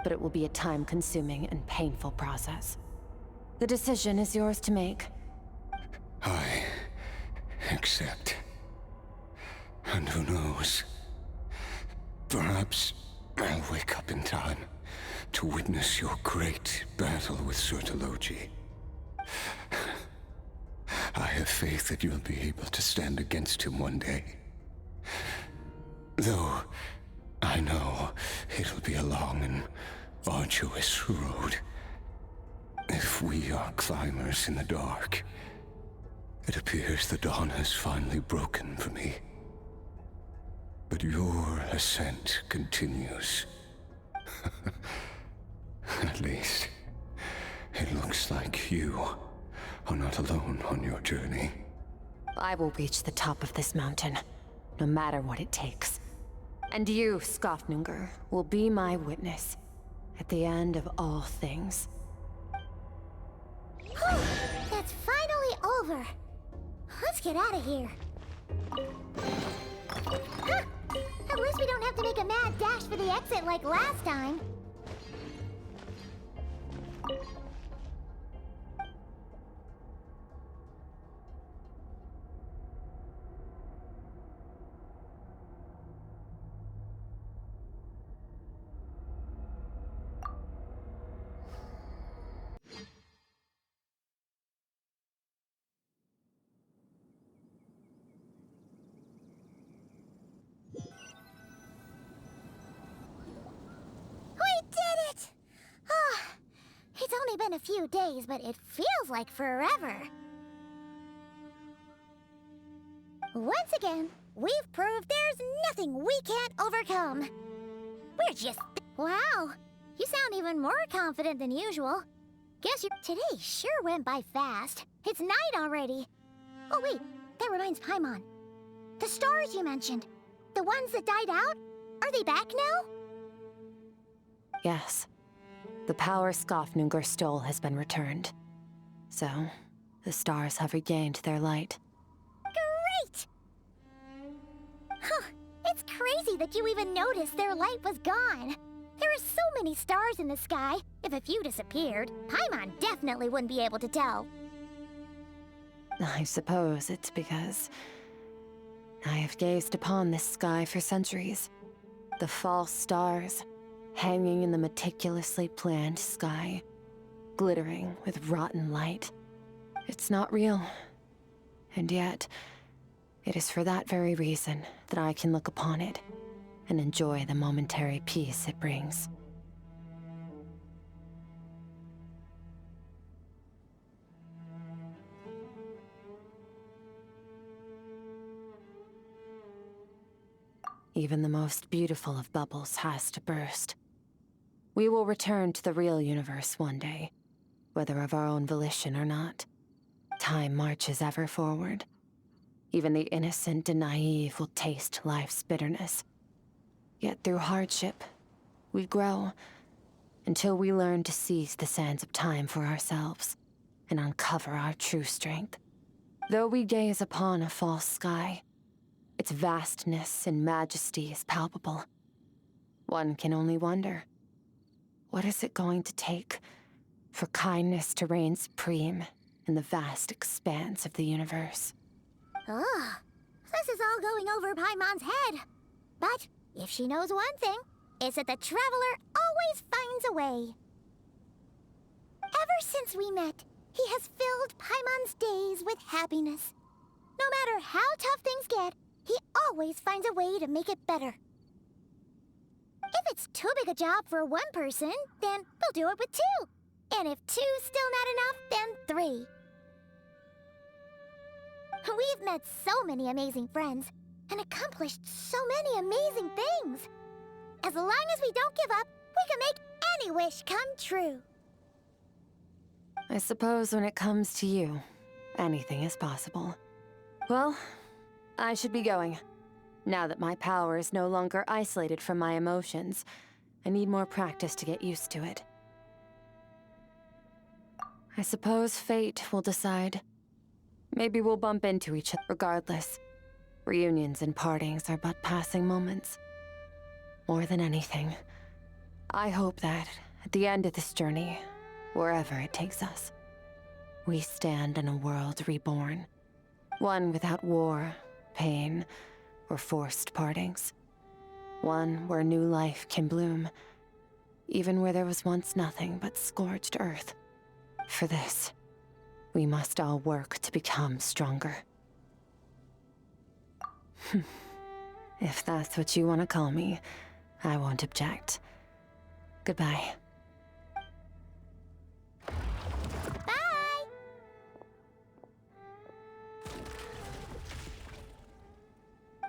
But it will be a time-consuming and painful process. The decision is yours to make. I accept. And who knows? Perhaps I'll wake up in time to witness your great battle with Sortologi. I have faith that you'll be able to stand against him one day. Though I know it'll be a long and arduous road. If we are climbers in the dark, it appears the dawn has finally broken for me. But your ascent continues. At least, it looks like you are not alone on your journey. I will reach the top of this mountain, no matter what it takes. And you, Skofnunger, will be my witness at the end of all things. That's finally over. Let's get out of here. Huh. At least we don't have to make a mad dash for the exit like last time. It's only been a few days, but it feels like forever. Once again, we've proved there's nothing we can't overcome. We're just... Wow, you sound even more confident than usual. Guess today sure went by fast. It's night already. Oh wait, that reminds Paimon. The stars you mentioned, the ones that died out, are they back now? Yes. The power Skofnunger stole has been returned. So, the stars have regained their light. Great! Huh, it's crazy that you even noticed their light was gone. There are so many stars in the sky. If a few disappeared, Paimon definitely wouldn't be able to tell. I suppose it's because I have gazed upon this sky for centuries. The false stars, hanging in the meticulously planned sky, glittering with rotten light. It's not real. And yet, it is for that very reason that I can look upon it and enjoy the momentary peace it brings. Even the most beautiful of bubbles has to burst. We will return to the real universe one day, whether of our own volition or not. Time marches ever forward. Even the innocent and naive will taste life's bitterness. Yet through hardship, we grow, until we learn to seize the sands of time for ourselves, and uncover our true strength. Though we gaze upon a false sky, its vastness and majesty is palpable. One can only wonder, what is it going to take for kindness to reign supreme in the vast expanse of the universe? Ugh, this is all going over Paimon's head. But if she knows one thing, it's that the Traveler always finds a way. Ever since we met, he has filled Paimon's days with happiness. No matter how tough things get, he always finds a way to make it better. If it's too big a job for one person, then we'll do it with two. And if two's still not enough, then three. We've met so many amazing friends, and accomplished so many amazing things. As long as we don't give up, we can make any wish come true. I suppose when it comes to you, anything is possible. Well, I should be going. Now that my power is no longer isolated from my emotions, I need more practice to get used to it. I suppose fate will decide. Maybe we'll bump into each other regardless. Reunions and partings are but passing moments. More than anything, I hope that at the end of this journey, wherever it takes us, we stand in a world reborn. One without war, pain, or forced partings. One where new life can bloom, even where there was once nothing but scorched earth. For this, we must all work to become stronger. If that's what you want to call me, I won't object. Goodbye. Bye!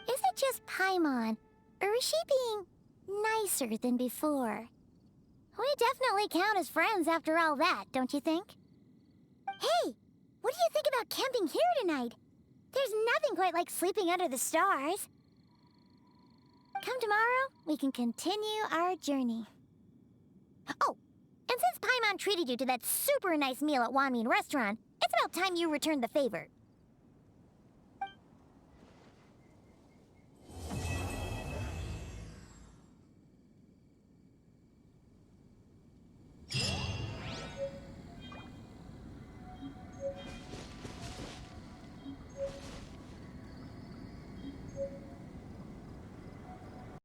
Is it just Paimon, or is she being nicer than before? We definitely count as friends after all that, don't you think? Hey, what do you think about camping here tonight? There's nothing quite like sleeping under the stars. Come tomorrow, we can continue our journey. Oh, and since Paimon treated you to that super nice meal at Wanmin Restaurant, it's about time you returned the favor.